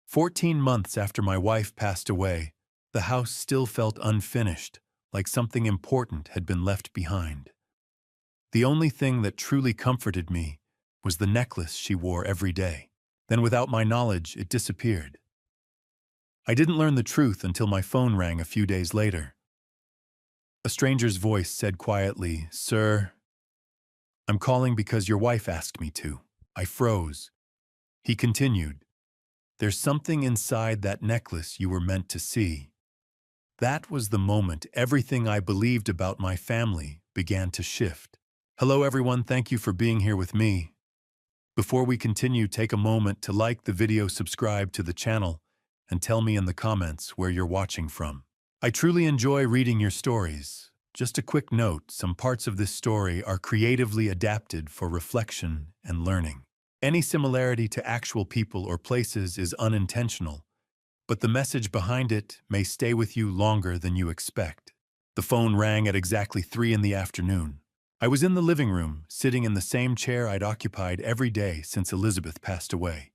14 months after my wife passed away, the house still felt unfinished, like something important had been left behind. The only thing that truly comforted me was the necklace she wore every day. Then, without my knowledge, it disappeared. I didn't learn the truth until my phone rang a few days later. A stranger's voice said quietly, "Sir, I'm calling because your wife asked me to." I froze. He continued, "There's something inside that necklace you were meant to see." That was the moment everything I believed about my family began to shift. Hello everyone, thank you for being here with me. Before we continue, take a moment to like the video, subscribe to the channel, and tell me in the comments where you're watching from. I truly enjoy reading your stories. Just a quick note, some parts of this story are creatively adapted for reflection and learning. Any similarity to actual people or places is unintentional, but the message behind it may stay with you longer than you expect. The phone rang at exactly 3 in the afternoon. I was in the living room, sitting in the same chair I'd occupied every day since Elizabeth passed away.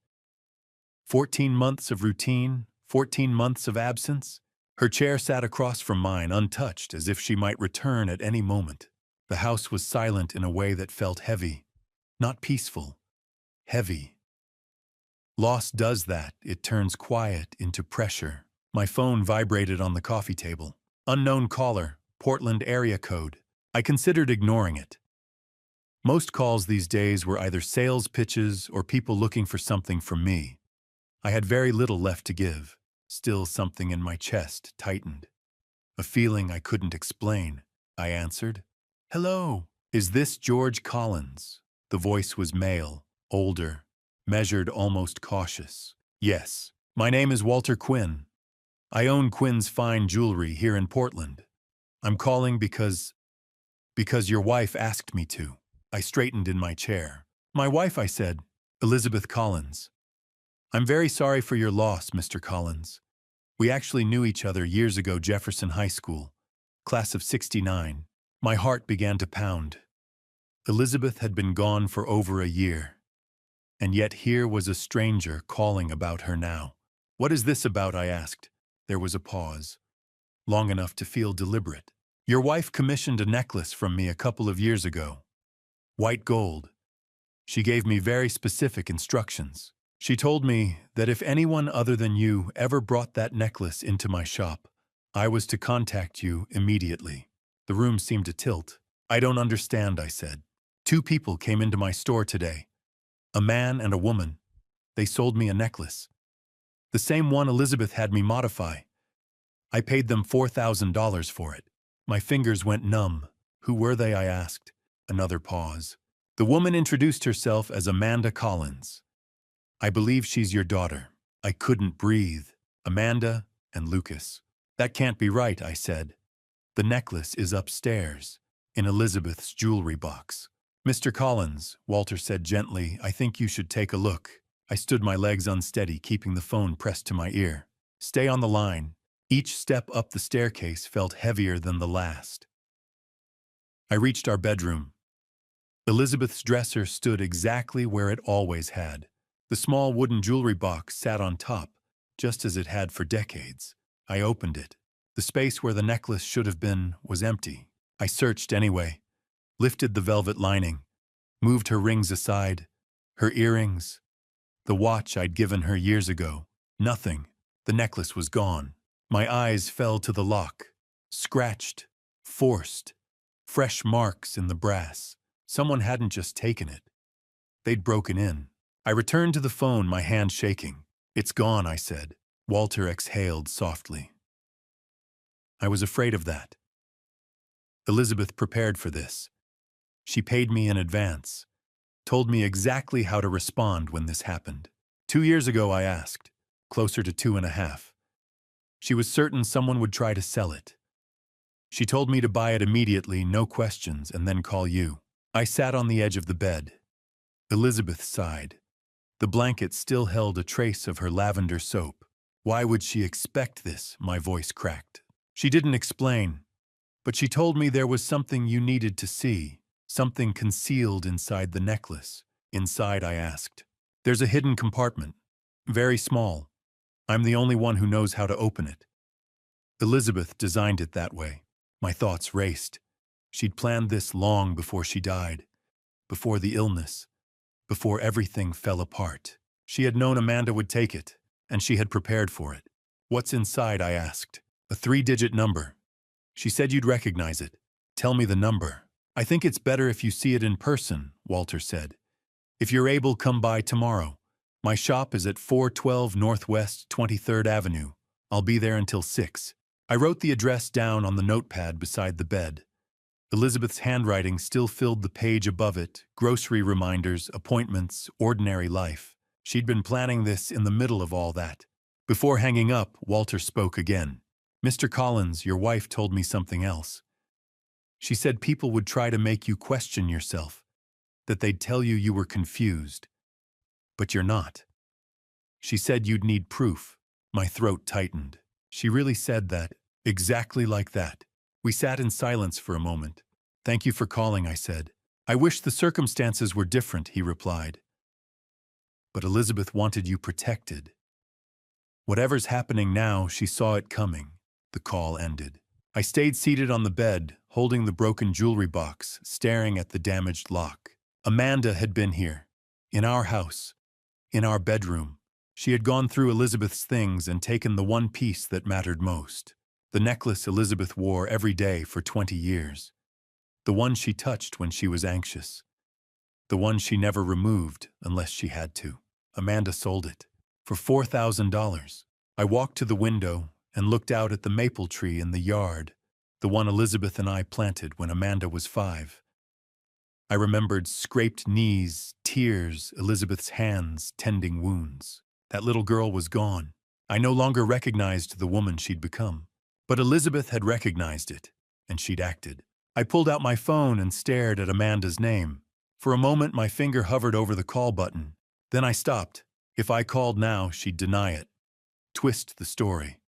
14 months of routine, 14 months of absence. Her chair sat across from mine, untouched, as if she might return at any moment. The house was silent in a way that felt heavy, not peaceful, heavy. Loss does that, it turns quiet into pressure. My phone vibrated on the coffee table. Unknown caller, Portland area code. I considered ignoring it. Most calls these days were either sales pitches or people looking for something from me. I had very little left to give. Still, something in my chest tightened. A feeling I couldn't explain. I answered. "Hello, is this George Collins?" The voice was male, older, measured, almost cautious. "Yes, my name is Walter Quinn. I own Quinn's Fine Jewelry here in Portland. I'm calling because your wife asked me to." I straightened in my chair. "My wife," I said. "Elizabeth Collins." "I'm very sorry for your loss, Mr. Collins. We actually knew each other years ago, Jefferson High School, class of '69. My heart began to pound. Elizabeth had been gone for over a year. And yet here was a stranger calling about her now. "What is this about?" I asked. There was a pause, long enough to feel deliberate. "Your wife commissioned a necklace from me a couple of years ago. White gold. She gave me very specific instructions. She told me that if anyone other than you ever brought that necklace into my shop, I was to contact you immediately." The room seemed to tilt. "I don't understand," I said. "Two people came into my store today. A man and a woman. They sold me a necklace. The same one Elizabeth had me modify. I paid them $4,000 for it." My fingers went numb. "Who were they?" I asked. Another pause. "The woman introduced herself as Amanda Collins. I believe she's your daughter." I couldn't breathe. "Amanda and Lucas. That can't be right," I said. "The necklace is upstairs, in Elizabeth's jewelry box." "Mr. Collins," Walter said gently, "I think you should take a look." I stood, my legs unsteady, keeping the phone pressed to my ear. "Stay on the line." Each step up the staircase felt heavier than the last. I reached our bedroom. Elizabeth's dresser stood exactly where it always had. The small wooden jewelry box sat on top, just as it had for decades. I opened it. The space where the necklace should have been was empty. I searched anyway, lifted the velvet lining, moved her rings aside, her earrings, the watch I'd given her years ago. Nothing. The necklace was gone. My eyes fell to the lock. Scratched, forced, fresh marks in the brass. Someone hadn't just taken it. They'd broken in. I returned to the phone, my hand shaking. "It's gone," I said. Walter exhaled softly. I was afraid of that. Elizabeth prepared for this. She paid me in advance, told me exactly how to respond when this happened. 2 years ago, I asked, closer to 2.5. She was certain someone would try to sell it. She told me to buy it immediately, no questions, and then call you. I sat on the edge of the bed. Elizabeth sighed. The blanket still held a trace of her lavender soap. "Why would she expect this?" My voice cracked. "She didn't explain, but she told me there was something you needed to see, something concealed inside the necklace." "Inside?" I asked. "There's a hidden compartment. Very small. I'm the only one who knows how to open it. Elizabeth designed it that way. My thoughts raced. She'd planned this long before she died, before the illness, before everything fell apart. She had known Amanda would take it, and she had prepared for it. What's inside, I asked. A 3-digit number. She said you'd recognize it. Tell me the number. I think it's better if you see it in person, Walter said. If you're able, come by tomorrow. My shop is at 412 Northwest 23rd Avenue. I'll be there until 6. I wrote the address down on the notepad beside the bed. Elizabeth's handwriting still filled the page above it, grocery reminders, appointments, ordinary life. She'd been planning this in the middle of all that. Before hanging up, Walter spoke again. Mr. Collins, your wife told me something else. She said people would try to make you question yourself, that they'd tell you you were confused. But you're not. She said you'd need proof. My throat tightened. She really said that, exactly like that. We sat in silence for a moment. Thank you for calling, I said. I wish the circumstances were different, he replied. But Elizabeth wanted you protected. Whatever's happening now, she saw it coming. The call ended. I stayed seated on the bed, holding the broken jewelry box, staring at the damaged lock. Amanda had been here, in our house, in our bedroom. She had gone through Elizabeth's things and taken the one piece that mattered most. The necklace Elizabeth wore every day for 20 years. The one she touched when she was anxious. The one she never removed unless she had to. Amanda sold it for $4,000. I walked to the window and looked out at the maple tree in the yard, the one Elizabeth and I planted when Amanda was 5. I remembered scraped knees, tears, Elizabeth's hands tending wounds. That little girl was gone. I no longer recognized the woman she'd become. But Elizabeth had recognized it, and she'd acted. I pulled out my phone and stared at Amanda's name. For a moment, my finger hovered over the call button. Then I stopped. If I called now, she'd deny it. Twist the story.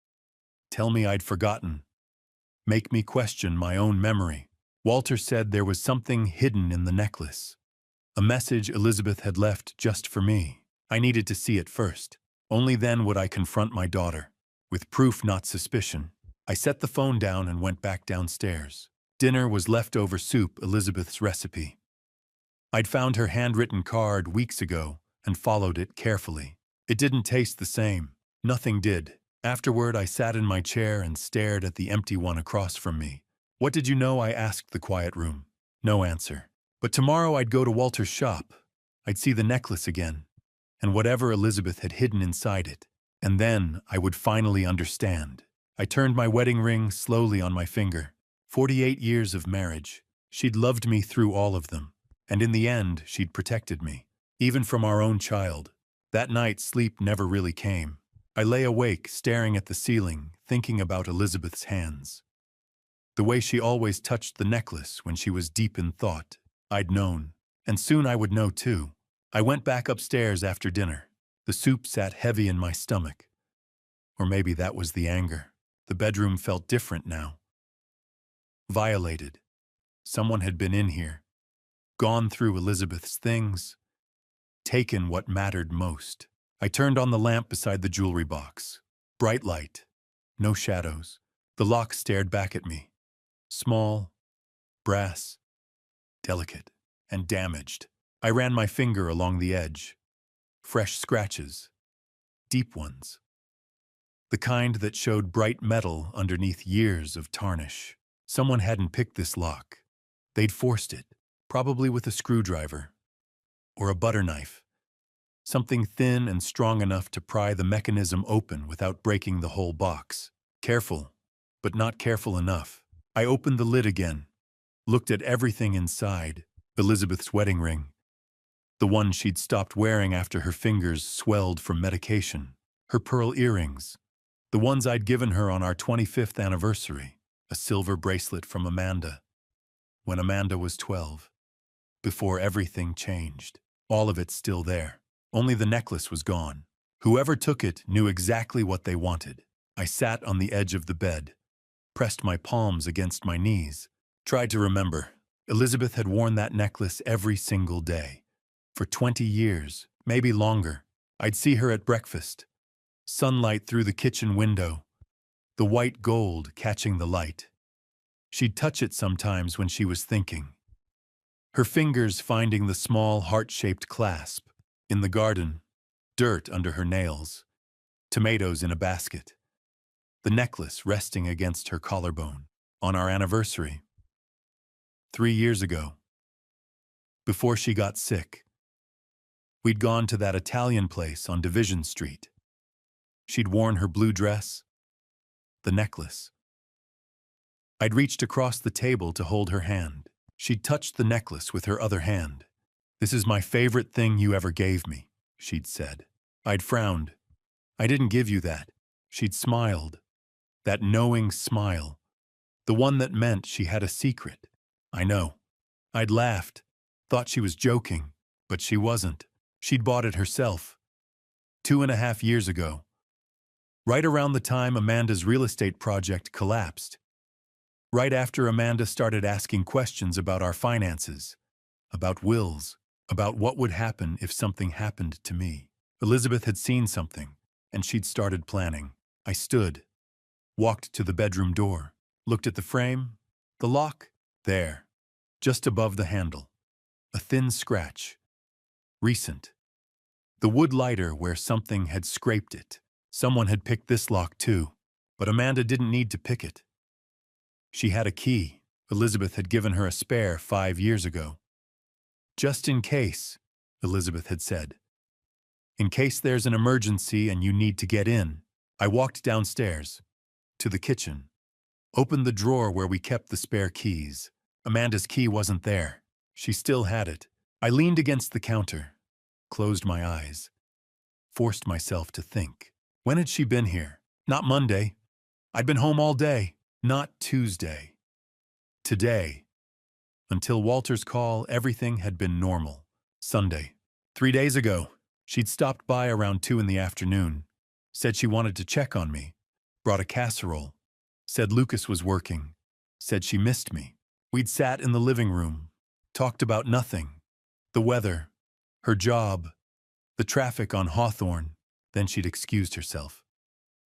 Tell me I'd forgotten. Make me question my own memory. Walter said there was something hidden in the necklace. A message Elizabeth had left just for me. I needed to see it first. Only then would I confront my daughter. With proof, not suspicion. I set the phone down and went back downstairs. Dinner was leftover soup, Elizabeth's recipe. I'd found her handwritten card weeks ago and followed it carefully. It didn't taste the same. Nothing did. Afterward, I sat in my chair and stared at the empty one across from me. What did you know? I asked the quiet room. No answer. But tomorrow I'd go to Walter's shop. I'd see the necklace again, and whatever Elizabeth had hidden inside it. And then I would finally understand. I turned my wedding ring slowly on my finger. 48 years of marriage. She'd loved me through all of them. And in the end, she'd protected me. Even from our own child. That night, sleep never really came. I lay awake, staring at the ceiling, thinking about Elizabeth's hands. The way she always touched the necklace when she was deep in thought. I'd known. And soon I would know too. I went back upstairs after dinner. The soup sat heavy in my stomach. Or maybe that was the anger. The bedroom felt different now. Violated. Someone had been in here. Gone through Elizabeth's things. Taken what mattered most. I turned on the lamp beside the jewelry box. Bright light. No shadows. The lock stared back at me. Small, brass, delicate, and damaged. I ran my finger along the edge. Fresh scratches. Deep ones. The kind that showed bright metal underneath years of tarnish. Someone hadn't picked this lock. They'd forced it, probably with a screwdriver. Or a butter knife. Something thin and strong enough to pry the mechanism open without breaking the whole box. Careful, but not careful enough. I opened the lid again. Looked at everything inside. Elizabeth's wedding ring. The one she'd stopped wearing after her fingers swelled from medication. Her pearl earrings. The ones I'd given her on our 25th anniversary. A silver bracelet from Amanda. When Amanda was 12. Before everything changed. All of it still there. Only the necklace was gone. Whoever took it knew exactly what they wanted. I sat on the edge of the bed. Pressed my palms against my knees. Tried to remember. Elizabeth had worn that necklace every single day. For 20 years, maybe longer. I'd see her at breakfast. Sunlight through the kitchen window, the white gold catching the light. She'd touch it sometimes when she was thinking. Her fingers finding the small heart-shaped clasp. In the garden, dirt under her nails, tomatoes in a basket. The necklace resting against her collarbone. On our anniversary. 3 years ago. Before she got sick. We'd gone to that Italian place on Division Street. She'd worn her blue dress, the necklace. I'd reached across the table to hold her hand. She'd touched the necklace with her other hand. "This is my favorite thing you ever gave me," she'd said. I'd frowned. "I didn't give you that." She'd smiled. That knowing smile. The one that meant she had a secret. I know. I'd laughed. Thought she was joking. But she wasn't. She'd bought it herself. 2.5 years ago. Right around the time Amanda's real estate project collapsed. Right after Amanda started asking questions about our finances, about wills, about what would happen if something happened to me. Elizabeth had seen something, and she'd started planning. I stood, walked to the bedroom door, looked at the frame, the lock, there, just above the handle. A thin scratch. Recent. The wood lighter where something had scraped it. Someone had picked this lock too, but Amanda didn't need to pick it. She had a key. Elizabeth had given her a spare 5 years ago. "Just in case," Elizabeth had said. "In case there's an emergency and you need to get in." I walked downstairs, to the kitchen, opened the drawer where we kept the spare keys. Amanda's key wasn't there. She still had it. I leaned against the counter, closed my eyes, forced myself to think. When had she been here? Not Monday. I'd been home all day. Not Tuesday. Today. Until Walter's call, everything had been normal. Sunday. 3 days ago, she'd stopped by around 2 in the afternoon. Said she wanted to check on me. Brought a casserole. Said Lucas was working. Said she missed me. We'd sat in the living room. Talked about nothing. The weather. Her job. The traffic on Hawthorne. Then she'd excused herself.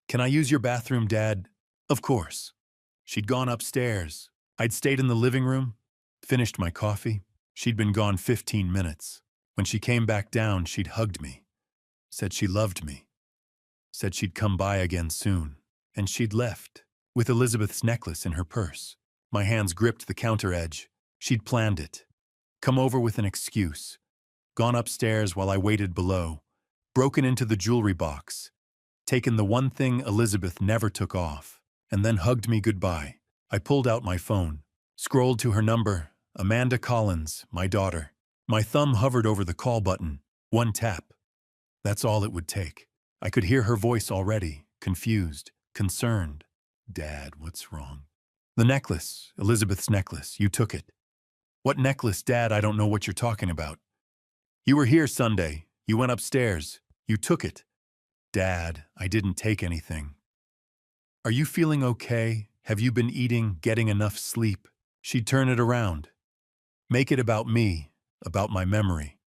"Can I use your bathroom, Dad?" "Of course." She'd gone upstairs. I'd stayed in the living room, finished my coffee. She'd been gone 15 minutes. When she came back down, she'd hugged me. Said she loved me. Said she'd come by again soon. And she'd left, with Elizabeth's necklace in her purse. My hands gripped the counter edge. She'd planned it. Come over with an excuse. Gone upstairs while I waited below. Broken into the jewelry box. Taken the one thing Elizabeth never took off. And then hugged me goodbye. I pulled out my phone, scrolled to her number, Amanda Collins, my daughter. My thumb hovered over the call button. One tap. That's all it would take. I could hear her voice already, confused, concerned. "Dad, what's wrong?" "The necklace, Elizabeth's necklace. You took it." "What necklace, Dad? I don't know what you're talking about." "You were here Sunday. You went upstairs. You took it." "Dad, I didn't take anything." "Are you feeling okay? Have you been eating, getting enough sleep?" She'd turn it around. Make it about me, about my memory.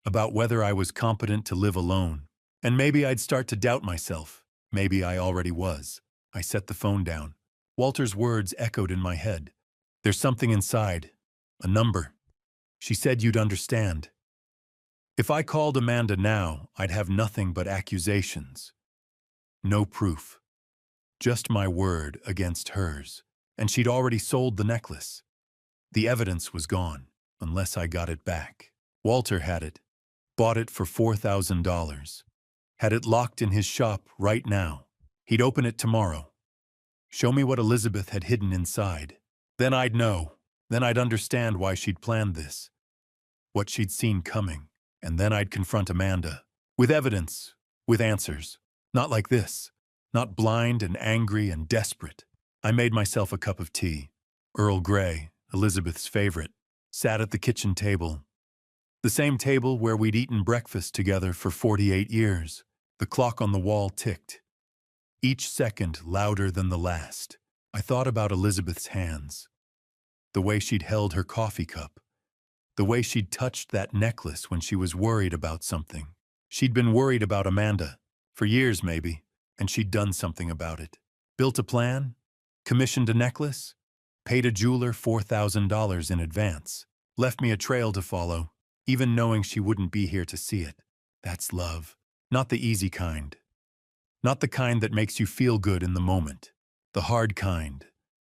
About whether I was competent to live alone. And maybe I'd start to doubt myself. Maybe I already was. I set the phone down. Walter's words echoed in my head. "There's something inside. A number. She said you'd understand." If I called Amanda now, I'd have nothing but accusations. No proof. Just my word against hers. And she'd already sold the necklace. The evidence was gone, unless I got it back. Walter had it. Bought it for $4,000. Had it locked in his shop right now. He'd open it tomorrow. Show me what Elizabeth had hidden inside. Then I'd know. Then I'd understand why she'd planned this. What she'd seen coming. And then I'd confront Amanda. With evidence. With answers. Not like this. Not blind and angry and desperate. I made myself a cup of tea. Earl Grey, Elizabeth's favorite. Sat at the kitchen table. The same table where we'd eaten breakfast together for 48 years. The clock on the wall ticked. Each second louder than the last. I thought about Elizabeth's hands. The way she'd held her coffee cup. The way she'd touched that necklace when she was worried about something. She'd been worried about Amanda. For years, maybe, and she'd done something about it. Built a plan, commissioned a necklace, paid a jeweler $4,000 in advance, left me a trail to follow, even knowing she wouldn't be here to see it. That's love. Not the easy kind. Not the kind that makes you feel good in the moment. The hard kind.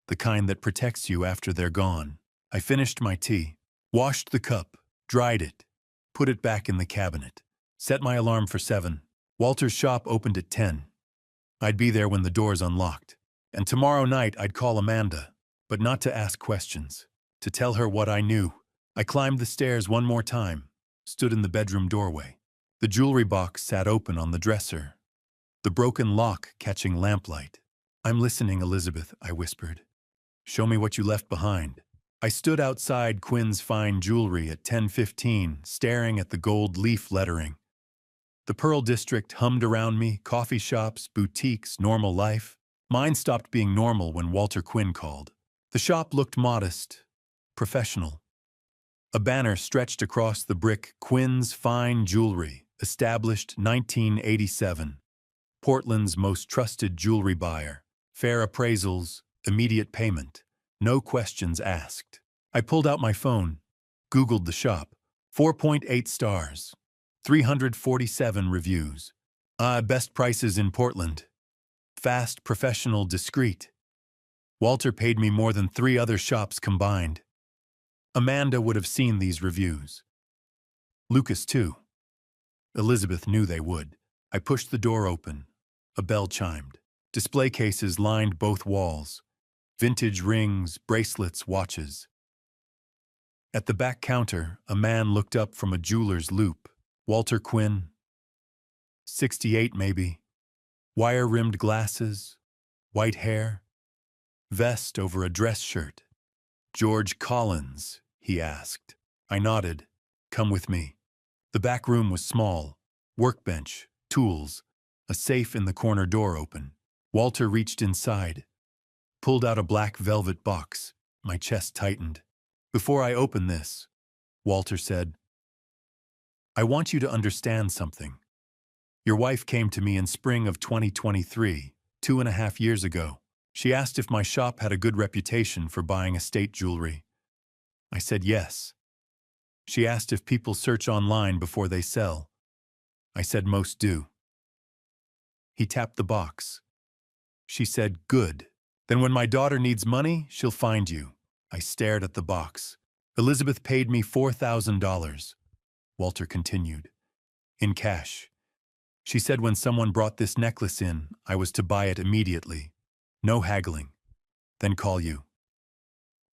The kind that protects you after they're gone. I finished my tea, washed the cup, dried it, put it back in the cabinet, set my alarm for 7. Walter's shop opened at 10. I'd be there when the doors unlocked. And tomorrow night I'd call Amanda, but not to ask questions, to tell her what I knew. I climbed the stairs one more time, stood in the bedroom doorway. The jewelry box sat open on the dresser, the broken lock catching lamplight. "I'm listening, Elizabeth," I whispered. "Show me what you left behind." I stood outside Quinn's fine jewelry at 10:15, staring at the gold leaf lettering. The Pearl District hummed around me, coffee shops, boutiques, normal life. Mine stopped being normal when Walter Quinn called. The shop looked modest, professional. A banner stretched across the brick, "Quinn's Fine Jewelry, established 1987. Portland's most trusted jewelry buyer. Fair appraisals, immediate payment. No questions asked." I pulled out my phone, Googled the shop. 4.8 stars. 347 reviews. Best prices in Portland. Fast, professional, discreet. Walter paid me more than 3 other shops combined. Amanda would have seen these reviews. Lucas, too. Elizabeth knew they would. I pushed the door open. A bell chimed. Display cases lined both walls. Vintage rings, bracelets, watches. At the back counter, a man looked up from a jeweler's loupe. Walter Quinn. 68, maybe. Wire-rimmed glasses. White hair. Vest over a dress shirt. "George Collins?" he asked. I nodded. "Come with me." The back room was small. Workbench, tools, a safe in the corner door open. Walter reached inside, pulled out a black velvet box. My chest tightened. "Before I open this," Walter said, "I want you to understand something. Your wife came to me in spring of 2023, 2.5 years ago. She asked if my shop had a good reputation for buying estate jewelry. I said yes. She asked if people search online before they sell. I said most do." He tapped the box. "She said, good. Then when my daughter needs money, she'll find you." I stared at the box. "Elizabeth paid me $4,000. Walter continued. "In cash. She said when someone brought this necklace in, I was to buy it immediately. No haggling. Then call you.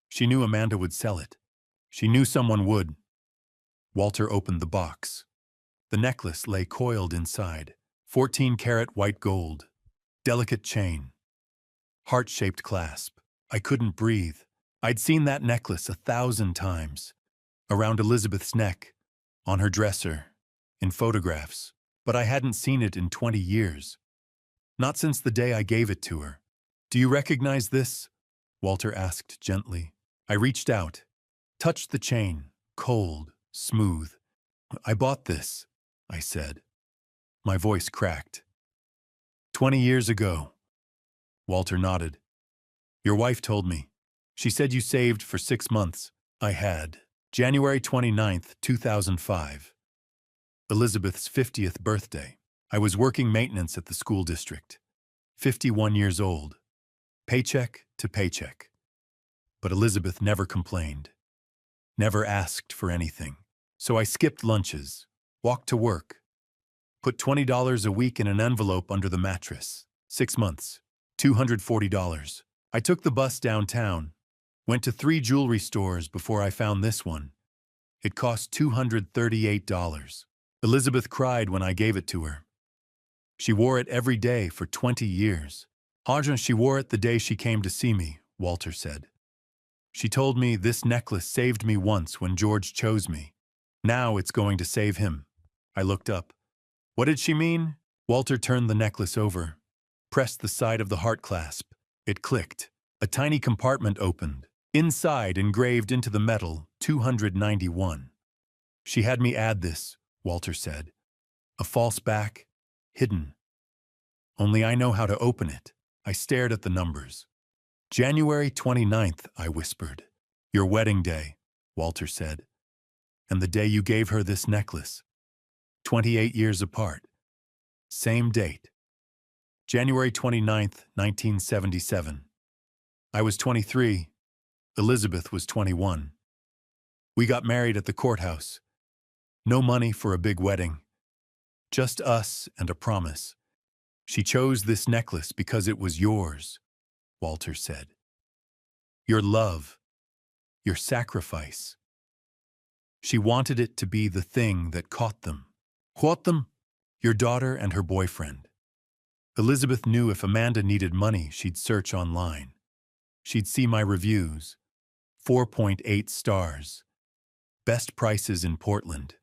She knew Amanda would sell it. She knew someone would." Walter opened the box. The necklace lay coiled inside. 14-karat white gold. Delicate chain. Heart-shaped clasp. I couldn't breathe. I'd seen that necklace 1,000 times. Around Elizabeth's neck, on her dresser, in photographs. But I hadn't seen it in 20 years. Not since the day I gave it to her. "Do you recognize this?" Walter asked gently. I reached out, touched the chain, cold, smooth. "I bought this," I said. My voice cracked. 20 years ago." Walter nodded. "Your wife told me. She said you saved for 6 months." I had. January 29th, 2005. Elizabeth's 50th birthday. I was working maintenance at the school district. 51 years old. Paycheck to paycheck. But Elizabeth never complained. Never asked for anything. So I skipped lunches, walked to work, put $20 a week in an envelope under the mattress. 6 months. $240. I took the bus downtown, went to 3 jewelry stores before I found this one. It cost $238. Elizabeth cried when I gave it to her. She wore it every day for 20 years. She wore it the day she came to see me, Walter said. She told me this necklace saved me once when George chose me. Now it's going to save him. I looked up. What did she mean? Walter turned the necklace over, pressed the side of the heart clasp. It clicked. A tiny compartment opened. Inside, engraved into the metal, 291. She had me add this, Walter said. A false back, hidden. Only I know how to open it. I stared at the numbers. January 29th, I whispered. Your wedding day, Walter said. And the day you gave her this necklace. 28 years apart. Same date. January 29th, 1977. I was 23. Elizabeth was 21. We got married at the courthouse. No money for a big wedding. Just us and a promise. She chose this necklace because it was yours, Walter said. Your love. Your sacrifice. She wanted it to be the thing that caught them. Caught them? Your daughter and her boyfriend. Elizabeth knew if Amanda needed money, she'd search online. She'd see my reviews. 4.8 stars. Best prices in Portland.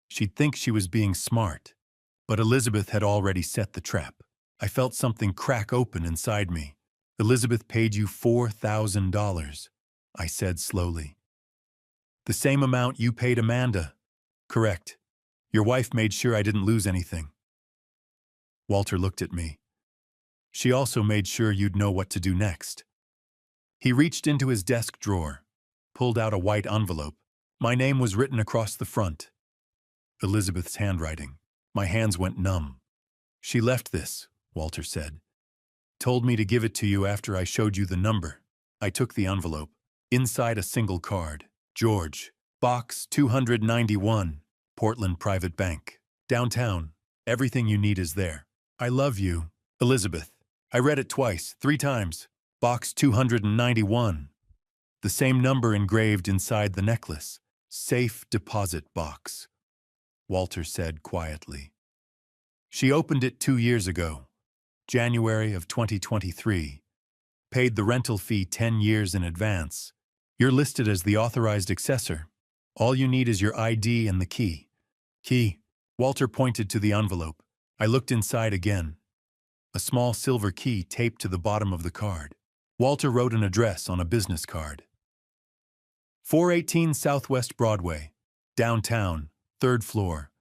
She'd think she was being smart, but Elizabeth had already set the trap. I felt something crack open inside me. Elizabeth paid you $4,000, I said slowly. The same amount you paid Amanda. Correct. Your wife made sure I didn't lose anything. Walter looked at me. She also made sure you'd know what to do next. He reached into his desk drawer, pulled out a white envelope. My name was written across the front. Elizabeth's handwriting. My hands went numb. She left this, Walter said. Told me to give it to you after I showed you the number. I took the envelope. Inside a single card. George, Box 291, Portland Private Bank. Downtown. Everything you need is there. I love you, Elizabeth. I read it twice, 3 times. Box 291. The same number engraved inside the necklace. Safe deposit box, Walter said quietly. She opened it 2 years ago, January of 2023. Paid the rental fee 10 years in advance. You're listed as the authorized accessor. All you need is your ID and the key. Key. Walter pointed to the envelope. I looked inside again. A small silver key taped to the bottom of the card. Walter wrote an address on a business card. 418 Southwest Broadway, downtown, 3rd floor.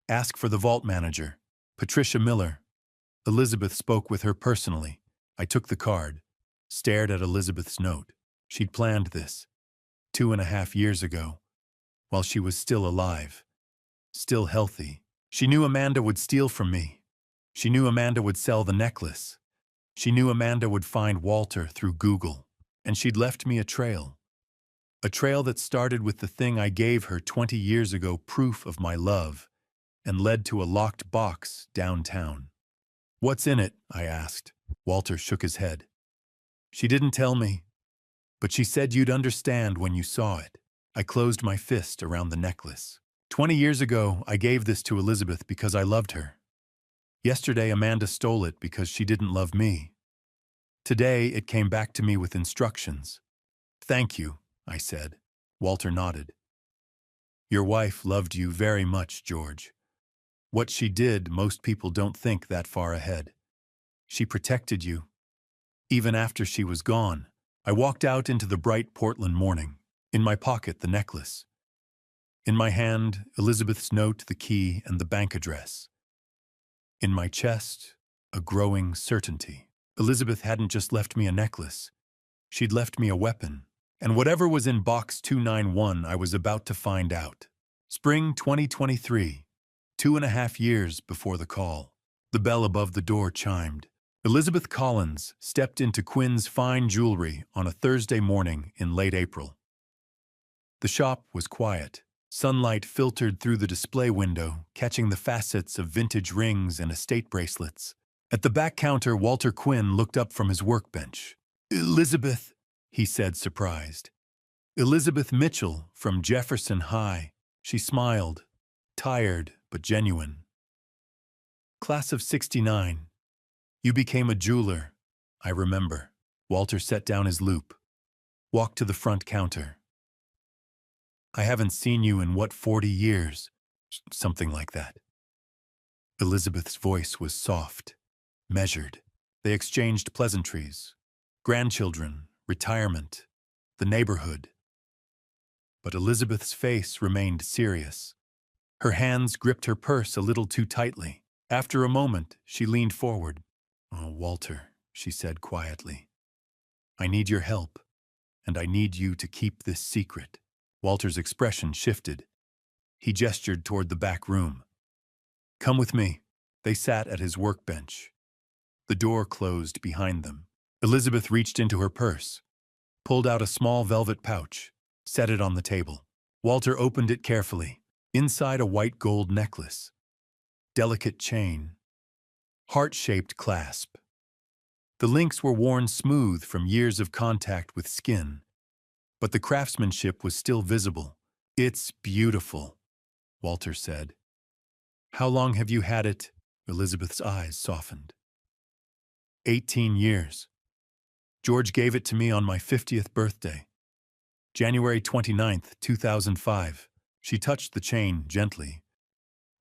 Ask for the vault manager, Patricia Miller. Elizabeth spoke with her personally. I took the card, stared at Elizabeth's note. She'd planned this 2.5 years ago, while she was still alive, still healthy. She knew Amanda would steal from me. She knew Amanda would sell the necklace. She knew Amanda would find Walter through Google, and she'd left me a trail. A trail that started with the thing I gave her 20 years ago, proof of my love, and led to a locked box downtown. What's in it? I asked. Walter shook his head. She didn't tell me, but she said you'd understand when you saw it. I closed my fist around the necklace. 20 years ago, I gave this to Elizabeth because I loved her. Yesterday, Amanda stole it because she didn't love me. Today, it came back to me with instructions. Thank you, I said. Walter nodded. Your wife loved you very much, George. What she did, most people don't think that far ahead. She protected you. Even after she was gone, I walked out into the bright Portland morning. In my pocket, the necklace. In my hand, Elizabeth's note, the key, and the bank address. In my chest, a growing certainty. Elizabeth hadn't just left me a necklace. She'd left me a weapon. And whatever was in Box 291, I was about to find out. Spring 2023, 2.5 years before the call. The bell above the door chimed. Elizabeth Collins stepped into Quinn's Fine Jewelry on a Thursday morning in late April. The shop was quiet. Sunlight filtered through the display window, catching the facets of vintage rings and estate bracelets. At the back counter, Walter Quinn looked up from his workbench. Elizabeth, he said, surprised. Elizabeth Mitchell from Jefferson High. She smiled, tired but genuine. Class of '69. You became a jeweler, I remember. Walter set down his loupe, walked to the front counter. I haven't seen you in 40 years? Something like that. Elizabeth's voice was soft, measured. They exchanged pleasantries. Grandchildren, retirement, the neighborhood. But Elizabeth's face remained serious. Her hands gripped her purse a little too tightly. After a moment, she leaned forward. "Oh, Walter," she said quietly, "I need your help, and I need you to keep this secret." Walter's expression shifted. He gestured toward the back room. "Come with me." They sat at his workbench. The door closed behind them. Elizabeth reached into her purse, pulled out a small velvet pouch, set it on the table. Walter opened it carefully. Inside a white gold necklace, delicate chain, heart-shaped clasp. The links were worn smooth from years of contact with skin, but the craftsmanship was still visible. "It's beautiful," Walter said. "How long have you had it?" Elizabeth's eyes softened. 18 years. George gave it to me on my 50th birthday. January 29th, 2005. She touched the chain gently.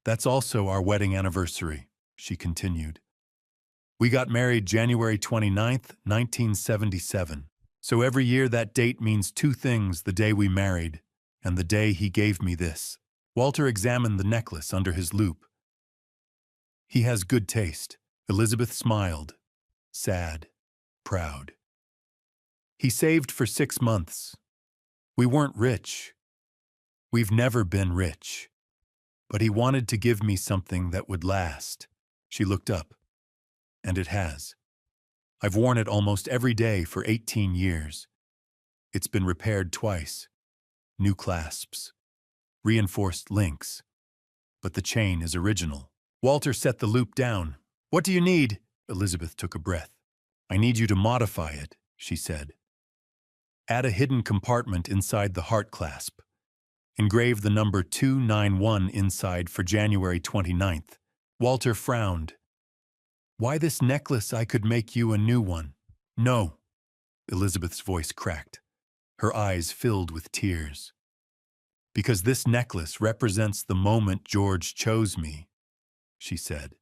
"That's also our wedding anniversary," she continued. "We got married January 29th, 1977. So every year that date means two things: the day we married and the day he gave me this." Walter examined the necklace under his loupe. "He has good taste." Elizabeth smiled, sad, proud. "He saved for 6 months. We weren't rich. We've never been rich. But he wanted to give me something that would last." She looked up. "And it has. I've worn it almost every day for 18 years. It's been repaired twice. New clasps, reinforced links. But the chain is original." Walter set the loop down. "What do you need?" Elizabeth took a breath. "I need you to modify it," she said. "Add a hidden compartment inside the heart clasp. Engrave the number 291 inside for January 29th. Walter frowned. "Why this necklace? I could make you a new one." "No." Elizabeth's voice cracked. Her eyes filled with tears. "Because this necklace represents the moment George chose me," she said.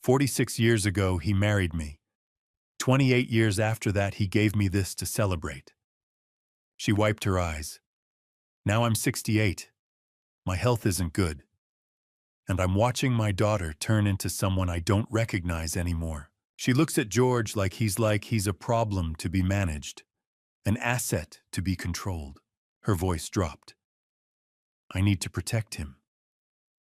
46 years ago, he married me. 28 years after that, he gave me this to celebrate." She wiped her eyes. "Now I'm 68. My health isn't good. And I'm watching my daughter turn into someone I don't recognize anymore. She looks at George like he's a problem to be managed, an asset to be controlled." Her voice dropped. "I need to protect him.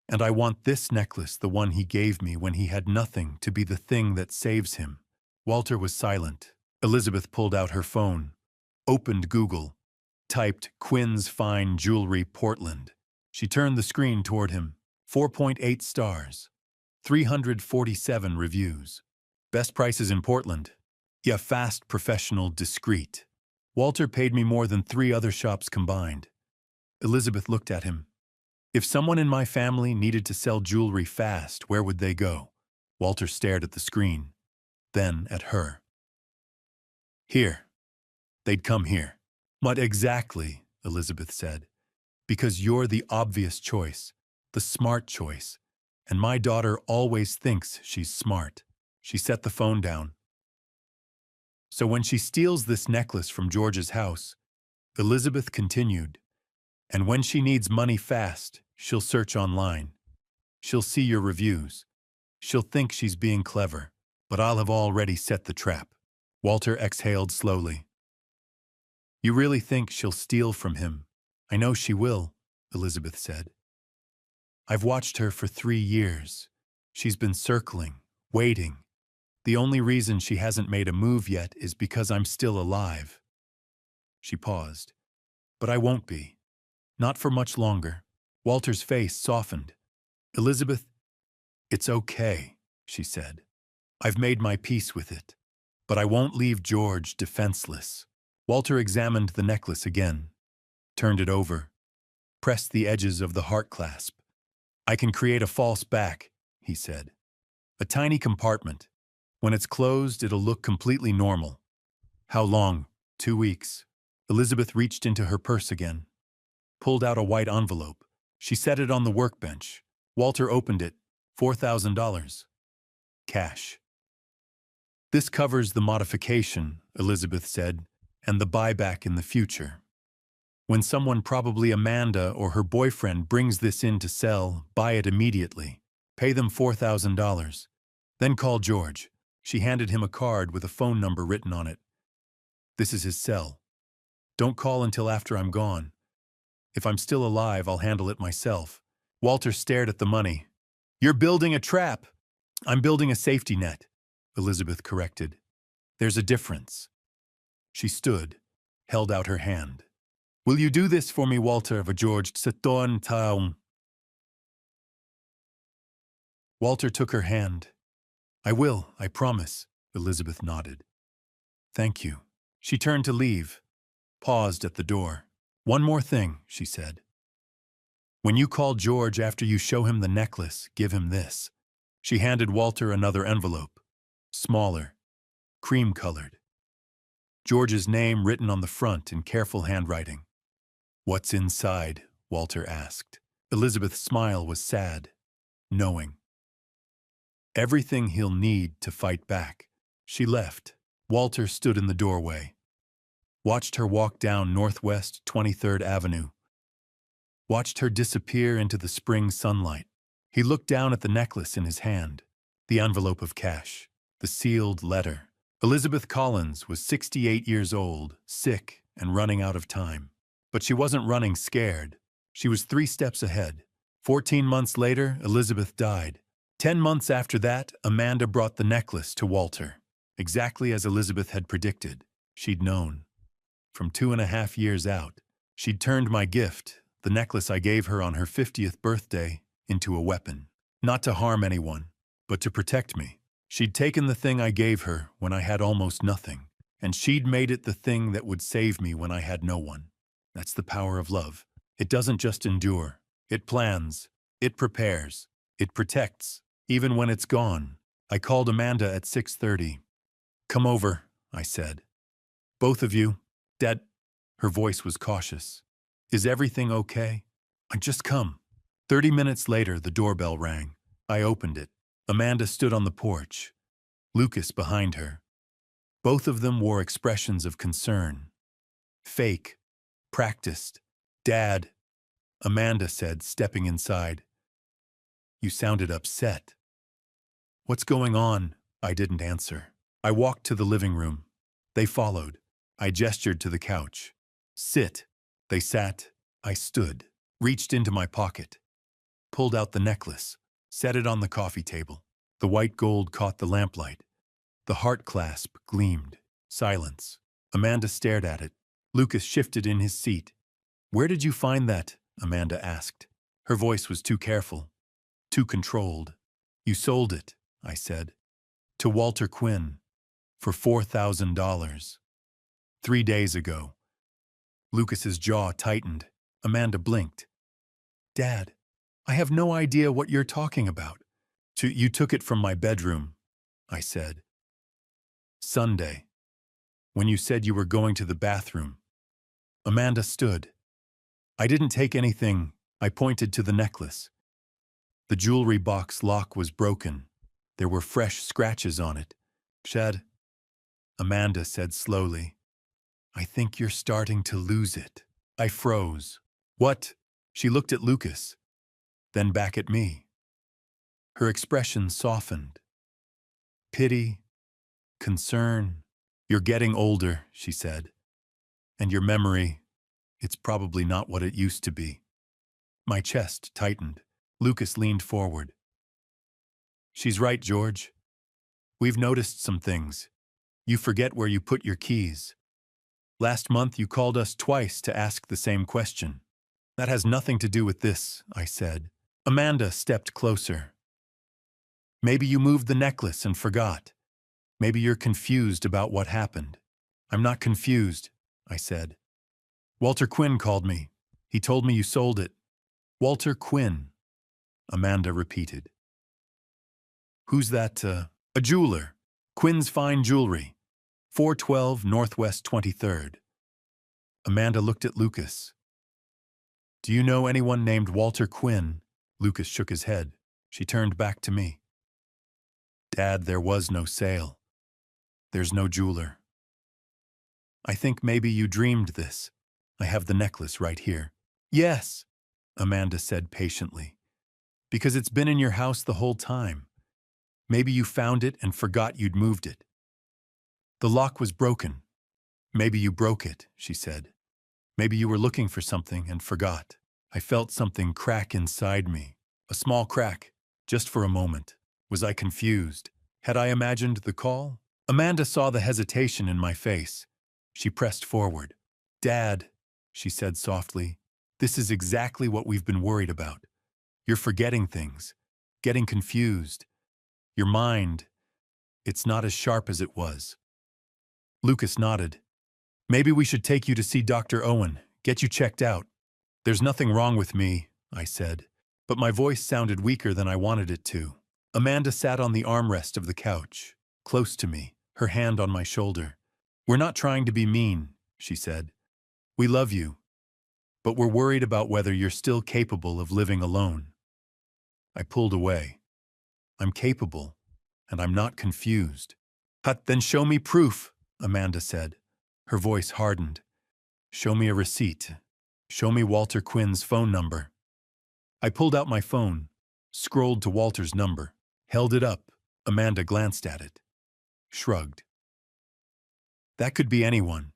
And I want this necklace, the one he gave me when he had nothing, to be the thing that saves him." Walter was silent. Elizabeth pulled out her phone, opened Google, typed "Quinn's Fine Jewelry, Portland." She turned the screen toward him. 4.8 stars. 347 reviews. "Best prices in Portland. Yeah, fast, professional, discreet. Walter paid me more than 3 other shops combined." Elizabeth looked at him. "If someone in my family needed to sell jewelry fast, where would they go?" Walter stared at the screen, then at her. "Here. They'd come here." "What exactly?" Elizabeth said. "Because you're the obvious choice, the smart choice, and my daughter always thinks she's smart." She set the phone down. "So when she steals this necklace from George's house," Elizabeth continued, "and when she needs money fast, she'll search online. She'll see your reviews. She'll think she's being clever, but I'll have already set the trap." Walter exhaled slowly. "You really think she'll steal from him?" "I know she will," Elizabeth said. "I've watched her for 3 years. She's been circling, waiting. The only reason she hasn't made a move yet is because I'm still alive." She paused. "But I won't be. Not for much longer." Walter's face softened. "Elizabeth, it's okay," she said. "I've made my peace with it. But I won't leave George defenseless." Walter examined the necklace again, turned it over, pressed the edges of the heart clasp. "I can create a false back," he said. "A tiny compartment. When it's closed, it'll look completely normal." "How long?" 2 weeks. Elizabeth reached into her purse again, pulled out a white envelope. She set it on the workbench. Walter opened it. $4,000. Cash. "This covers the modification," Elizabeth said, "and the buyback in the future. When someone, probably Amanda or her boyfriend, brings this in to sell, buy it immediately. Pay them $4,000. Then call George. She handed him a card with a phone number written on it. This is his cell. Don't call until after I'm gone. If I'm still alive, I'll handle it myself. Walter stared at the money. You're building a trap. I'm building a safety net, Elizabeth corrected. There's a difference. She stood, held out her hand. Will you do this for me, Walter, for George Seton Taum? Walter took her hand. I will, I promise, Elizabeth nodded. Thank you. She turned to leave, paused at the door. One more thing, she said. When you call George after you show him the necklace, give him this. She handed Walter another envelope, smaller, cream-colored. George's name written on the front in careful handwriting. What's inside? Walter asked. Elizabeth's smile was sad, knowing. Everything he'll need to fight back. She left. Walter stood in the doorway. Watched her walk down Northwest 23rd Avenue. Watched her disappear into the spring sunlight. He looked down at the necklace in his hand, the envelope of cash, the sealed letter. Elizabeth Collins was 68 years old, sick and running out of time. But she wasn't running scared. She was 3 steps ahead. 14 months later, Elizabeth died. 10 months after that, Amanda brought the necklace to Walter. Exactly as Elizabeth had predicted. She'd known. From 2.5 years out, she'd turned my gift, the necklace I gave her on her 50th birthday, into a weapon. Not to harm anyone, but to protect me. She'd taken the thing I gave her when I had almost nothing, and she'd made it the thing that would save me when I had no one. That's the power of love. It doesn't just endure. It plans. It prepares. It protects. Even when it's gone. I called Amanda at 6:30. Come over, I said. Both of you. Dad. Her voice was cautious. Is everything okay? Just come. 30 minutes later, the doorbell rang. I opened it. Amanda stood on the porch. Lucas behind her. Both of them wore expressions of concern. Fake. Practiced. Dad, Amanda said, stepping inside. You sounded upset. What's going on? I didn't answer. I walked to the living room. They followed. I gestured to the couch. Sit. They sat. I stood, reached into my pocket, pulled out the necklace, set it on the coffee table. The white gold caught the lamplight. The heart clasp gleamed. Silence. Amanda stared at it. Lucas shifted in his seat. Where did you find that? Amanda asked. Her voice was too careful, too controlled. You sold it, I said. To Walter Quinn. For $4,000. 3 days ago. Lucas's jaw tightened. Amanda blinked. Dad, I have no idea what you're talking about. You took it from my bedroom, I said. Sunday. When you said you were going to the bathroom. Amanda stood. I didn't take anything. I pointed to the necklace. The jewelry box lock was broken. There were fresh scratches on it. Shad, Amanda said slowly. I think you're starting to lose it. I froze. What? She looked at Lucas, then back at me. Her expression softened. Pity, concern. You're getting older, she said. And your memory, it's probably not what it used to be. My chest tightened. Lucas leaned forward. She's right, George. We've noticed some things. You forget where you put your keys. Last month you called us twice to ask the same question. That has nothing to do with this, I said. Amanda stepped closer. Maybe you moved the necklace and forgot. Maybe you're confused about what happened. I'm not confused, I said. Walter Quinn called me. He told me you sold it. Walter Quinn, Amanda repeated. Who's that? A jeweler. Quinn's Fine Jewelry. 412 Northwest 23rd. Amanda looked at Lucas. Do you know anyone named Walter Quinn? Lucas shook his head. She turned back to me. Dad, there was no sale. There's no jeweler. I think maybe you dreamed this. I have the necklace right here. Yes, Amanda said patiently. Because it's been in your house the whole time. Maybe you found it and forgot you'd moved it. The lock was broken. Maybe you broke it, she said. Maybe you were looking for something and forgot. I felt something crack inside me. A small crack, just for a moment. Was I confused? Had I imagined the call? Amanda saw the hesitation in my face. She pressed forward. Dad, she said softly, this is exactly what we've been worried about. You're forgetting things, getting confused. Your mind, it's not as sharp as it was. Lucas nodded. Maybe we should take you to see Dr. Owen, get you checked out. There's nothing wrong with me, I said, but my voice sounded weaker than I wanted it to. Amanda sat on the armrest of the couch, close to me, her hand on my shoulder. We're not trying to be mean, she said. We love you, but we're worried about whether you're still capable of living alone. I pulled away. I'm capable, and I'm not confused. Then show me proof, Amanda said. Her voice hardened. Show me a receipt. Show me Walter Quinn's phone number. I pulled out my phone, scrolled to Walter's number, held it up. Amanda glanced at it, shrugged. That could be anyone.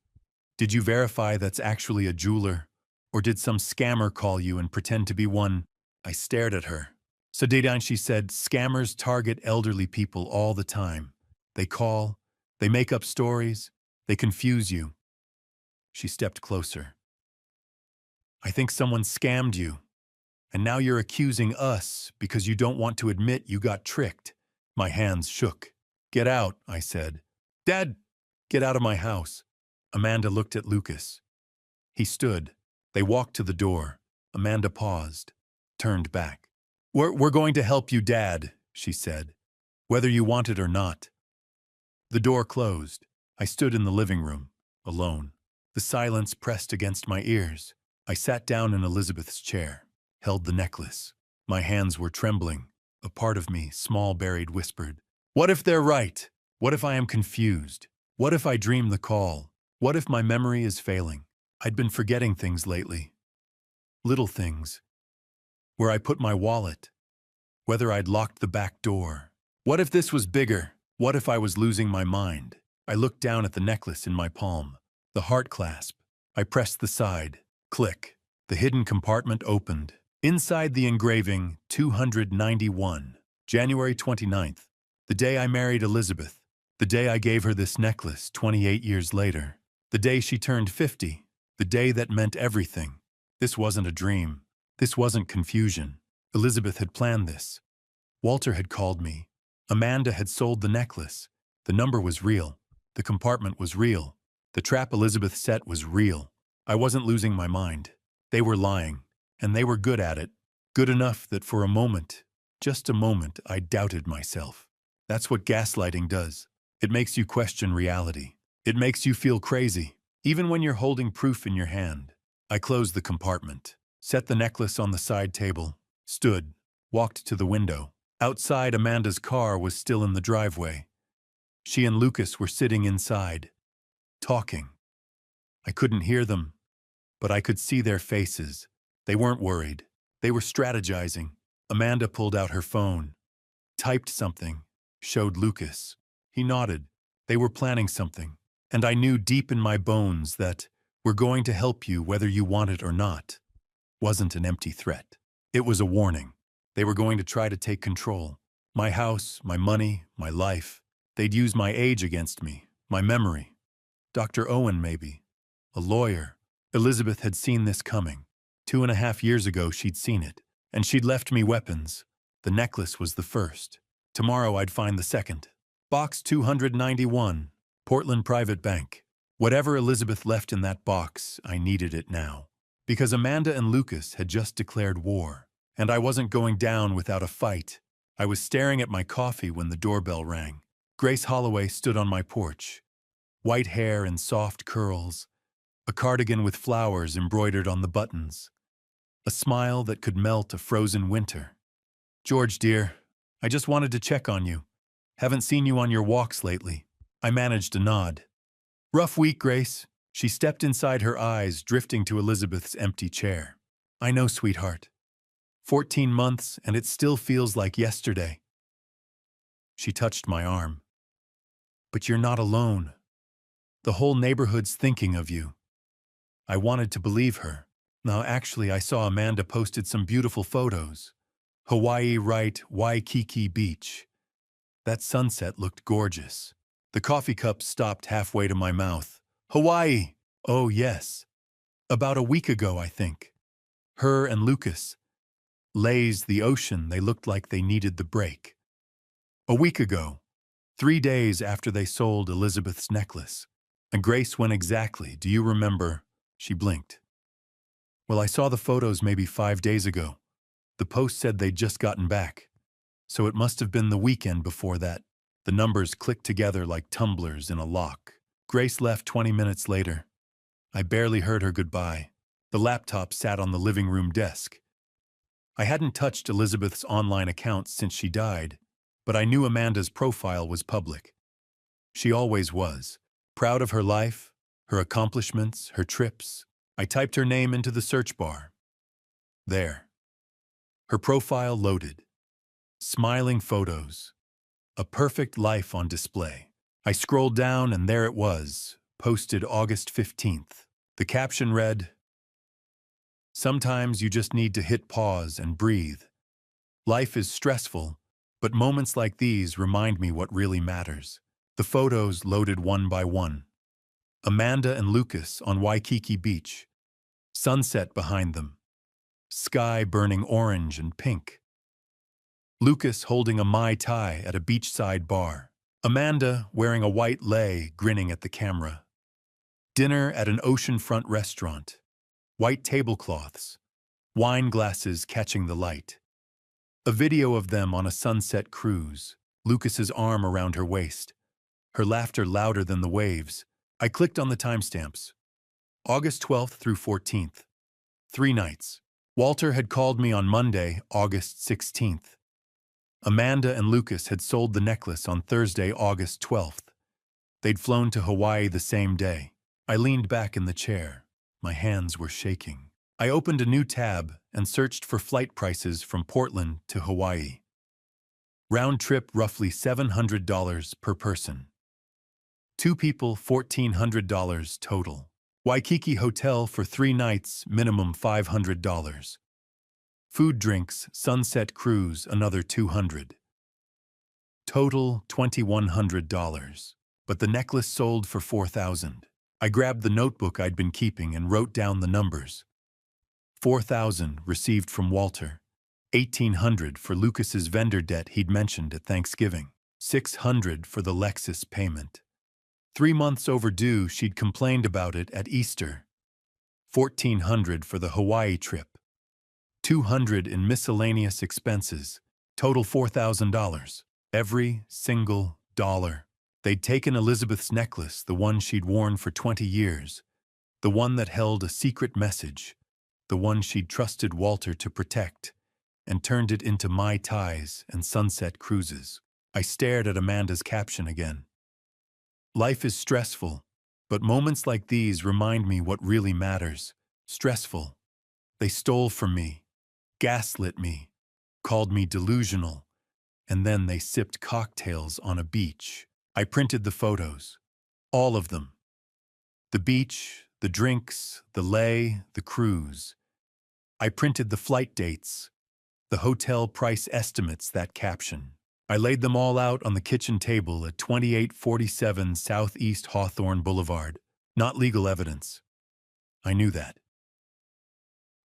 Did you verify that's actually a jeweler? Or did some scammer call you and pretend to be one? I stared at her. So Dedan, she said, scammers target elderly people all the time. They call, they make up stories, they confuse you. She stepped closer. I think someone scammed you, and now you're accusing us because you don't want to admit you got tricked. My hands shook. Get out, I said. Dad, get out of my house. Amanda looked at Lucas. He stood. They walked to the door. Amanda paused, turned back. We're going to help you, Dad, she said, whether you want it or not. The door closed. I stood in the living room, alone. The silence pressed against my ears. I sat down in Elizabeth's chair, held the necklace. My hands were trembling. A part of me, small buried, whispered, what if they're right? What if I am confused? What if I dream the call? What if my memory is failing? I'd been forgetting things lately. Little things. Where I put my wallet. Whether I'd locked the back door. What if this was bigger? What if I was losing my mind? I looked down at the necklace in my palm. The heart clasp. I pressed the side. Click. The hidden compartment opened. Inside the engraving, 291. January 29th. The day I married Elizabeth. The day I gave her this necklace 28 years later. The day she turned 50. The day that meant everything. This wasn't a dream. This wasn't confusion. Elizabeth had planned this. Walter had called me. Amanda had sold the necklace. The number was real. The compartment was real. The trap Elizabeth set was real. I wasn't losing my mind. They were lying, and they were good at it. Good enough that for a moment, just a moment, I doubted myself. That's what gaslighting does. It makes you question reality. It makes you feel crazy, even when you're holding proof in your hand. I closed the compartment, set the necklace on the side table, stood, walked to the window. Outside, Amanda's car was still in the driveway. She and Lucas were sitting inside, talking. I couldn't hear them, but I could see their faces. They weren't worried. They were strategizing. Amanda pulled out her phone, typed something, showed Lucas. He nodded. They were planning something. And I knew deep in my bones that we're going to help you whether you want it or not wasn't an empty threat. It was a warning. They were going to try to take control. My house, my money, my life. They'd use my age against me, my memory. Dr. Owen, maybe. A lawyer. Elizabeth had seen this coming. 2.5 years ago, she'd seen it. And she'd left me weapons. The necklace was the first. Tomorrow, I'd find the second. Box 291, Portland Private Bank. Whatever Elizabeth left in that box, I needed it now. Because Amanda and Lucas had just declared war. And I wasn't going down without a fight. I was staring at my coffee when the doorbell rang. Grace Holloway stood on my porch. White hair and soft curls. A cardigan with flowers embroidered on the buttons. A smile that could melt a frozen winter. George, dear, I just wanted to check on you. Haven't seen you on your walks lately. I managed a nod. Rough week, Grace. She stepped inside, her eyes drifting to Elizabeth's empty chair. I know, sweetheart. 14 months, and it still feels like yesterday. She touched my arm. But you're not alone. The whole neighborhood's thinking of you. I wanted to believe her. Now, actually, I saw Amanda posted some beautiful photos. Hawaii right, Waikiki Beach. That sunset looked gorgeous. The coffee cup stopped halfway to my mouth. Hawaii! Oh, yes. About a week ago, I think. Her and Lucas. Lays the ocean, they looked like they needed the break. A week ago, 3 days after they sold Elizabeth's necklace. And Grace went exactly, do you remember? She blinked. Well, I saw the photos maybe 5 days ago. The post said they'd just gotten back. So it must have been the weekend before that. The numbers clicked together like tumblers in a lock. Grace left 20 minutes later. I barely heard her goodbye. The laptop sat on the living room desk. I hadn't touched Elizabeth's online account since she died, but I knew Amanda's profile was public. She always was. Proud of her life, her accomplishments, her trips. I typed her name into the search bar. There. Her profile loaded. Smiling photos. A perfect life on display. I scrolled down and there it was, posted August 15th. The caption read, "Sometimes you just need to hit pause and breathe. Life is stressful, but moments like these remind me what really matters." The photos loaded one by one. Amanda and Lucas on Waikiki Beach. Sunset behind them. Sky burning orange and pink. Lucas holding a Mai Tai at a beachside bar. Amanda wearing a white lei, grinning at the camera. Dinner at an oceanfront restaurant. White tablecloths. Wine glasses catching the light. A video of them on a sunset cruise. Lucas's arm around her waist. Her laughter louder than the waves. I clicked on the timestamps. August 12th through 14th. 3 nights. Walter had called me on Monday, August 16th. Amanda and Lucas had sold the necklace on Thursday, August 12th. They'd flown to Hawaii the same day. I leaned back in the chair. My hands were shaking. I opened a new tab and searched for flight prices from Portland to Hawaii. Round trip roughly $700 per person. 2 people, $1,400 total. Waikiki hotel for 3 nights, minimum $500. Food, drinks, sunset cruise, another $200. Total $2,100. But the necklace sold for $4,000. I grabbed the notebook I'd been keeping and wrote down the numbers. $4,000 received from Walter. $1,800 for Lucas's vendor debt he'd mentioned at Thanksgiving. $600 for the Lexus payment. 3 months overdue, she'd complained about it at Easter. $1,400 for the Hawaii trip. $200 in miscellaneous expenses. Total $4,000. Every single dollar. They'd taken Elizabeth's necklace, the one she'd worn for 20 years. The one that held a secret message. The one she'd trusted Walter to protect. And turned it into Mai Tais and sunset cruises. I stared at Amanda's caption again. Life is stressful, but moments like these remind me what really matters. Stressful. They stole from me, gaslit me, called me delusional, and then they sipped cocktails on a beach. I printed the photos. All of them. The beach, the drinks, the lei, the cruise. I printed the flight dates, the hotel price estimates, that caption. I laid them all out on the kitchen table at 2847 Southeast Hawthorne Boulevard. Not legal evidence. I knew that.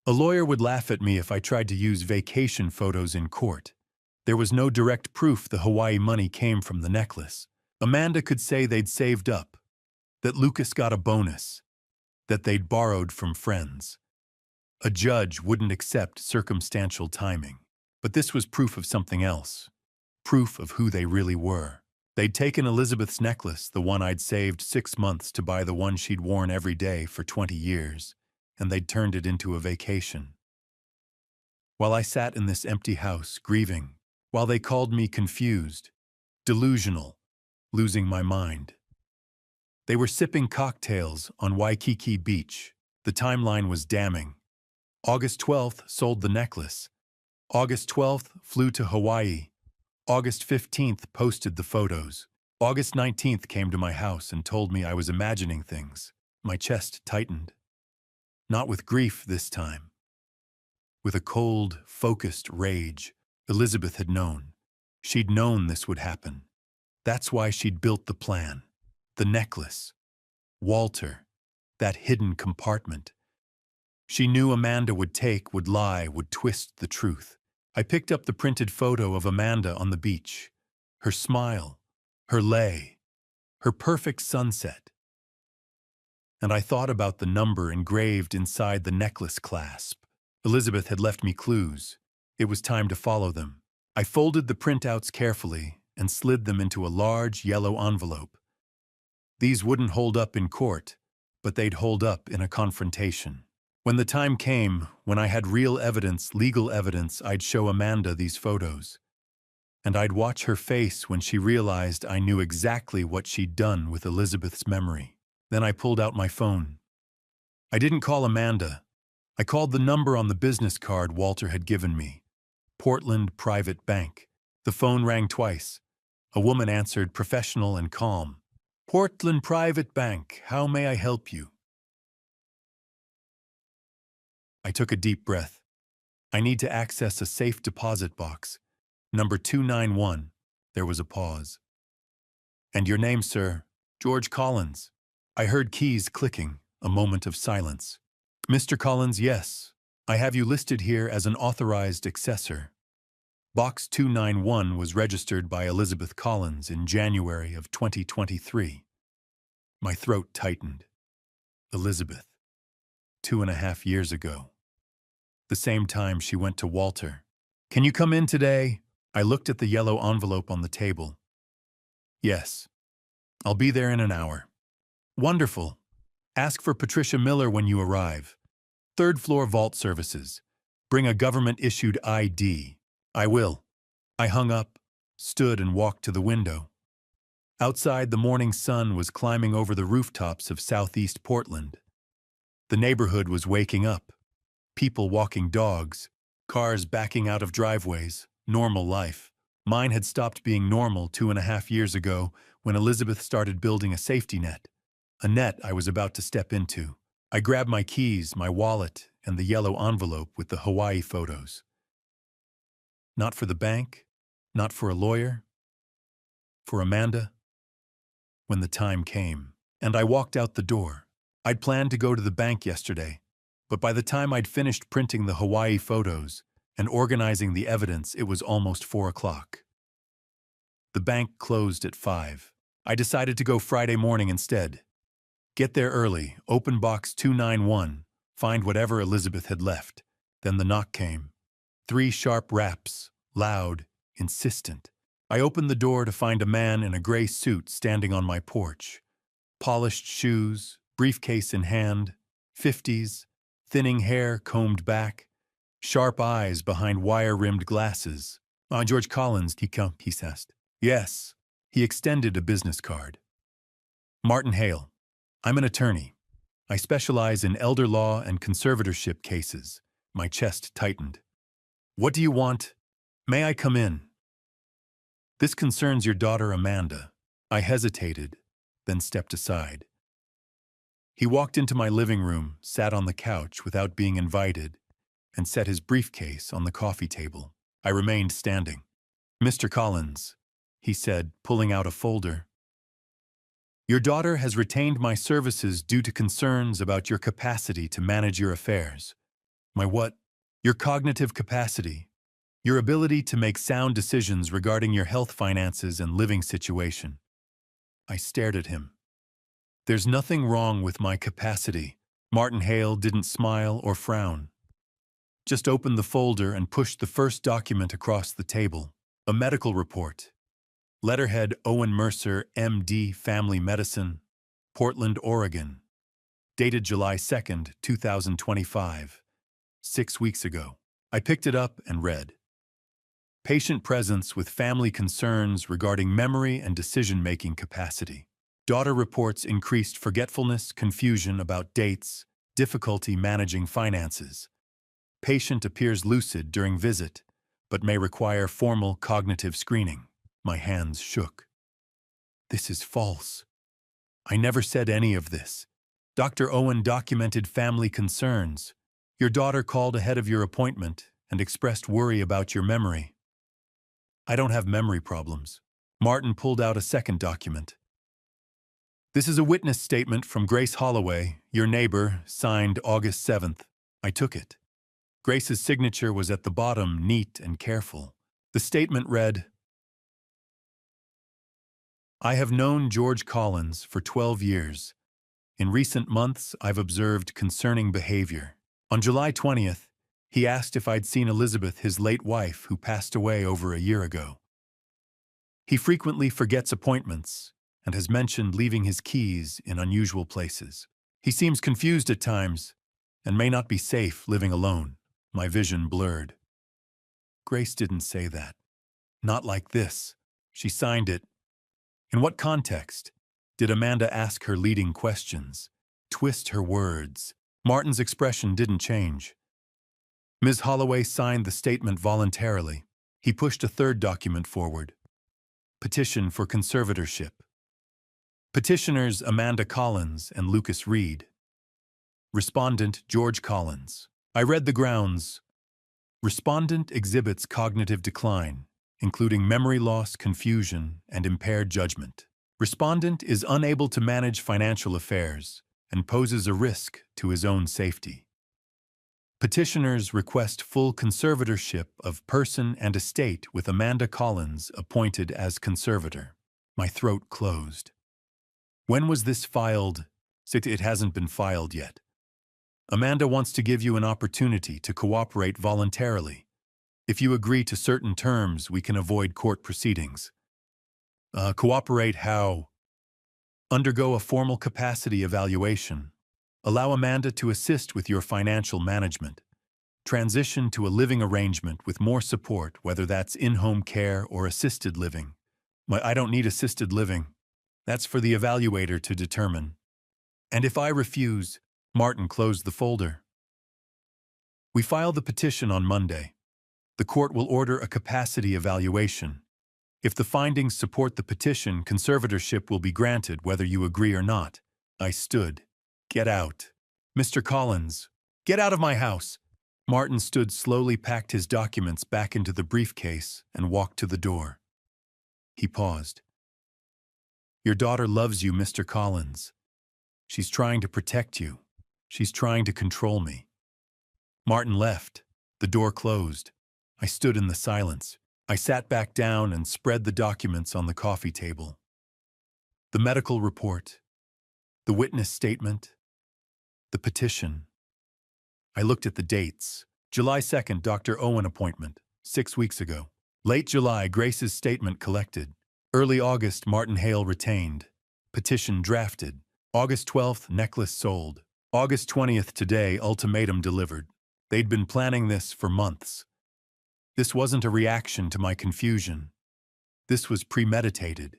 A lawyer would laugh at me if I tried to use vacation photos in court. There was no direct proof the Hawaii money came from the necklace. Amanda could say they'd saved up, that Lucas got a bonus, that they'd borrowed from friends. A judge wouldn't accept circumstantial timing. But this was proof of something else. Proof of who they really were. They'd taken Elizabeth's necklace, the one I'd saved 6 months to buy the one she'd worn every day for 20 years, and they'd turned it into a vacation. While I sat in this empty house, grieving, while they called me confused, delusional, losing my mind. They were sipping cocktails on Waikiki Beach. The timeline was damning. August 12th sold the necklace. August 12th, flew to Hawaii. August 15th, posted the photos. August 19th came to my house and told me I was imagining things. My chest tightened. Not with grief this time. With a cold, focused rage. Elizabeth had known. She'd known this would happen. That's why she'd built the plan. The necklace. Walter. That hidden compartment. She knew Amanda would take, would lie, would twist the truth. I picked up the printed photo of Amanda on the beach. Her smile. Her lay. Her perfect sunset. And I thought about the number engraved inside the necklace clasp. Elizabeth had left me clues. It was time to follow them. I folded the printouts carefully and slid them into a large yellow envelope. These wouldn't hold up in court, but they'd hold up in a confrontation. When the time came, when I had real evidence, legal evidence, I'd show Amanda these photos. And I'd watch her face when she realized I knew exactly what she'd done with Elizabeth's memory. Then I pulled out my phone. I didn't call Amanda. I called the number on the business card Walter had given me. Portland Private Bank. The phone rang twice. A woman answered, professional and calm. Portland Private Bank, how may I help you? I took a deep breath. I need to access a safe deposit box. Number 291. There was a pause. And your name, sir? George Collins. I heard keys clicking, a moment of silence. Mr. Collins, yes. I have you listed here as an authorized accessor. Box 291 was registered by Elizabeth Collins in January of 2023. My throat tightened. Elizabeth. 2.5 years ago. The same time she went to Walter. Can you come in today? I looked at the yellow envelope on the table. Yes. I'll be there in an hour. Wonderful. Ask for Patricia Miller when you arrive. 3rd floor vault services. Bring a government-issued ID. I will. I hung up, stood and walked to the window. Outside, the morning sun was climbing over the rooftops of southeast Portland. The neighborhood was waking up. People walking dogs, cars backing out of driveways, normal life. Mine had stopped being normal 2.5 years ago when Elizabeth started building a safety net. A net I was about to step into. I grabbed my keys, my wallet, and the yellow envelope with the Hawaii photos. Not for the bank, not for a lawyer, for Amanda. When the time came, and I walked out the door. I'd planned to go to the bank yesterday, but by the time I'd finished printing the Hawaii photos and organizing the evidence, it was almost 4 o'clock. The bank closed at 5. I decided to go Friday morning instead. Get there early, open box 291, find whatever Elizabeth had left. Then the knock came. 3 sharp raps, loud, insistent. I opened the door to find a man in a gray suit standing on my porch. Polished shoes, briefcase in hand, 50s, thinning hair combed back, sharp eyes behind wire-rimmed glasses. George Collins, he said. Yes. He extended a business card. Martin Hale. I'm an attorney. I specialize in elder law and conservatorship cases. My chest tightened. What do you want? May I come in? This concerns your daughter Amanda. I hesitated, then stepped aside. He walked into my living room, sat on the couch without being invited, and set his briefcase on the coffee table. I remained standing. Mr. Collins, he said, pulling out a folder. Your daughter has retained my services due to concerns about your capacity to manage your affairs. My what? Your cognitive capacity. Your ability to make sound decisions regarding your health finances and living situation. I stared at him. There's nothing wrong with my capacity. Martin Hale didn't smile or frown. Just opened the folder and pushed the first document across the table. A medical report. Letterhead Owen Mercer, M.D., Family Medicine, Portland, Oregon. Dated July 2nd, 2025. 6 weeks ago. I picked it up and read. Patient presence with family concerns regarding memory and decision-making capacity. Daughter reports increased forgetfulness, confusion about dates, difficulty managing finances. Patient appears lucid during visit. but may require formal cognitive screening. My hands shook. This is false. I never said any of this. Dr. Owen documented family concerns. Your daughter called ahead of your appointment and expressed worry about your memory. I don't have memory problems. Martin pulled out a second document. This is a witness statement from Grace Holloway, your neighbor, signed August 7th. I took it. Grace's signature was at the bottom, neat and careful. The statement read, I have known George Collins for 12 years. In recent months, I've observed concerning behavior. On July 20th, he asked if I'd seen Elizabeth, his late wife, who passed away over a year ago. He frequently forgets appointments and has mentioned leaving his keys in unusual places. He seems confused at times and may not be safe living alone. My vision blurred. Grace didn't say that. Not like this. She signed it. In what context? Did Amanda ask her leading questions? Twist her words? Martin's expression didn't change. Ms. Holloway signed the statement voluntarily. He pushed a third document forward. Petition for conservatorship. Petitioners Amanda Collins and Lucas Reed. Respondent George Collins. I read the grounds. Respondent exhibits cognitive decline, including memory loss, confusion, and impaired judgment. Respondent is unable to manage financial affairs and poses a risk to his own safety. Petitioners request full conservatorship of person and estate with Amanda Collins appointed as conservator. My throat closed. When was this filed? It hasn't been filed yet. Amanda wants to give you an opportunity to cooperate voluntarily. If you agree to certain terms, we can avoid court proceedings. Cooperate how? Undergo a formal capacity evaluation. Allow Amanda to assist with your financial management. Transition to a living arrangement with more support, whether that's in-home care or assisted living. I don't need assisted living. That's for the evaluator to determine. And if I refuse, Martin closed the folder. We file the petition on Monday. The court will order a capacity evaluation. If the findings support the petition, conservatorship will be granted whether you agree or not. I stood. Get out. Mr. Collins, get out of my house. Martin stood slowly, packed his documents back into the briefcase, and walked to the door. He paused. Your daughter loves you, Mr. Collins. She's trying to protect you. She's trying to control me. Martin left. The door closed. I stood in the silence. I sat back down and spread the documents on the coffee table. The medical report, the witness statement, the petition. I looked at the dates. July 2nd, Dr. Owen appointment, 6 weeks ago. Late July, Grace's statement collected. Early August, Martin Hale retained. Petition drafted. August 12th, necklace sold. August 20th, today, ultimatum delivered. They'd been planning this for months. This wasn't a reaction to my confusion. This was premeditated.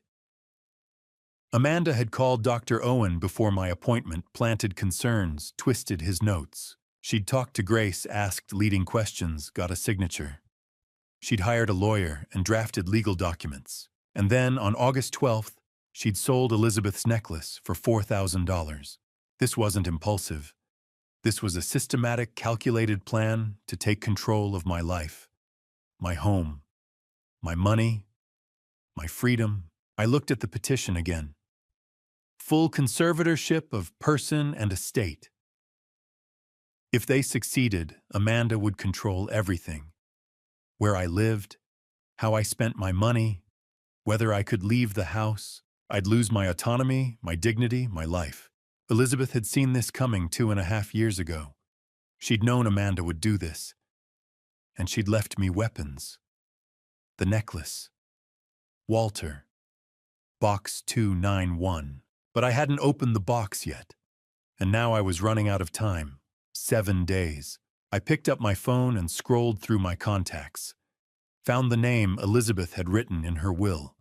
Amanda had called Dr. Owen before my appointment, planted concerns, twisted his notes. She'd talked to Grace, asked leading questions, got a signature. She'd hired a lawyer and drafted legal documents. And then, on August 12th, she'd sold Elizabeth's necklace for $4,000. This wasn't impulsive. This was a systematic, calculated plan to take control of my life, my home, my money, my freedom. I looked at the petition again. Full conservatorship of person and estate. If they succeeded, Amanda would control everything. Where I lived, how I spent my money, whether I could leave the house. I'd lose my autonomy, my dignity, my life. Elizabeth had seen this coming 2.5 years ago. She'd known Amanda would do this. And she'd left me weapons. The necklace. Walter. Box 291. But I hadn't opened the box yet. And now I was running out of time. 7 days. I picked up my phone and scrolled through my contacts. Found the name Elizabeth had written in her will.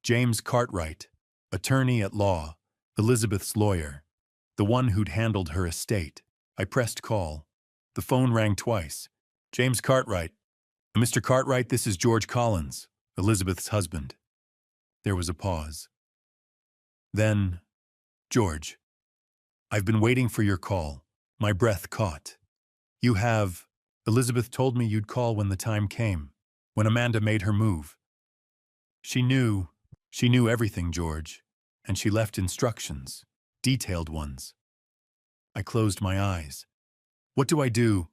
James Cartwright, attorney at law, Elizabeth's lawyer, the one who'd handled her estate. I pressed call. The phone rang twice. James Cartwright. Mr. Cartwright, this is George Collins, Elizabeth's husband. There was a pause. Then, George, I've been waiting for your call. My breath caught. You have. Elizabeth told me you'd call when the time came, when Amanda made her move. She knew everything, George, and she left instructions, detailed ones. I closed my eyes. What do I do?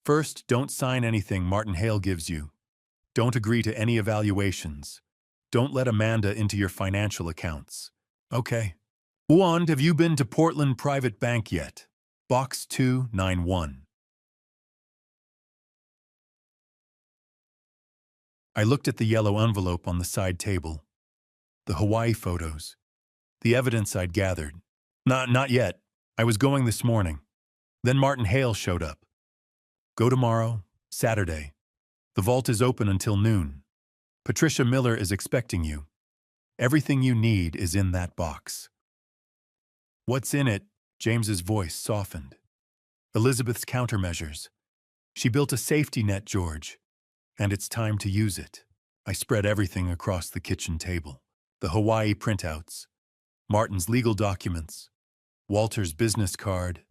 First, don't sign anything Martin Hale gives you. Don't agree to any evaluations. Don't let Amanda into your financial accounts. Okay. And have you been to Portland Private Bank yet? Box 291. I looked at the yellow envelope on the side table. The Hawaii photos. The evidence I'd gathered. Not yet. I was going this morning. Then Martin Hale showed up. Go tomorrow, Saturday. The vault is open until noon. Patricia Miller is expecting you. Everything you need is in that box. What's in it? James's voice softened. Elizabeth's countermeasures. She built a safety net, George, and it's time to use it. I spread everything across the kitchen table. The Hawaii printouts, Martin's legal documents, Walter's business card,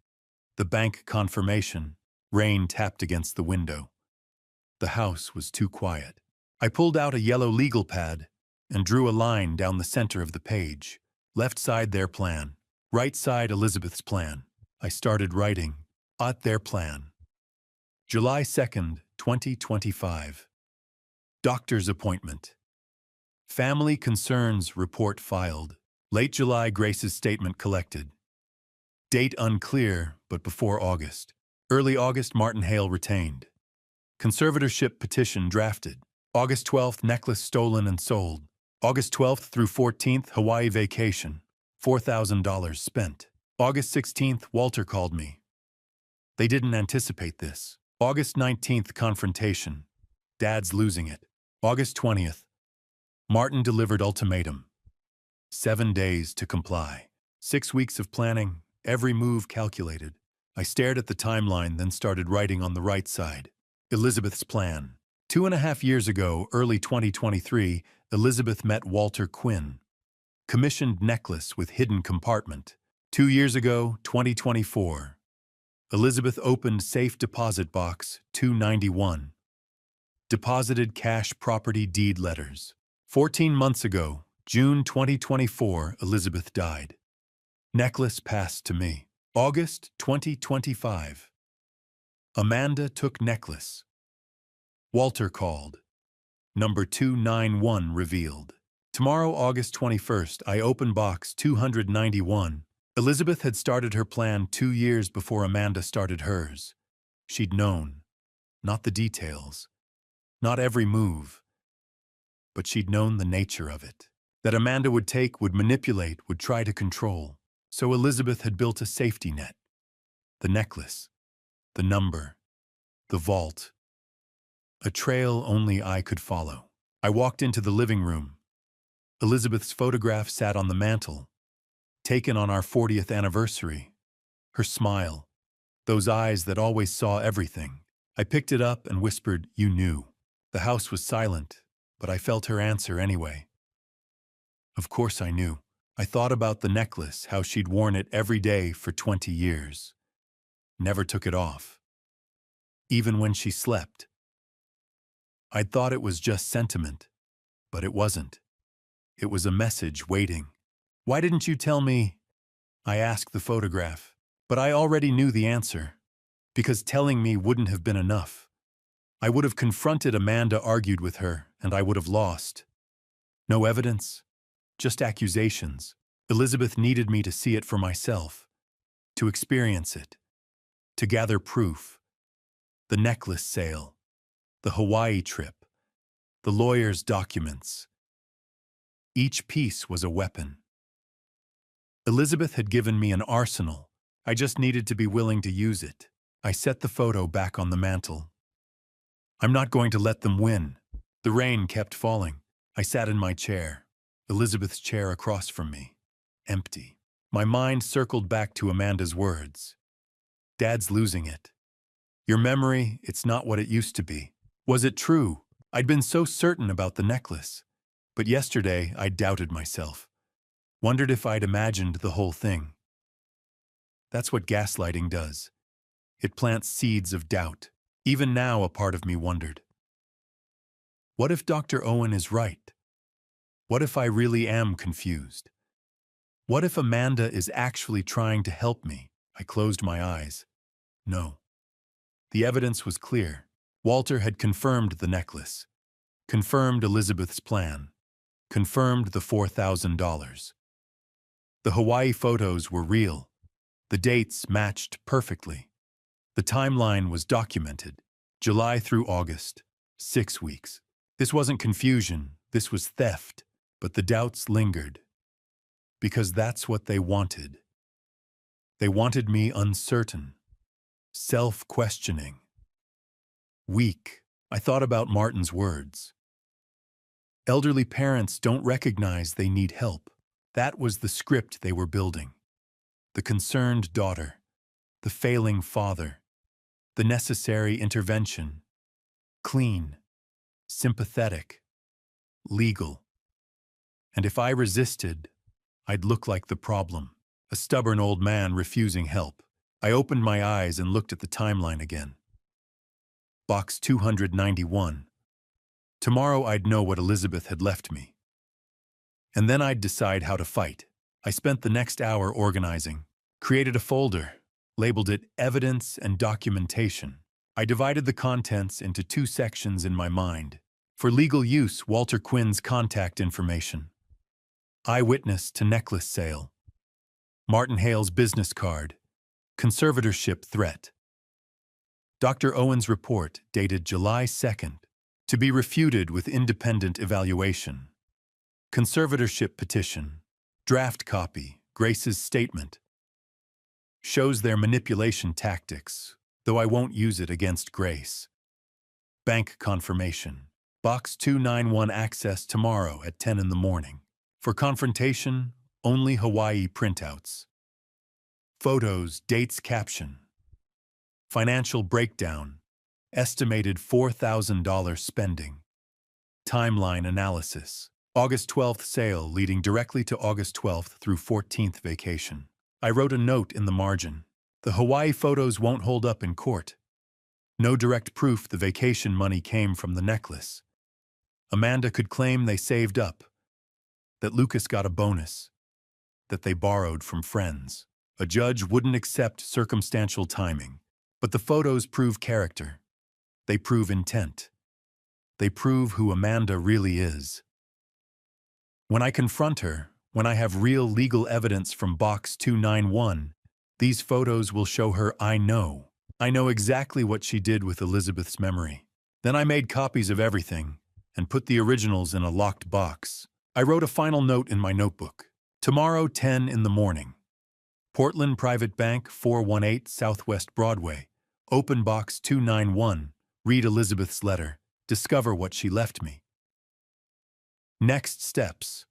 the bank confirmation. Rain tapped against the window. The house was too quiet. I pulled out a yellow legal pad and drew a line down the center of the page. Left side their plan, right side Elizabeth's plan. I started writing, at their plan. July 2nd, 2025. Doctor's appointment. Family concerns report filed. Late July, Grace's statement collected. Date unclear, but before August. Early August, Martin Hale retained. Conservatorship petition drafted. August 12th, necklace stolen and sold. August 12th through 14th, Hawaii vacation. $4,000 spent. August 16th, Walter called me. They didn't anticipate this. August 19th, confrontation. Dad's losing it. August 20th, Martin delivered ultimatum. 7 days to comply. 6 weeks of planning, every move calculated. I stared at the timeline, then started writing on the right side. Elizabeth's plan. 2.5 years ago, early 2023, Elizabeth met Walter Quinn. Commissioned necklace with hidden compartment. 2 years ago, 2024. Elizabeth opened safe deposit box 291. Deposited cash property deed letters. 14 months ago, June 2024, Elizabeth died. Necklace passed to me. August 2025. Amanda took necklace. Walter called. Number 291 revealed. Tomorrow, August 21st, I open box 291. Elizabeth had started her plan 2 years before Amanda started hers. She'd known. Not the details. Not every move. But she'd known the nature of it. That Amanda would take, would manipulate, would try to control. So Elizabeth had built a safety net. The necklace. The number. The vault. A trail only I could follow. I walked into the living room. Elizabeth's photograph sat on the mantel, taken on our 40th anniversary. Her smile. Those eyes that always saw everything. I picked it up and whispered, "You knew." The house was silent, but I felt her answer anyway. Of course I knew. I thought about the necklace, how she'd worn it every day for 20 years. Never took it off. Even when she slept. I'd thought it was just sentiment, but it wasn't. It was a message waiting. Why didn't you tell me? I asked the photograph, but I already knew the answer. Because telling me wouldn't have been enough. I would have confronted Amanda, argued with her, and I would have lost. No evidence. Just accusations. Elizabeth needed me to see it for myself, to experience it, to gather proof. The necklace sale, the Hawaii trip, the lawyer's documents. Each piece was a weapon. Elizabeth had given me an arsenal. I just needed to be willing to use it. I set the photo back on the mantel. I'm not going to let them win. The rain kept falling. I sat in my chair. Elizabeth's chair across from me. Empty. My mind circled back to Amanda's words. Dad's losing it. Your memory, it's not what it used to be. Was it true? I'd been so certain about the necklace. But yesterday, I doubted myself. Wondered if I'd imagined the whole thing. That's what gaslighting does. It plants seeds of doubt. Even now, a part of me wondered. What if Dr. Owen is right? What if I really am confused? What if Amanda is actually trying to help me? I closed my eyes. No. The evidence was clear. Walter had confirmed the necklace, confirmed Elizabeth's plan, confirmed the $4,000. The Hawaii photos were real. The dates matched perfectly. The timeline was documented. July through August, 6 weeks. This wasn't confusion, this was theft, but the doubts lingered. Because that's what they wanted. They wanted me uncertain, self-questioning, weak. I thought about Martin's words. Elderly parents don't recognize they need help. That was the script they were building. The concerned daughter, the failing father, the necessary intervention. Clean, sympathetic, legal. And if I resisted, I'd look like the problem, a stubborn old man refusing help. I opened my eyes and looked at the timeline again. Box 291. Tomorrow I'd know what Elizabeth had left me. And then I'd decide how to fight. I spent the next hour organizing, created a folder, labeled it Evidence and Documentation. I divided the contents into 2 sections in my mind. For legal use, Walter Quinn's contact information. Eyewitness to necklace sale. Martin Hale's business card. Conservatorship threat. Dr. Owen's report, dated July 2nd, to be refuted with independent evaluation. Conservatorship petition. Draft copy, Grace's statement. Shows their manipulation tactics, though I won't use it against Grace. Bank confirmation. Box 291 access tomorrow at 10 in the morning. For confrontation, only Hawaii printouts. Photos, dates, caption. Financial breakdown. Estimated $4,000 spending. Timeline analysis. August 12th sale leading directly to August 12th through 14th vacation. I wrote a note in the margin. The Hawaii photos won't hold up in court. No direct proof the vacation money came from the necklace. Amanda could claim they saved up, that Lucas got a bonus, that they borrowed from friends. A judge wouldn't accept circumstantial timing, but the photos prove character. They prove intent. They prove who Amanda really is. When I confront her, when I have real legal evidence from Box 291, these photos will show her I know. I know exactly what she did with Elizabeth's memory. Then I made copies of everything and put the originals in a locked box. I wrote a final note in my notebook. Tomorrow, 10 in the morning. Portland Private Bank, 418 Southwest Broadway. Open Box 291. Read Elizabeth's letter. Discover what she left me. Next steps.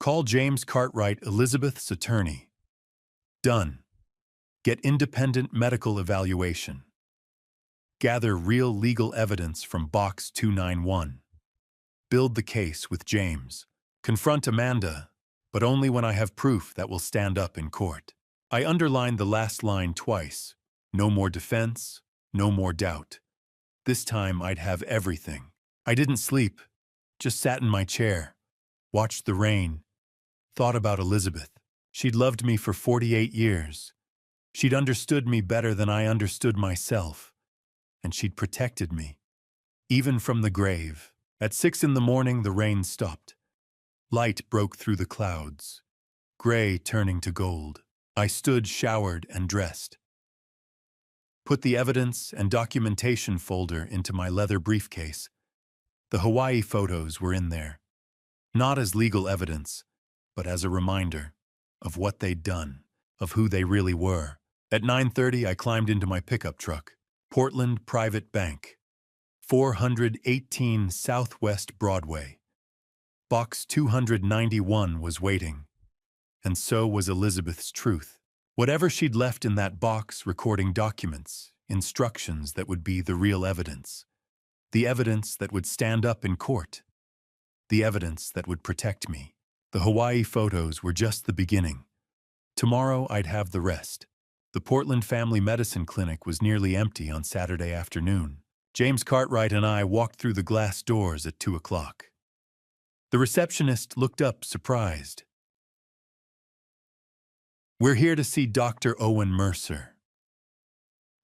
Call James Cartwright, Elizabeth's attorney. Done. Get independent medical evaluation. Gather real legal evidence from Box 291. Build the case with James. Confront Amanda, but only when I have proof that will stand up in court. I underlined the last line twice. No more defense, no more doubt. This time I'd have everything. I didn't sleep, just sat in my chair, watched the rain, thought about Elizabeth. She'd loved me for 48 years. She'd understood me better than I understood myself. And she'd protected me, even from the grave. At 6 in the morning, the rain stopped. Light broke through the clouds, gray turning to gold. I stood showered and dressed. Put the evidence and documentation folder into my leather briefcase. The Hawaii photos were in there, not as legal evidence, but as a reminder of what they'd done, of who they really were. At 9:30, I climbed into my pickup truck. Portland Private Bank, 418 Southwest Broadway. Box 291 was waiting, and so was Elizabeth's truth. Whatever she'd left in that box, recording documents, instructions that would be the real evidence. The evidence that would stand up in court. The evidence that would protect me. The Hawaii photos were just the beginning. Tomorrow I'd have the rest. The Portland Family Medicine Clinic was nearly empty on Saturday afternoon. James Cartwright and I walked through the glass doors at 2 o'clock. The receptionist looked up, surprised. "We're here to see Dr. Owen Mercer."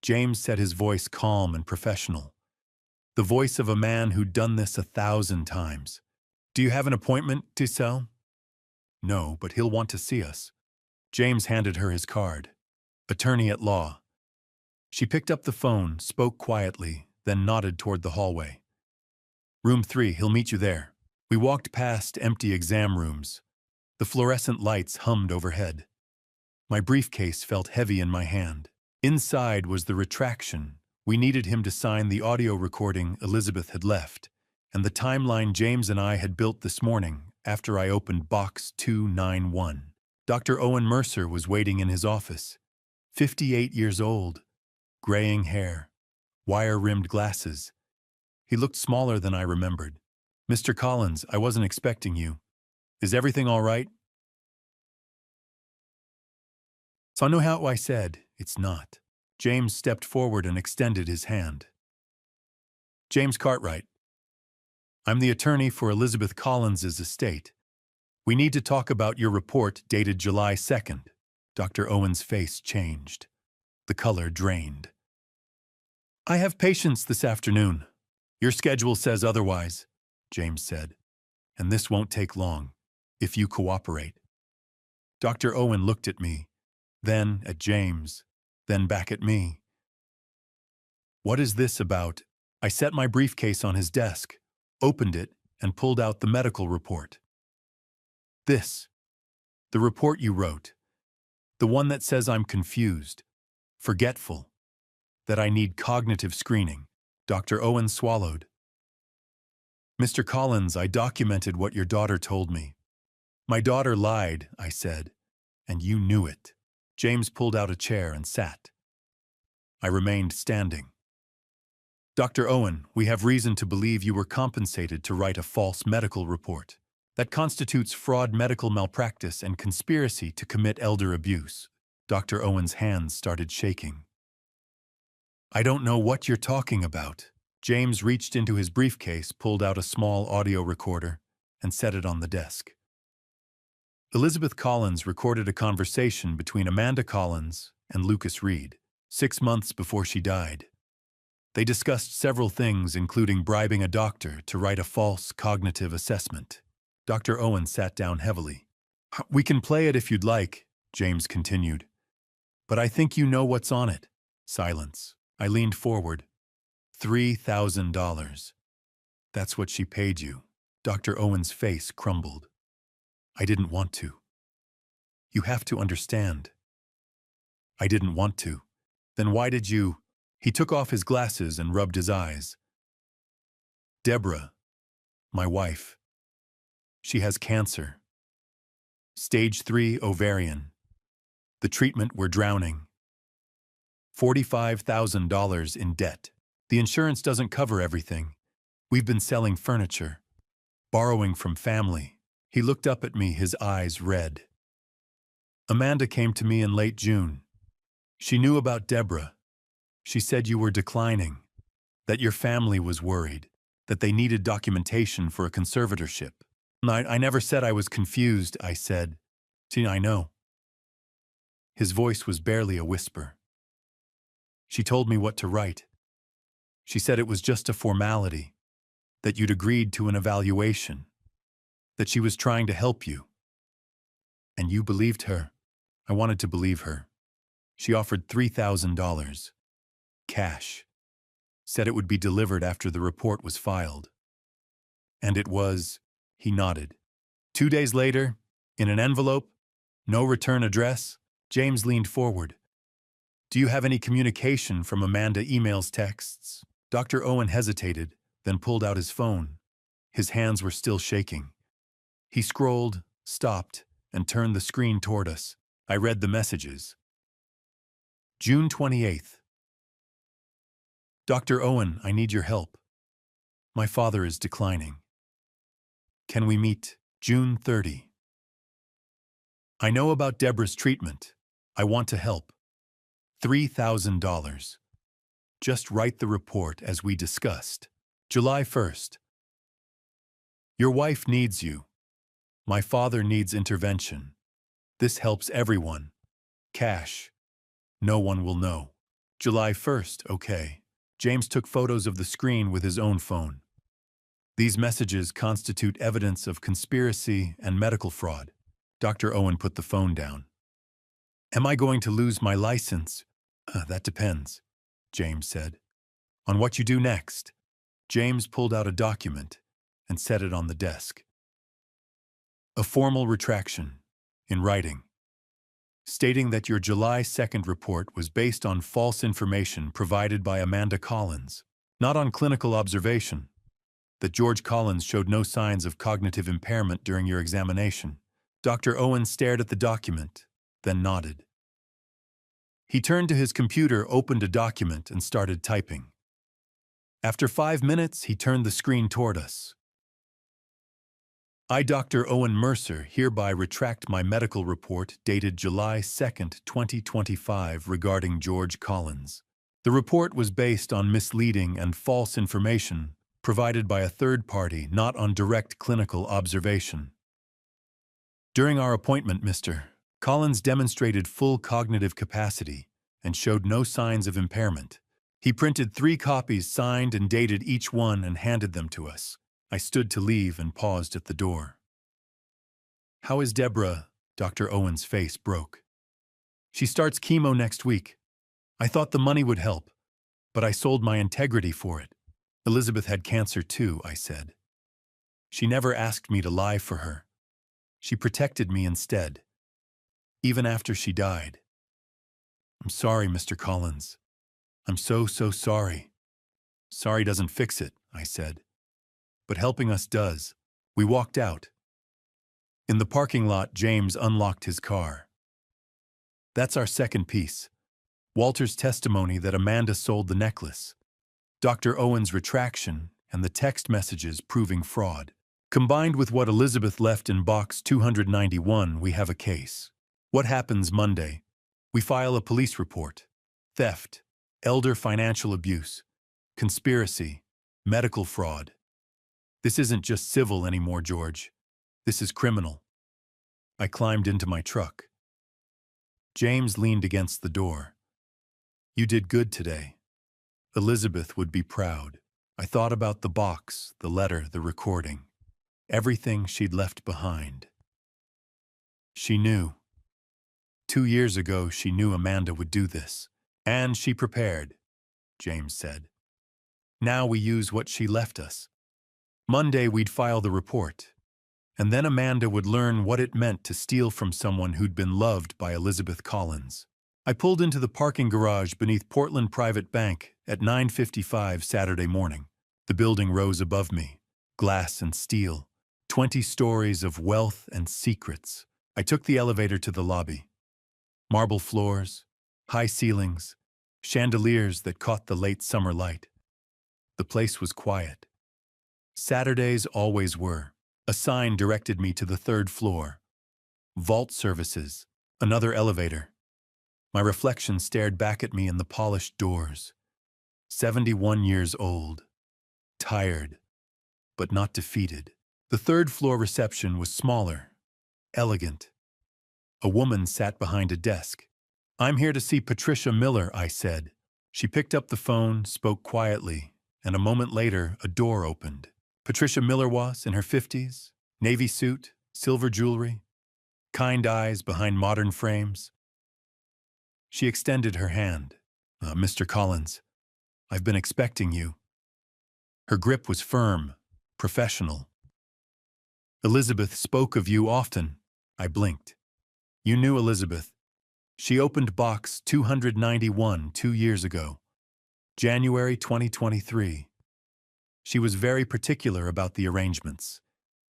James said, his voice calm and professional. The voice of a man who'd done this 1,000 times. "Do you have an appointment to sell?" "No, but he'll want to see us." James handed her his card. "Attorney at law." She picked up the phone, spoke quietly, then nodded toward the hallway. "Room 3, he'll meet you there." We walked past empty exam rooms. The fluorescent lights hummed overhead. My briefcase felt heavy in my hand. Inside was the retraction. We needed him to sign the audio recording Elizabeth had left, and the timeline James and I had built this morning after I opened box 291. Dr. Owen Mercer was waiting in his office. 58 years old, graying hair, wire-rimmed glasses. He looked smaller than I remembered. "Mr. Collins, I wasn't expecting you. Is everything all right?" So I know how I said, "It's not." James stepped forward and extended his hand. "James Cartwright. I'm the attorney for Elizabeth Collins's estate. We need to talk about your report dated July 2nd. Dr. Owen's face changed. The color drained. "I have patients this afternoon. Your schedule says otherwise," James said. "And this won't take long, if you cooperate." Dr. Owen looked at me, then at James, then back at me. "What is this about?" I set my briefcase on his desk, opened it, and pulled out the medical report. "This. The report you wrote. The one that says I'm confused, forgetful, that I need cognitive screening." Dr. Owen swallowed. "Mr. Collins, I documented what your daughter told me. My daughter lied," I said, "and you knew it." James pulled out a chair and sat. I remained standing. "Dr. Owen, we have reason to believe you were compensated to write a false medical report. That constitutes fraud, medical malpractice, and conspiracy to commit elder abuse." Dr. Owen's hands started shaking. "I don't know what you're talking about." James reached into his briefcase, pulled out a small audio recorder, and set it on the desk. Elizabeth Collins recorded a conversation between Amanda Collins and Lucas Reed 6 months before she died. They discussed several things, including bribing a doctor to write a false cognitive assessment. Dr. Owen sat down heavily. "We can play it if you'd like," James continued. "But I think you know what's on it." Silence. I leaned forward. $3,000. "That's what she paid you." Dr. Owen's face crumbled. "I didn't want to." "You have to understand." "I didn't want to." "Then why did you—" He took off his glasses and rubbed his eyes. "Deborah, my wife. She has cancer. Stage 3 ovarian. The treatment, we're drowning. $45,000 in debt. The insurance doesn't cover everything. We've been selling furniture, borrowing from family." He looked up at me, his eyes red. "Amanda came to me in late June. She knew about Deborah. She said you were declining, that your family was worried, that they needed documentation for a conservatorship. I never said I was confused," I said. "See, I know." His voice was barely a whisper. "She told me what to write. She said it was just a formality, that you'd agreed to an evaluation, that she was trying to help you. And you believed her." I wanted to believe her. "She offered $3,000. Cash. Said it would be delivered after the report was filed. And it was," he nodded. "2 days later, in an envelope, no return address." James leaned forward. "Do you have any communication from Amanda, emails, texts?" Dr. Owen hesitated, then pulled out his phone. His hands were still shaking. He scrolled, stopped, and turned the screen toward us. I read the messages. June 28th. Dr. Owen, I need your help. My father is declining. Can we meet June 30? I know about Deborah's treatment. I want to help. $3,000. Just write the report as we discussed. July 1st. Your wife needs you. My father needs intervention. This helps everyone. Cash. No one will know. July 1st, okay. James took photos of the screen with his own phone. These messages constitute evidence of conspiracy and medical fraud. Dr. Owen put the phone down. Am I going to lose my license? That depends, James said. On what you do next. James pulled out a document and set it on the desk. A formal retraction, in writing, stating that your July 2nd report was based on false information provided by Amanda Collins, not on clinical observation, that George Collins showed no signs of cognitive impairment during your examination. Dr. Owen stared at the document, then nodded. He turned to his computer, opened a document, and started typing. After 5 minutes, he turned the screen toward us. I, Dr. Owen Mercer, hereby retract my medical report dated July 2nd, 2025 regarding George Collins. The report was based on misleading and false information provided by a third party, not on direct clinical observation. During our appointment, Mr. Collins demonstrated full cognitive capacity and showed no signs of impairment. He printed 3 copies, signed and dated each one, and handed them to us. I stood to leave and paused at the door. How is Deborah? Dr. Owen's face broke. She starts chemo next week. I thought the money would help, but I sold my integrity for it. Elizabeth had cancer too, I said. She never asked me to lie for her. She protected me instead, even after she died. I'm sorry, Mr. Collins. I'm so sorry. Sorry doesn't fix it, I said. But helping us does. We walked out. In the parking lot, James unlocked his car. That's our second piece. Walter's testimony that Amanda sold the necklace. Dr. Owen's retraction and the text messages proving fraud. Combined with what Elizabeth left in box 291, we have a case. What happens Monday? We file a police report. Theft, elder financial abuse, conspiracy, medical fraud. This isn't just civil anymore, George. This is criminal. I climbed into my truck. James leaned against the door. You did good today. Elizabeth would be proud. I thought about the box, the letter, the recording. Everything she'd left behind. She knew. 2 years ago, she knew Amanda would do this. And she prepared, James said. Now we use what she left us. Monday, we'd file the report. And then Amanda would learn what it meant to steal from someone who'd been loved by Elizabeth Collins. I pulled into the parking garage beneath Portland Private Bank at 9:55 Saturday morning. The building rose above me, glass and steel. 20 stories of wealth and secrets. I took the elevator to the lobby. Marble floors, high ceilings, chandeliers that caught the late summer light. The place was quiet. Saturdays always were. A sign directed me to the 3rd floor. Vault services, another elevator. My reflection stared back at me in the polished doors. 71 years old. Tired, but not defeated. The 3rd floor reception was smaller, elegant. A woman sat behind a desk. I'm here to see Patricia Miller, I said. She picked up the phone, spoke quietly, and a moment later, a door opened. Patricia Miller was in her 50s, navy suit, silver jewelry, kind eyes behind modern frames. She extended her hand. Mr. Collins, I've been expecting you. Her grip was firm, professional. Elizabeth spoke of you often. I blinked. You knew Elizabeth. She opened box 291 2 years ago, January 2023. She was very particular about the arrangements.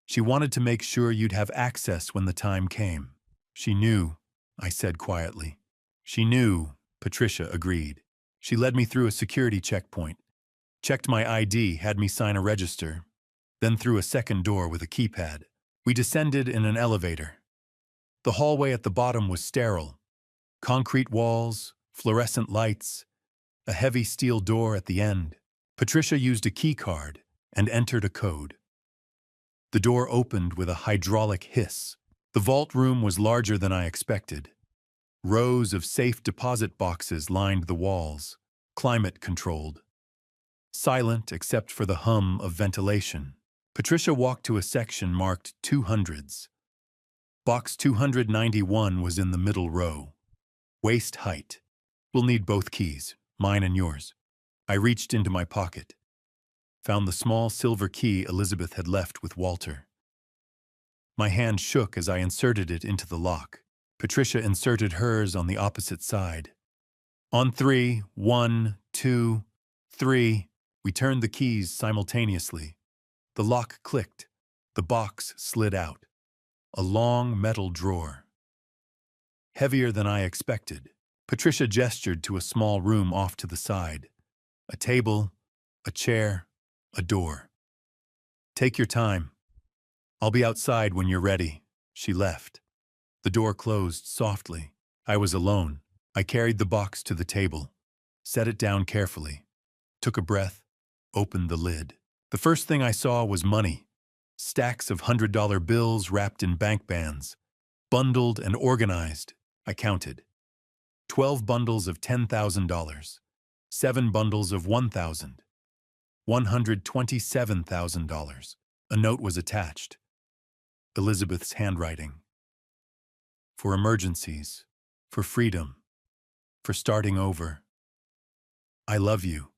She wanted to make sure you'd have access when the time came. She knew, I said quietly. She knew, Patricia agreed. She led me through a security checkpoint, checked my ID, had me sign a register, then through a second door with a keypad. We descended in an elevator. The hallway at the bottom was sterile. Concrete walls, fluorescent lights, a heavy steel door at the end. Patricia used a key card and entered a code. The door opened with a hydraulic hiss. The vault room was larger than I expected. Rows of safe deposit boxes lined the walls, climate-controlled. Silent except for the hum of ventilation. Patricia walked to a section marked 200s. Box 291 was in the middle row. Waist height. We'll need both keys, mine and yours. I reached into my pocket. Found the small silver key Elizabeth had left with Walter. My hand shook as I inserted it into the lock. Patricia inserted hers on the opposite side. On 3, 1, 2, 3, we turned the keys simultaneously. The lock clicked. The box slid out. A long metal drawer. Heavier than I expected. Patricia gestured to a small room off to the side. A table, a chair, a door. Take your time. I'll be outside when you're ready. She left. The door closed softly. I was alone. I carried the box to the table, set it down carefully, took a breath, opened the lid. The first thing I saw was money. Stacks of $100 bills wrapped in bank bands, bundled and organized. I counted. 12 bundles of $10,000, 7 bundles of $1,000, $127,000. A note was attached. Elizabeth's handwriting. For emergencies, for freedom, for starting over. I love you.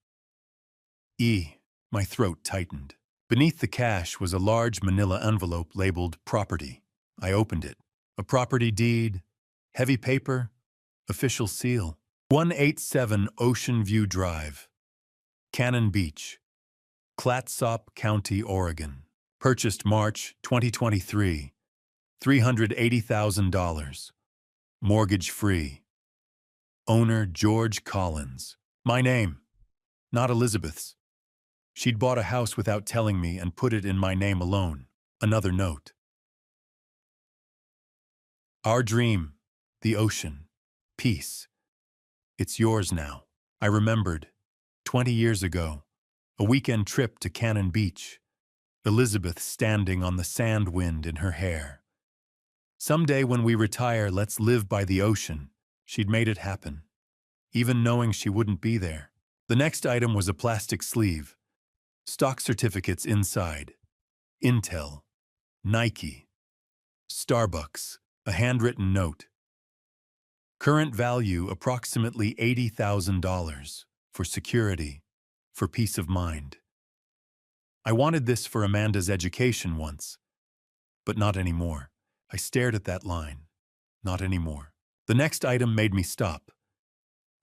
My throat tightened. Beneath the cash was a large manila envelope labeled property. I opened it. A property deed, heavy paper, official seal. 187 Ocean View Drive, Cannon Beach, Clatsop County, Oregon. Purchased March 2023, $380,000. Mortgage free. Owner George Collins. My name, not Elizabeth's. She'd bought a house without telling me and put it in my name alone. Another note. Our dream, the ocean, peace. It's yours now. I remembered, 20 years ago, a weekend trip to Cannon Beach. Elizabeth standing on the sand wind in her hair. Someday when we retire, let's live by the ocean. She'd made it happen, even knowing she wouldn't be there. The next item was a plastic sleeve. Stock certificates inside. Intel, Nike, Starbucks, a handwritten note. Current value approximately $80,000 for security, for peace of mind. I wanted this for Amanda's education once, but not anymore. I stared at that line. Not anymore. The next item made me stop.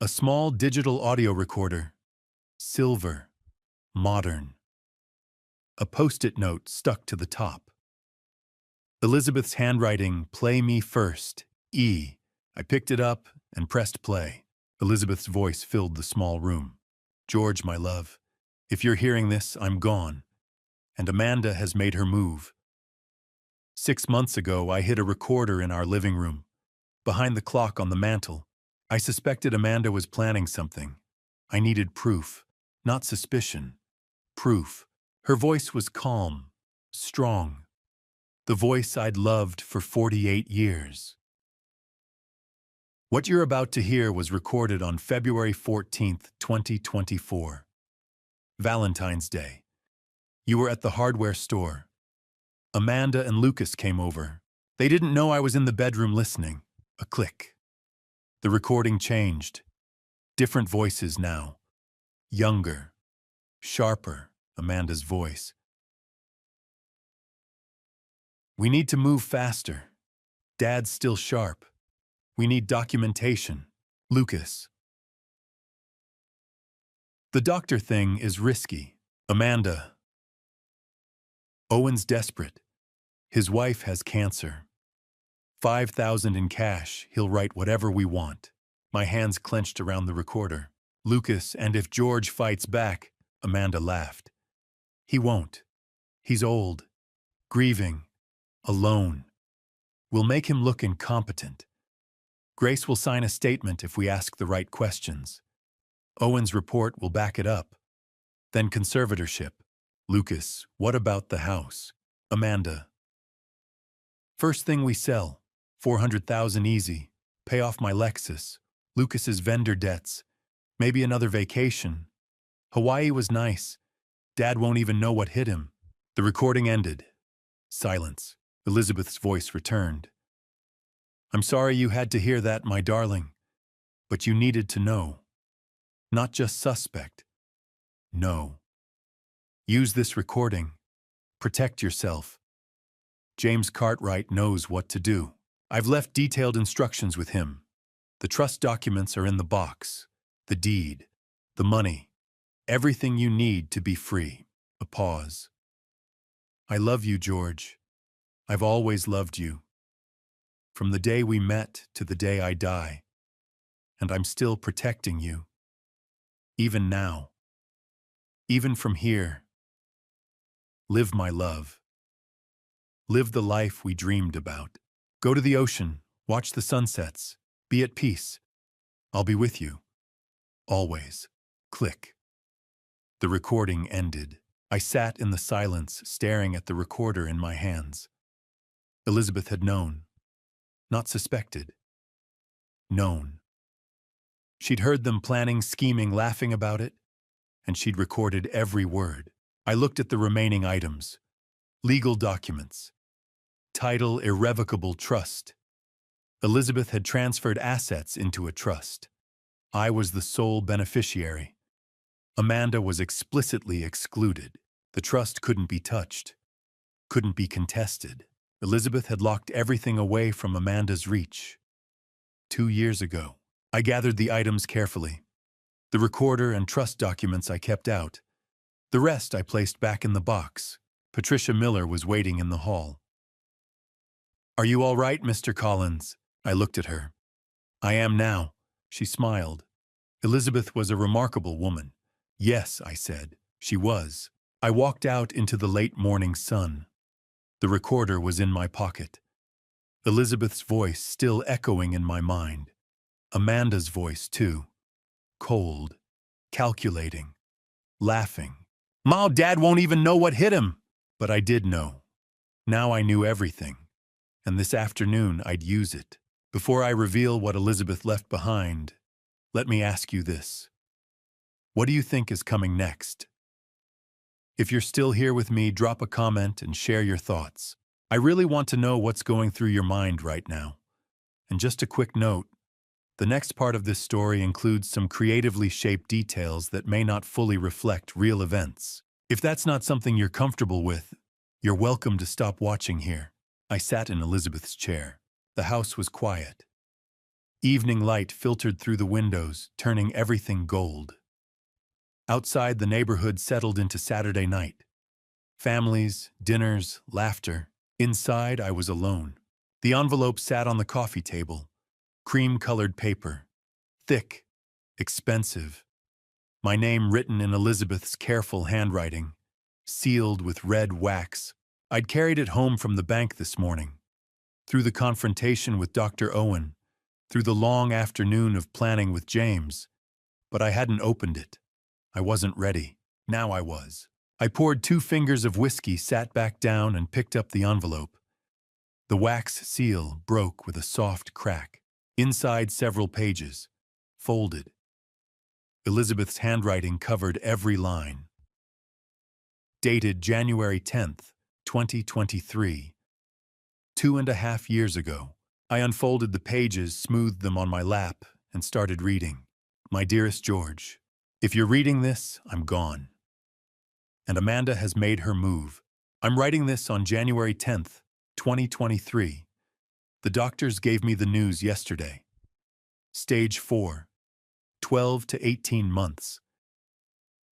A small digital audio recorder. Silver. Modern. A post-it note stuck to the top. Elizabeth's handwriting, play me first, E. I picked it up and pressed play. Elizabeth's voice filled the small room. George, my love, if you're hearing this, I'm gone. And Amanda has made her move. 6 months ago, I hid a recorder in our living room, behind the clock on the mantel. I suspected Amanda was planning something. I needed proof, not suspicion. Proof. Her voice was calm, strong. The voice I'd loved for 48 years. What you're about to hear was recorded on February 14th, 2024. Valentine's Day. You were at the hardware store. Amanda and Lucas came over. They didn't know I was in the bedroom listening. A click. The recording changed. Different voices now. Younger. Sharper, Amanda's voice. We need to move faster. Dad's still sharp. We need documentation. Lucas. The doctor thing is risky. Amanda. Owen's desperate. His wife has cancer. $5,000 in cash, he'll write whatever we want. My hands clenched around the recorder. Lucas, and if George fights back, Amanda laughed. He won't. He's old, grieving, alone. We'll make him look incompetent. Grace will sign a statement if we ask the right questions. Owen's report will back it up. Then conservatorship. Lucas, what about the house? Amanda. First thing we sell. 400,000 easy. Pay off my Lexus. Lucas's vendor debts. Maybe another vacation. Hawaii was nice. Dad won't even know what hit him. The recording ended. Silence. Elizabeth's voice returned. I'm sorry you had to hear that, my darling. But you needed to know. Not just suspect. No. Use this recording. Protect yourself. James Cartwright knows what to do. I've left detailed instructions with him. The trust documents are in the box. The deed. The money. Everything you need to be free. A pause. I love you, George. I've always loved you. From the day we met to the day I die. And I'm still protecting you. Even now. Even from here. Live my love. Live the life we dreamed about. Go to the ocean, watch the sunsets, be at peace. I'll be with you. Always. Click. The recording ended. I sat in the silence, staring at the recorder in my hands. Elizabeth had known. Not suspected. Known. She'd heard them planning, scheming, laughing about it, and she'd recorded every word. I looked at the remaining items. Legal documents. Title irrevocable trust. Elizabeth had transferred assets into a trust. I was the sole beneficiary. Amanda was explicitly excluded. The trust couldn't be touched. Couldn't be contested. Elizabeth had locked everything away from Amanda's reach. 2 years ago. I gathered the items carefully. The recorder and trust documents I kept out. The rest I placed back in the box. Patricia Miller was waiting in the hall. Are you all right, Mr. Collins? I looked at her. I am now. She smiled. Elizabeth was a remarkable woman. Yes, I said. She was. I walked out into the late morning sun. The recorder was in my pocket. Elizabeth's voice still echoing in my mind. Amanda's voice, too. Cold. Calculating. Laughing. Ma, Dad won't even know what hit him. But I did know. Now I knew everything. And this afternoon I'd use it. Before I reveal what Elizabeth left behind, let me ask you this. What do you think is coming next? If you're still here with me, drop a comment and share your thoughts. I really want to know what's going through your mind right now. And just a quick note, the next part of this story includes some creatively shaped details that may not fully reflect real events. If that's not something you're comfortable with, you're welcome to stop watching here. I sat in Elizabeth's chair. The house was quiet. Evening light filtered through the windows, turning everything gold. Outside, the neighborhood settled into Saturday night. Families, dinners, laughter. Inside, I was alone. The envelope sat on the coffee table. Cream-colored paper. Thick. Expensive. My name written in Elizabeth's careful handwriting. Sealed with red wax. I'd carried it home from the bank this morning. Through the confrontation with Dr. Owen. Through the long afternoon of planning with James. But I hadn't opened it. I wasn't ready. Now I was. I poured 2 fingers of whiskey, sat back down, and picked up the envelope. The wax seal broke with a soft crack. Inside, several pages. Folded. Elizabeth's handwriting covered every line. Dated January 10th, 2023. 2.5 years ago. I unfolded the pages, smoothed them on my lap, and started reading. My dearest George, if you're reading this, I'm gone. And Amanda has made her move. I'm writing this on January 10th, 2023. The doctors gave me the news yesterday. Stage 4. 12 to 18 months.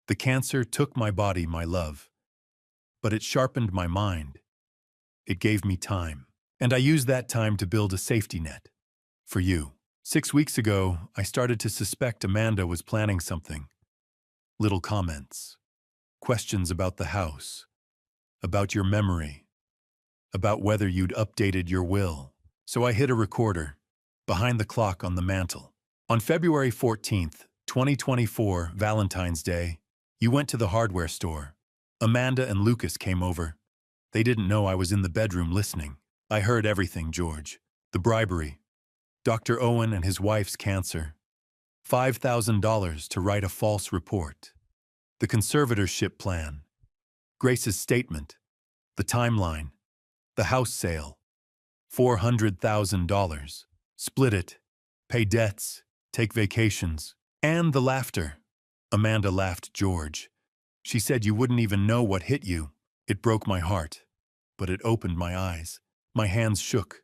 The cancer took my body, my love. But it sharpened my mind. It gave me time. And I used that time to build a safety net. For you. 6 weeks ago, I started to suspect Amanda was planning something. Little comments. Questions about the house, about your memory, about whether you'd updated your will. So I hit a recorder, behind the clock on the mantel. On February 14th, 2024, Valentine's Day, you went to the hardware store. Amanda and Lucas came over. They didn't know I was in the bedroom listening. I heard everything, George. The bribery, Dr. Owen and his wife's cancer, $5,000 to write a false report, the conservatorship plan, Grace's statement, the timeline, the house sale, $400,000, split it, pay debts, take vacations, and the laughter. Amanda laughed, George. She said you wouldn't even know what hit you. It broke my heart, but it opened my eyes. My hands shook.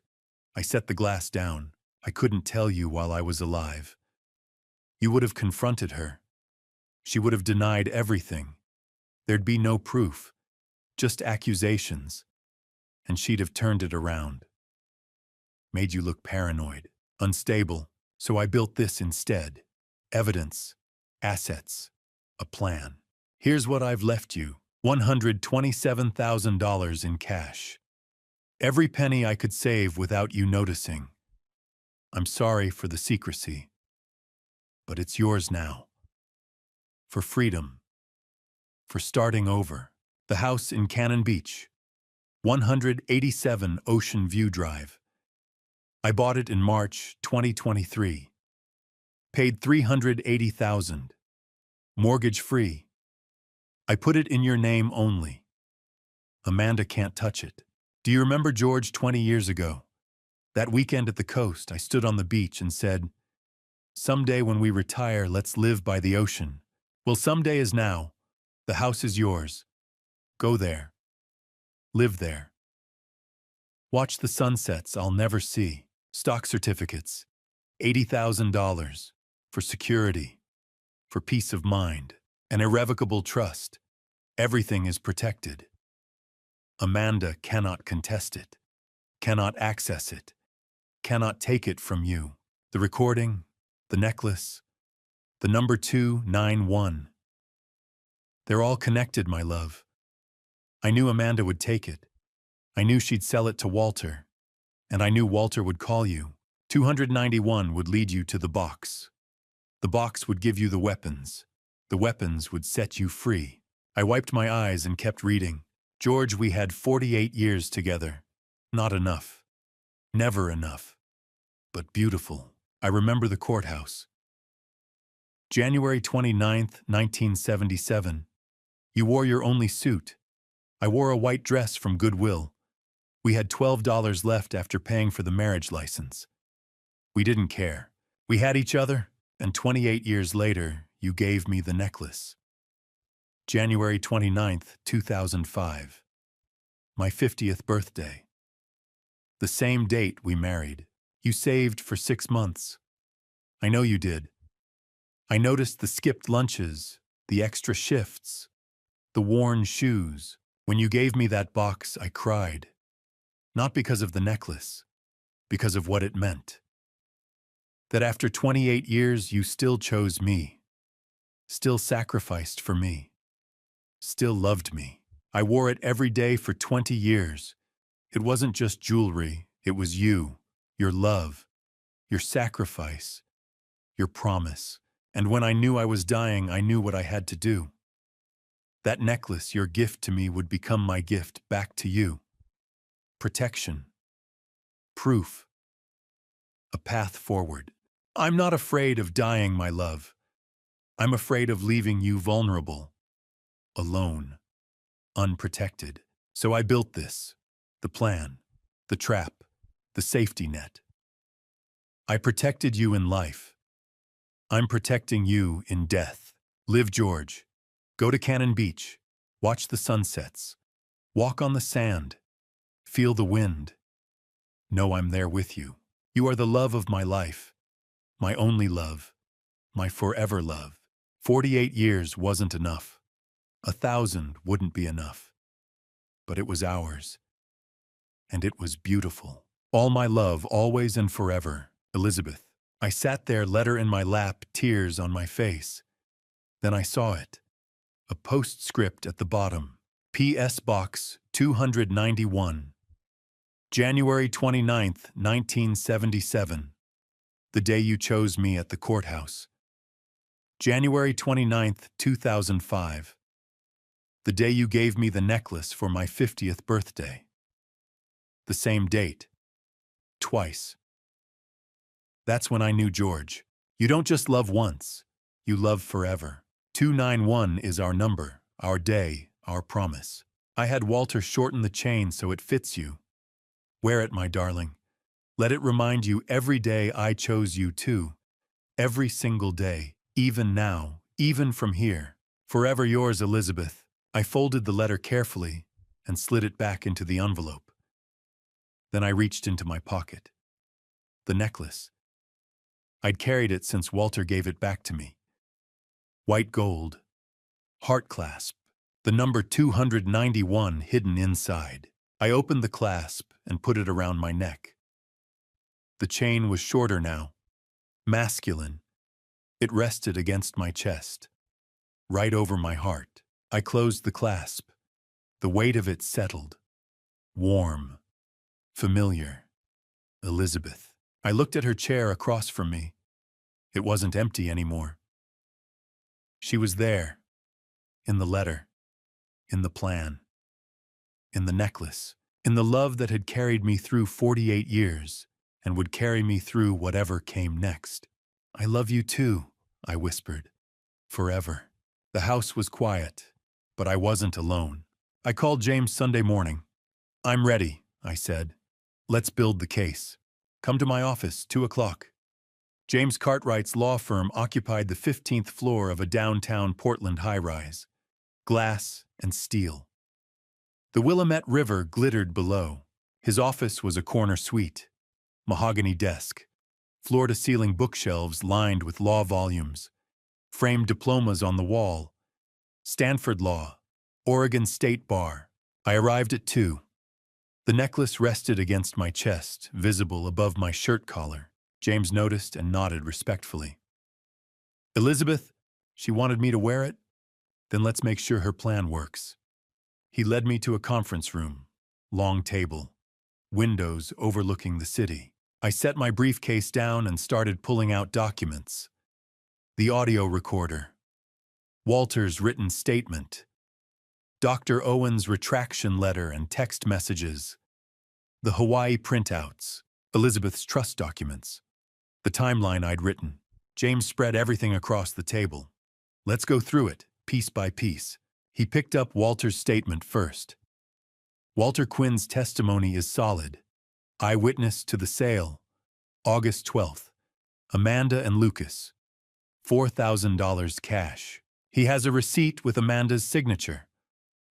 I set the glass down. I couldn't tell you while I was alive. You would have confronted her. She would have denied everything. There'd be no proof, just accusations, and she'd have turned it around. Made you look paranoid, unstable, so I built this instead. Evidence, assets, a plan. Here's what I've left you, $127,000 in cash. Every penny I could save without you noticing. I'm sorry for the secrecy, but it's yours now. For freedom, for starting over. The house in Cannon Beach, 187 Ocean View Drive. I bought it in March 2023. Paid $380,000. Mortgage free. I put it in your name only. Amanda can't touch it. Do you remember, George, 20 years ago? That weekend at the coast, I stood on the beach and said, someday when we retire, let's live by the ocean. Well, someday is now. The house is yours. Go there. Live there. Watch the sunsets I'll never see. Stock certificates. $80,000. For security. For peace of mind. An irrevocable trust. Everything is protected. Amanda cannot contest it. Cannot access it. Cannot take it from you. The recording, the necklace, the number 291. They're all connected, my love. I knew Amanda would take it. I knew she'd sell it to Walter. And I knew Walter would call you. 291 would lead you to the box. The box would give you the weapons. The weapons would set you free. I wiped my eyes and kept reading. George, we had 48 years together. Not enough. Never enough. But beautiful. I remember the courthouse. January 29th, 1977. You wore your only suit. I wore a white dress from Goodwill. We had $12 left after paying for the marriage license. We didn't care. We had each other, and 28 years later, you gave me the necklace. January 29th, 2005. My 50th birthday. The same date we married. You saved for 6 months. I know you did. I noticed the skipped lunches, the extra shifts, the worn shoes. When you gave me that box, I cried. Not because of the necklace, because of what it meant. That after 28 years, you still chose me, still sacrificed for me, still loved me. I wore it every day for 20 years. It wasn't just jewelry, it was you, your love, your sacrifice, your promise. And when I knew I was dying, I knew what I had to do. That necklace, your gift to me, would become my gift back to you. Protection. Proof. A path forward. I'm not afraid of dying, my love. I'm afraid of leaving you vulnerable, alone, unprotected. So I built this, the plan, the trap, the safety net. I protected you in life. I'm protecting you in death. Live, George. Go to Cannon Beach. Watch the sunsets. Walk on the sand. Feel the wind. Know I'm there with you. You are the love of my life. My only love. My forever love. 48 years wasn't enough. 1,000 wouldn't be enough. But it was ours. And it was beautiful. All my love, always and forever, Elizabeth. I sat there, letter in my lap, tears on my face. Then I saw it. A postscript at the bottom. P.S. Box 291. January 29th, 1977. The day you chose me at the courthouse. January 29th, 2005. The day you gave me the necklace for my 50th birthday. The same date. Twice. That's when I knew George. You don't just love once, you love forever. 291 is our number, our day, our promise. I had Walter shorten the chain so it fits you. Wear it, my darling. Let it remind you every day I chose you too. Every single day, even now, even from here. Forever yours, Elizabeth. I folded the letter carefully and slid it back into the envelope. Then I reached into my pocket. The necklace. I'd carried it since Walter gave it back to me. White gold. Heart clasp. The number 291 hidden inside. I opened the clasp and put it around my neck. The chain was shorter now. Masculine. It rested against my chest. Right over my heart. I closed the clasp. The weight of it settled. Warm. Familiar. Elizabeth. I looked at her chair across from me. It wasn't empty anymore. She was there. In the letter. In the plan. In the necklace. In the love that had carried me through 48 years and would carry me through whatever came next. I love you too, I whispered. Forever. The house was quiet, but I wasn't alone. I called James Sunday morning. I'm ready, I said. Let's build the case. Come to my office, 2 o'clock. James Cartwright's law firm occupied the 15th floor of a downtown Portland high-rise. Glass and steel. The Willamette River glittered below. His office was a corner suite. Mahogany desk. Floor-to-ceiling bookshelves lined with law volumes. Framed diplomas on the wall. Stanford Law. Oregon State Bar. I arrived at 2. The necklace rested against my chest, visible above my shirt collar. James noticed and nodded respectfully. Elizabeth, she wanted me to wear it? Then let's make sure her plan works. He led me to a conference room. Long table. Windows overlooking the city. I set my briefcase down and started pulling out documents. The audio recorder. Walter's written statement. Dr. Owen's retraction letter and text messages. The Hawaii printouts. Elizabeth's trust documents. The timeline I'd written. James spread everything across the table. Let's go through it, piece by piece. He picked up Walter's statement first. Walter Quinn's testimony is solid. Eyewitness to the sale. August 12th. Amanda and Lucas. $4,000 cash. He has a receipt with Amanda's signature.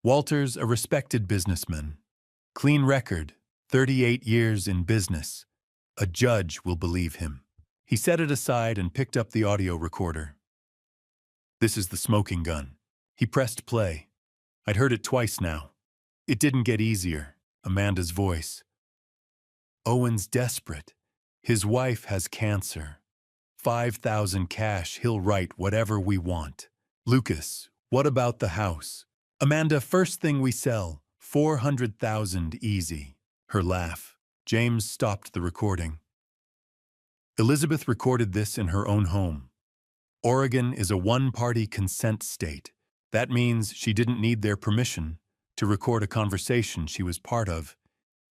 Walter's a respected businessman. Clean record, 38 years in business. A judge will believe him. He set it aside and picked up the audio recorder. This is the smoking gun. He pressed play. I'd heard it twice now. It didn't get easier. Amanda's voice. Owen's desperate. His wife has cancer. 5,000 cash, he'll write whatever we want. Lucas, what about the house? Amanda, first thing we sell, 400,000 easy. Her laugh. James stopped the recording. Elizabeth recorded this in her own home. Oregon is a one-party consent state. That means she didn't need their permission to record a conversation she was part of,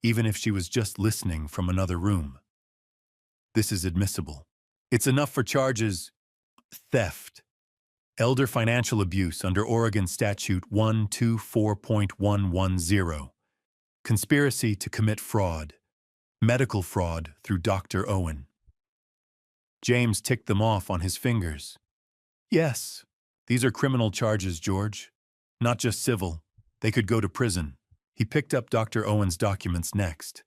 even if she was just listening from another room. This is admissible. It's enough for charges: theft, elder financial abuse under Oregon Statute 124.110, conspiracy to commit fraud, medical fraud through Dr. Owen. James ticked them off on his fingers. Yes, these are criminal charges, George. Not just civil. They could go to prison. He picked up Dr. Owen's documents next.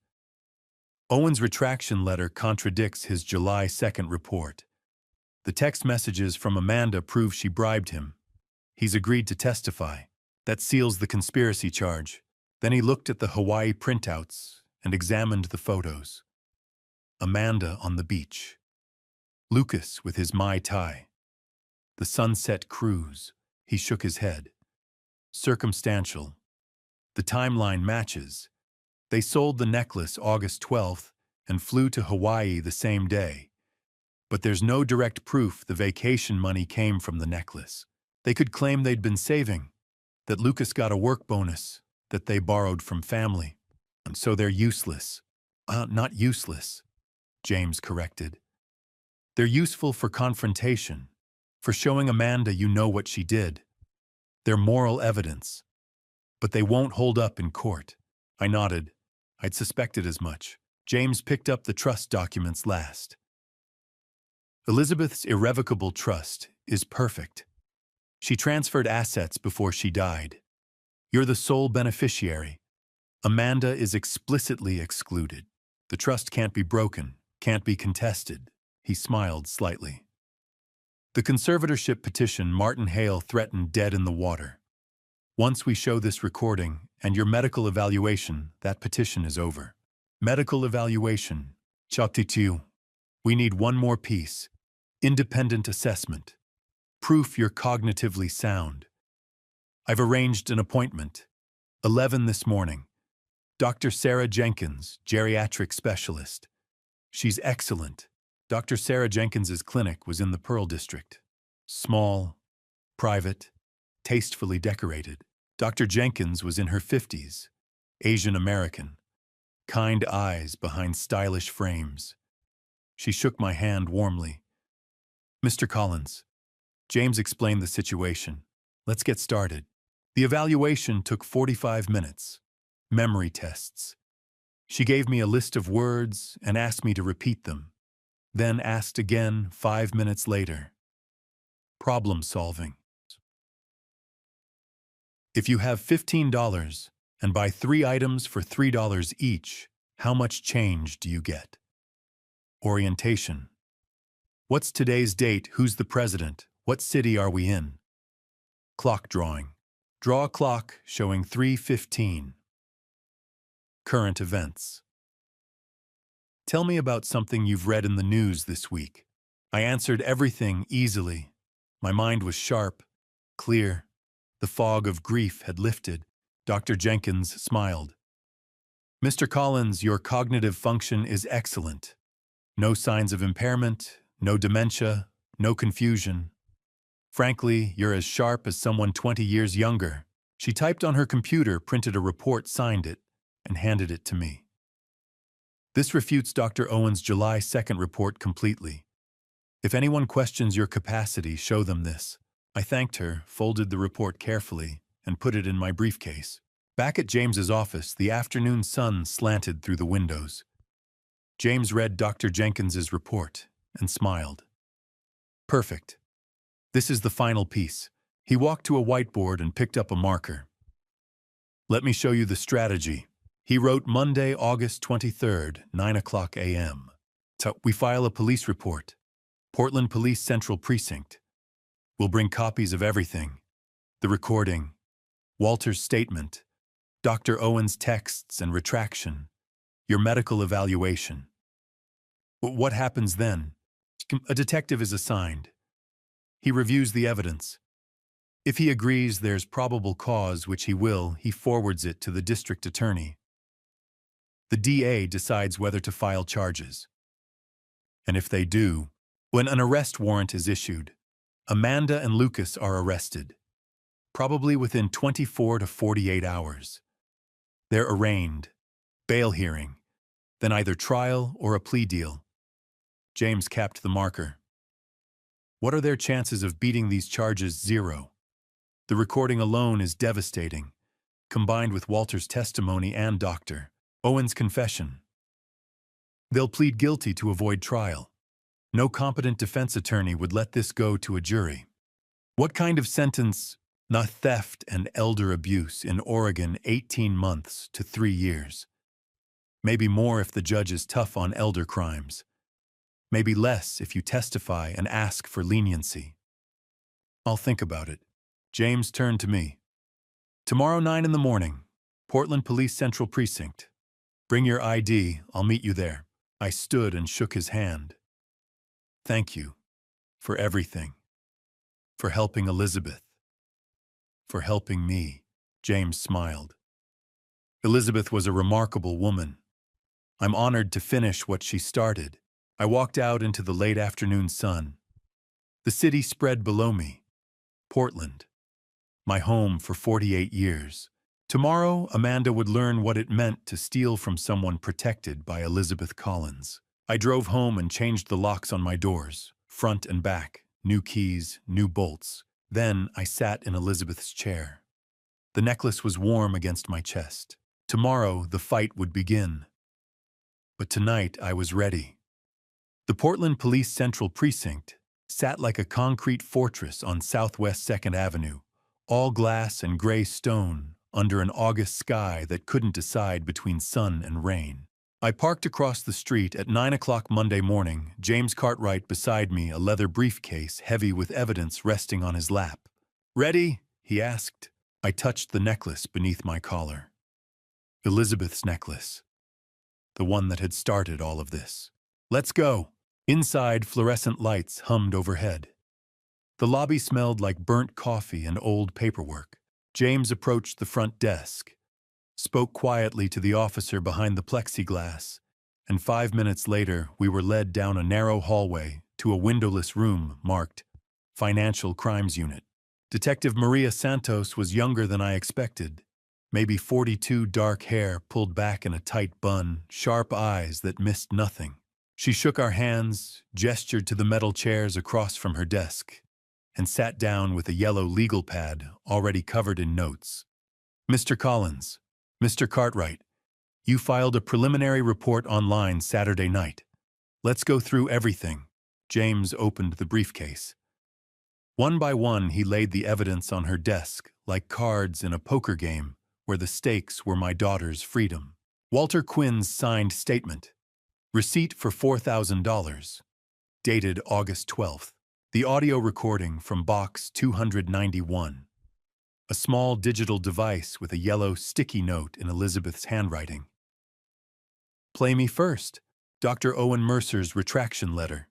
Owen's retraction letter contradicts his July 2nd report. The text messages from Amanda prove she bribed him. He's agreed to testify. That seals the conspiracy charge. Then he looked at the Hawaii printouts and examined the photos. Amanda on the beach. Lucas with his Mai Tai. The sunset cruise. He shook his head. circumstantial. The timeline matches. They sold the necklace August 12th and flew to Hawaii the same day. But there's no direct proof the vacation money came from the necklace. They could claim they'd been saving, that Lucas got a work bonus, that they borrowed from family. And so they're useless. Not useless, James corrected. They're useful for confrontation, for showing Amanda you know what she did. They're moral evidence. But they won't hold up in court. I nodded. I'd suspected as much. James picked up the trust documents last. Elizabeth's irrevocable trust is perfect. She transferred assets before she died. You're the sole beneficiary. Amanda is explicitly excluded. The trust can't be broken, can't be contested. He smiled slightly. The conservatorship petition Martin Hale threatened dead in the water. Once we show this recording and your medical evaluation, that petition is over. Medical evaluation. Chapter 2. We need one more piece. Independent assessment. Proof you're cognitively sound. I've arranged an appointment. 11 this morning. Dr. Sarah Jenkins, geriatric specialist. She's excellent. Dr. Sarah Jenkins's clinic was in the Pearl District. Small, private, tastefully decorated. Dr. Jenkins was in her 50s, Asian American, kind eyes behind stylish frames. She shook my hand warmly. Mr. Collins, James explained the situation. Let's get started. The evaluation took 45 minutes. Memory tests. She gave me a list of words and asked me to repeat them, then asked again 5 minutes later. Problem solving. If you have $15 and buy 3 items for $3 each, how much change do you get? Orientation. What's today's date? Who's the president? What city are we in? Clock drawing. Draw a clock showing 3:15. Current events. Tell me about something you've read in the news this week. I answered everything easily. My mind was sharp, clear. The fog of grief had lifted. Dr. Jenkins smiled. Mr. Collins, your cognitive function is excellent. No signs of impairment, no dementia, no confusion. Frankly, you're as sharp as someone 20 years younger. She typed on her computer, printed a report, signed it, and handed it to me. This refutes Dr. Owen's July 2nd report completely. If anyone questions your capacity, show them this. I thanked her, folded the report carefully, and put it in my briefcase. Back at James's office, the afternoon sun slanted through the windows. James read Dr. Jenkins's report and smiled. Perfect. This is the final piece. He walked to a whiteboard and picked up a marker. Let me show you the strategy. He wrote Monday, August 23rd, 9:00 a.m. We file a police report. Portland Police Central Precinct. We'll bring copies of everything. The recording, Walter's statement, Dr. Owen's texts and retraction, your medical evaluation. What happens then? A detective is assigned. He reviews the evidence. If he agrees there's probable cause, which he forwards it to the district attorney. The DA decides whether to file charges. And if they do, when an arrest warrant is issued, Amanda and Lucas are arrested, probably within 24 to 48 hours. They're arraigned, bail hearing, then either trial or a plea deal. James capped the marker. What are their chances of beating these charges? 0. The recording alone is devastating, combined with Walter's testimony and Dr. Owen's confession. They'll plead guilty to avoid trial. No competent defense attorney would let this go to a jury. What kind of sentence? Not theft and elder abuse in Oregon, 18 months to 3 years. Maybe more if the judge is tough on elder crimes. Maybe less if you testify and ask for leniency. I'll think about it. James turned to me. Tomorrow 9 in the morning, Portland Police Central Precinct. Bring your ID, I'll meet you there. I stood and shook his hand. Thank you for everything. For helping Elizabeth. For helping me. James smiled. Elizabeth was a remarkable woman. I'm honored to finish what she started. I walked out into the late afternoon sun. The city spread below me. Portland, my home for 48 years. Tomorrow, Amanda would learn what it meant to steal from someone protected by Elizabeth Collins. I drove home and changed the locks on my doors, front and back, new keys, new bolts. Then I sat in Elizabeth's chair. The necklace was warm against my chest. Tomorrow, the fight would begin. But tonight, I was ready. The Portland Police Central Precinct sat like a concrete fortress on Southwest 2nd Avenue, all glass and gray stone, under an August sky that couldn't decide between sun and rain. I parked across the street at 9 o'clock Monday morning, James Cartwright beside me, a leather briefcase heavy with evidence resting on his lap. "Ready?" he asked. I touched the necklace beneath my collar. Elizabeth's necklace. The one that had started all of this. "Let's go." Inside, fluorescent lights hummed overhead. The lobby smelled like burnt coffee and old paperwork. James approached the front desk, spoke quietly to the officer behind the plexiglass, and 5 minutes later we were led down a narrow hallway to a windowless room marked Financial Crimes Unit. Detective Maria Santos was younger than I expected. Maybe 42, dark hair pulled back in a tight bun, sharp eyes that missed nothing. She shook our hands, gestured to the metal chairs across from her desk, and sat down with a yellow legal pad already covered in notes. "Mr. Collins, Mr. Cartwright, you filed a preliminary report online Saturday night. Let's go through everything." James opened the briefcase. One by one, he laid the evidence on her desk, like cards in a poker game where the stakes were my daughter's freedom. Walter Quinn's signed statement. Receipt for $4,000. Dated August 12th. The audio recording from box 291. A small digital device with a yellow sticky note in Elizabeth's handwriting. "Play me first." Dr. Owen Mercer's retraction letter.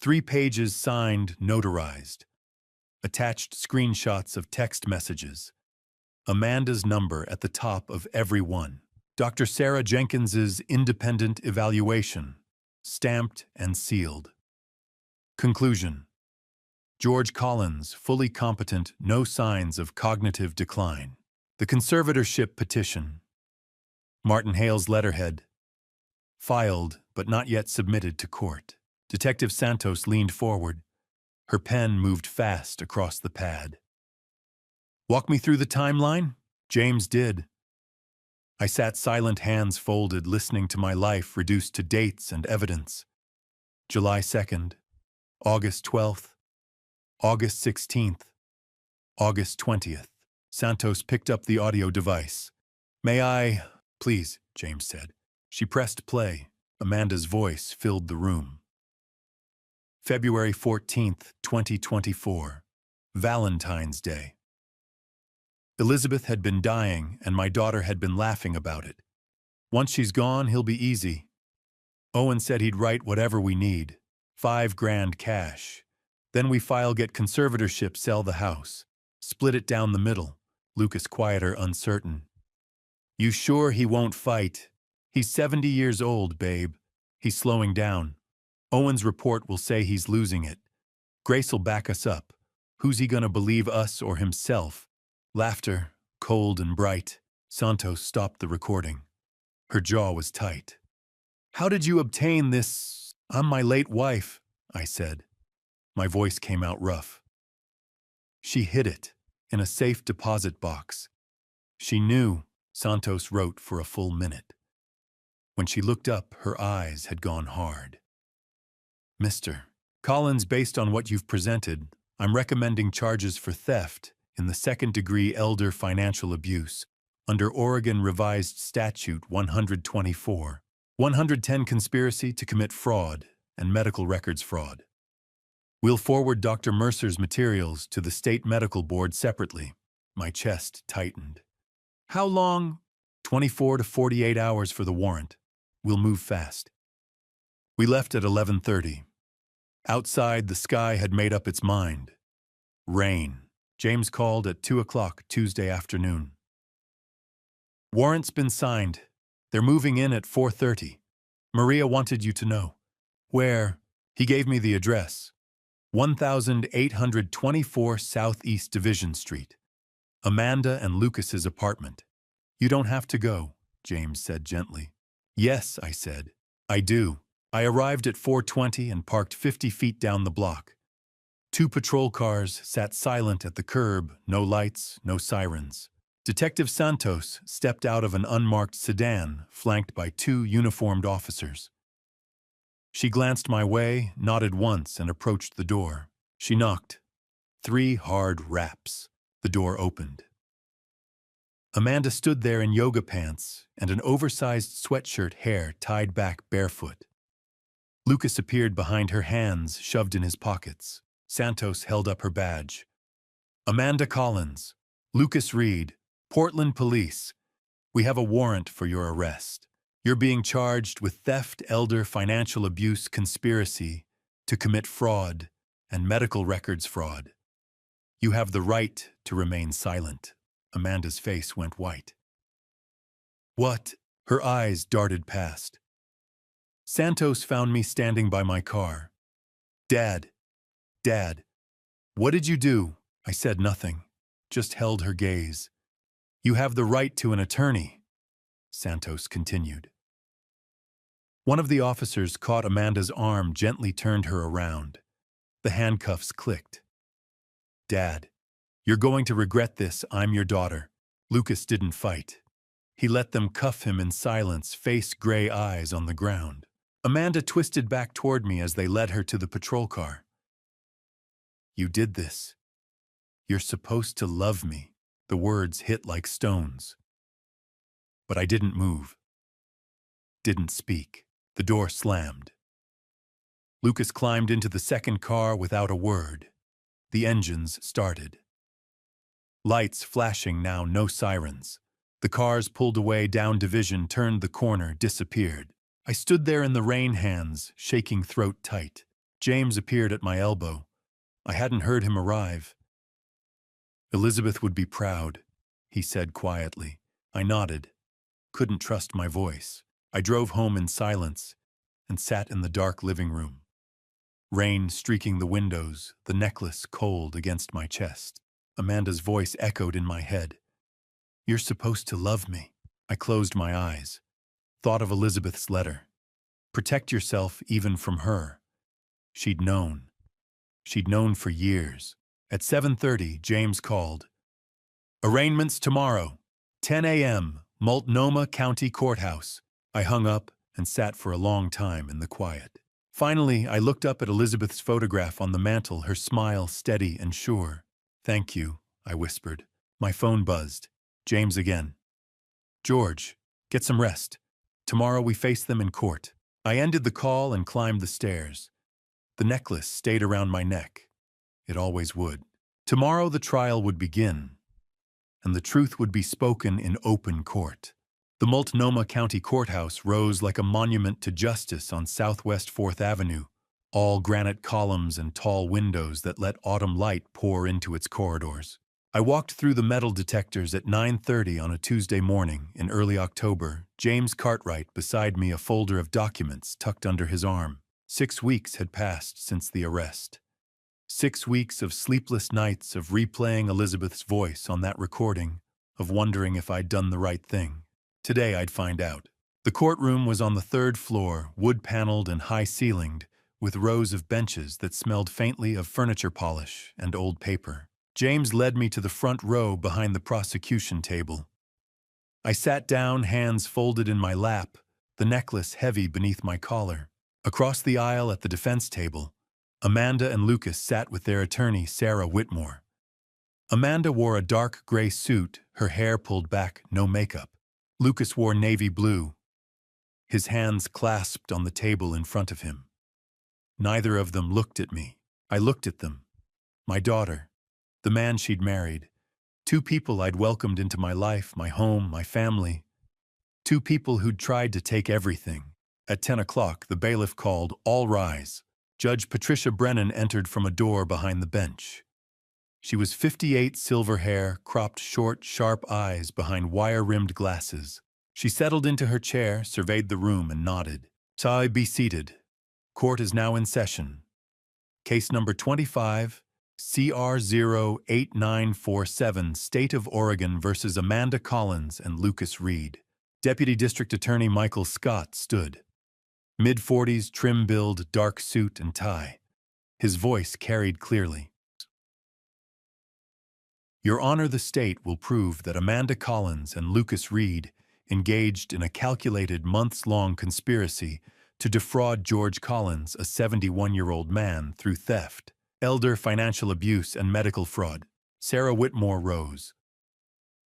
3 pages signed, notarized. Attached screenshots of text messages. Amanda's number at the top of every one. Dr. Sarah Jenkins's independent evaluation. Stamped and sealed. Conclusion. George Collins, fully competent, no signs of cognitive decline. The conservatorship petition. Martin Hale's letterhead. Filed, but not yet submitted to court. Detective Santos leaned forward. Her pen moved fast across the pad. "Walk me through the timeline?" James did. I sat silent, hands folded, listening to my life reduced to dates and evidence. July 2nd, August 12th, August 16th, August 20th. Santos picked up the audio device. "May I?" "Please," James said. She pressed play. Amanda's voice filled the room. February 14th, 2024. Valentine's Day. Elizabeth had been dying, and my daughter had been laughing about it. "Once she's gone, he'll be easy. Owen said he'd write whatever we need. $5,000 cash. Then we file, get conservatorship, sell the house. Split it down the middle." Lucas quieter, uncertain. "You sure he won't fight? He's 70 years old, babe. He's slowing down. Owen's report will say he's losing it. Grace'll back us up. Who's he gonna believe, us or himself?" Laughter, cold and bright. Santos stopped the recording. Her jaw was tight. "How did you obtain this?" "I'm my late wife," I said. My voice came out rough. "She hid it in a safe deposit box. She knew," Santos wrote for a full minute. When she looked up, her eyes had gone hard. "Mr. Collins, based on what you've presented, I'm recommending charges for theft in the second-degree elder financial abuse under Oregon Revised Statute 124, 110 conspiracy to commit fraud and medical records fraud. We'll forward Dr. Mercer's materials to the state medical board separately." My chest tightened. "How long?" 24 to 48 hours for the warrant. We'll move fast." We left at 11:30. Outside, the sky had made up its mind. Rain. James called at 2 o'clock Tuesday afternoon. Warrant's been signed. They're moving in at 4:30. Maria wanted you to know. Where? He gave me the address. 1824 Southeast Division Street. Amanda and Lucas's apartment. You don't have to go, James said gently. Yes, I said. I do. I arrived at 4:20 and parked 50 feet down the block. 2 patrol cars sat silent at the curb, no lights, no sirens. Detective Santos stepped out of an unmarked sedan, flanked by 2 uniformed officers. She glanced my way, nodded once, and approached the door. She knocked. 3 hard raps. The door opened. Amanda stood there in yoga pants and an oversized sweatshirt, hair tied back barefoot. Lucas appeared behind her, hands shoved in his pockets. Santos held up her badge. Amanda Collins, Lucas Reed, Portland Police. We have a warrant for your arrest. You're being charged with theft, elder financial abuse, conspiracy to commit fraud, and medical records fraud. You have the right to remain silent. Amanda's face went white. What? Her eyes darted past. Santos found me standing by my car. Dad, what did you do? I said nothing, just held her gaze. You have the right to an attorney, Santos continued. One of the officers caught Amanda's arm, gently turned her around. The handcuffs clicked. Dad, you're going to regret this. I'm your daughter. Lucas didn't fight. He let them cuff him in silence, face gray eyes on the ground. Amanda twisted back toward me as they led her to the patrol car. You did this. You're supposed to love me. The words hit like stones. But I didn't move. Didn't speak. The door slammed. Lucas climbed into the second car without a word. The engines started. Lights flashing now, no sirens. The cars pulled away down Division, turned the corner, disappeared. I stood there in the rain, hands shaking, throat tight. James appeared at my elbow. I hadn't heard him arrive. Elizabeth would be proud, he said quietly. I nodded. Couldn't trust my voice. I drove home in silence and sat in the dark living room. Rain streaking the windows, the necklace cold against my chest. Amanda's voice echoed in my head. You're supposed to love me. I closed my eyes. Thought of Elizabeth's letter. Protect yourself even from her. She'd known. She'd known for years. At 7:30, James called. Arraignments tomorrow, 10 a.m., Multnomah County Courthouse. I hung up and sat for a long time in the quiet. Finally, I looked up at Elizabeth's photograph on the mantel, her smile steady and sure. Thank you, I whispered. My phone buzzed. James again. George, get some rest. Tomorrow we face them in court. I ended the call and climbed the stairs. The necklace stayed around my neck. It always would. Tomorrow the trial would begin, and the truth would be spoken in open court. The Multnomah County Courthouse rose like a monument to justice on Southwest 4th Avenue, all granite columns and tall windows that let autumn light pour into its corridors. I walked through the metal detectors at 9:30 on a Tuesday morning in early October, James Cartwright beside me, a folder of documents tucked under his arm. 6 weeks had passed since the arrest. 6 weeks of sleepless nights, of replaying Elizabeth's voice on that recording, of wondering if I'd done the right thing. Today I'd find out. The courtroom was on the 3rd floor, wood-paneled and high-ceilinged, with rows of benches that smelled faintly of furniture polish and old paper. James led me to the front row behind the prosecution table. I sat down, hands folded in my lap, the necklace heavy beneath my collar. Across the aisle at the defense table, Amanda and Lucas sat with their attorney, Sarah Whitmore. Amanda wore a dark gray suit, her hair pulled back, no makeup. Lucas wore navy blue, his hands clasped on the table in front of him. Neither of them looked at me. I looked at them. My daughter, the man she'd married, 2 people I'd welcomed into my life, my home, my family. 2 people who'd tried to take everything. At 10 o'clock, the bailiff called, "All rise." Judge Patricia Brennan entered from a door behind the bench. She was 58, silver hair, cropped short, sharp eyes behind wire-rimmed glasses. She settled into her chair, surveyed the room, and nodded. "Say, be seated. Court is now in session. Case number 25, CR08947, State of Oregon versus Amanda Collins and Lucas Reed." Deputy District Attorney Michael Scott stood. Mid-40s, trim build, dark suit and tie. His voice carried clearly. "Your Honor, the state will prove that Amanda Collins and Lucas Reed engaged in a calculated months-long conspiracy to defraud George Collins, a 71-year-old man, through theft, elder financial abuse, and medical fraud." Sarah Whitmore rose.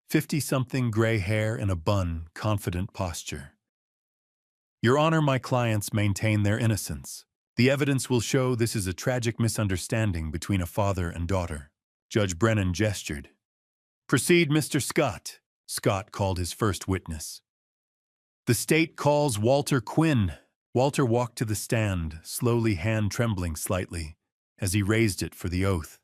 50-something, gray hair in a bun, confident posture. "Your Honor, my clients maintain their innocence. The evidence will show this is a tragic misunderstanding between a father and daughter." Judge Brennan gestured. "Proceed, Mr. Scott." Scott called his first witness. "The state calls Walter Quinn." Walter walked to the stand, slowly, hand trembling slightly, as he raised it for the oath.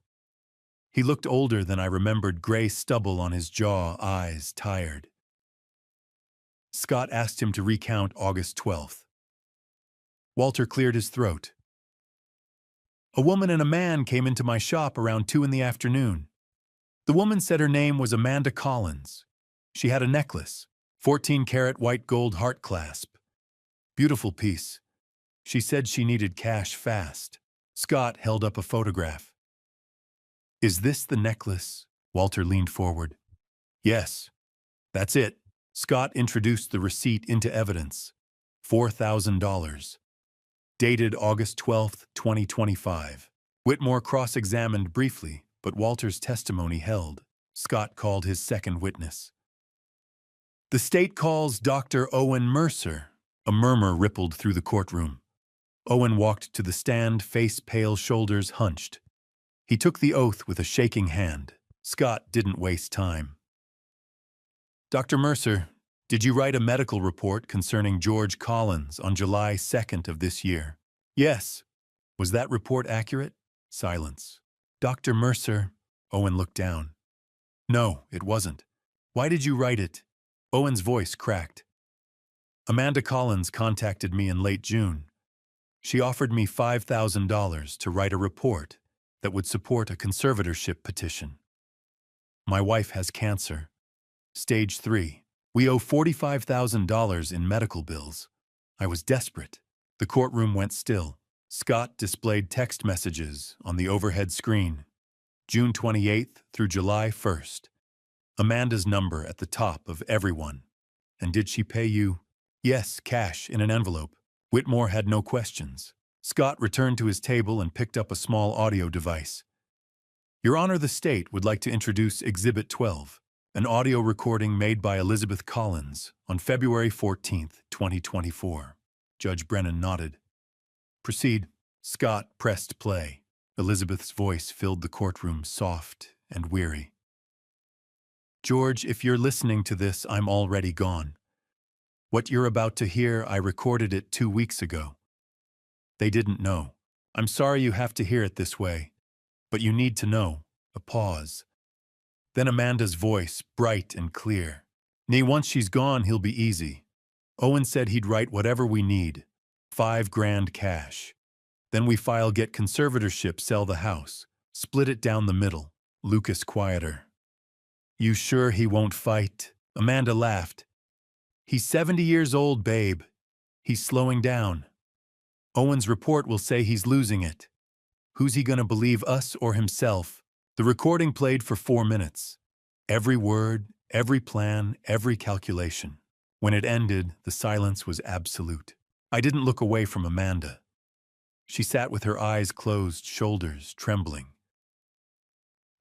He looked older than I remembered, gray stubble on his jaw, eyes tired. Scott asked him to recount August 12th. Walter cleared his throat. "A woman and a man came into my shop around 2 in the afternoon. The woman said her name was Amanda Collins. She had a necklace, 14-karat white gold heart clasp. Beautiful piece. She said she needed cash fast." Scott held up a photograph. "Is this the necklace?" Walter leaned forward. "Yes, that's it." Scott introduced the receipt into evidence. $4,000. Dated August 12, 2025. Whitmore cross-examined briefly, but Walter's testimony held. Scott called his second witness. "The state calls Dr. Owen Mercer." A murmur rippled through the courtroom. Owen walked to the stand, face pale, shoulders hunched. He took the oath with a shaking hand. Scott didn't waste time. "Dr. Mercer, did you write a medical report concerning George Collins on July 2nd of this year?" "Yes." "Was that report accurate?" Silence. "Dr. Mercer," Owen looked down. "No, it wasn't." "Why did you write it?" Owen's voice cracked. "Amanda Collins contacted me in late June. She offered me $5,000 to write a report that would support a conservatorship petition. My wife has cancer. Stage 3. We owe $45,000 in medical bills. I was desperate." The courtroom went still. Scott displayed text messages on the overhead screen. June 28th through July 1st. Amanda's number at the top of everyone. "And did she pay you?" "Yes, cash in an envelope." Whitmore had no questions. Scott returned to his table and picked up a small audio device. "Your Honor, the state would like to introduce Exhibit 12, an audio recording made by Elizabeth Collins on February 14th, 2024. Judge Brennan nodded. "Proceed." Scott pressed play. Elizabeth's voice filled the courtroom, soft and weary. "George, if you're listening to this, I'm already gone. What you're about to hear, I recorded it 2 weeks ago. They didn't know. I'm sorry you have to hear it this way, but you need to know." A pause. Then Amanda's voice, bright and clear. "Nee, once she's gone, he'll be easy. Owen said he'd write whatever we need. $5,000 cash. Then we file get conservatorship, sell the house, split it down the middle." Lucas quieter. "You sure he won't fight?" Amanda laughed. "He's 70 years old, babe. He's slowing down. Owen's report will say he's losing it. Who's he gonna believe, us or himself?" The recording played for 4 minutes. Every word, every plan, every calculation. When it ended, the silence was absolute. I didn't look away from Amanda. She sat with her eyes closed, shoulders trembling.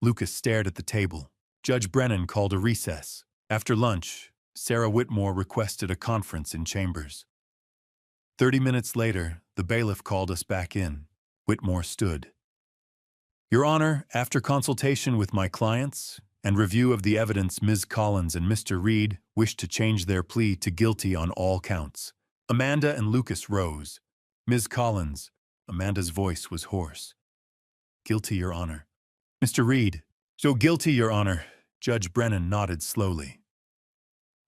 Lucas stared at the table. Judge Brennan called a recess. After lunch, Sarah Whitmore requested a conference in chambers. 30 minutes later, the bailiff called us back in. Whitmore stood. "Your Honor, after consultation with my clients and review of the evidence, Ms. Collins and Mr. Reed wish to change their plea to guilty on all counts." Amanda and Lucas rose. "Ms. Collins," Amanda's voice was hoarse. "Guilty, Your Honor." "Mr. Reed," So guilty, Your Honor. Judge Brennan nodded slowly.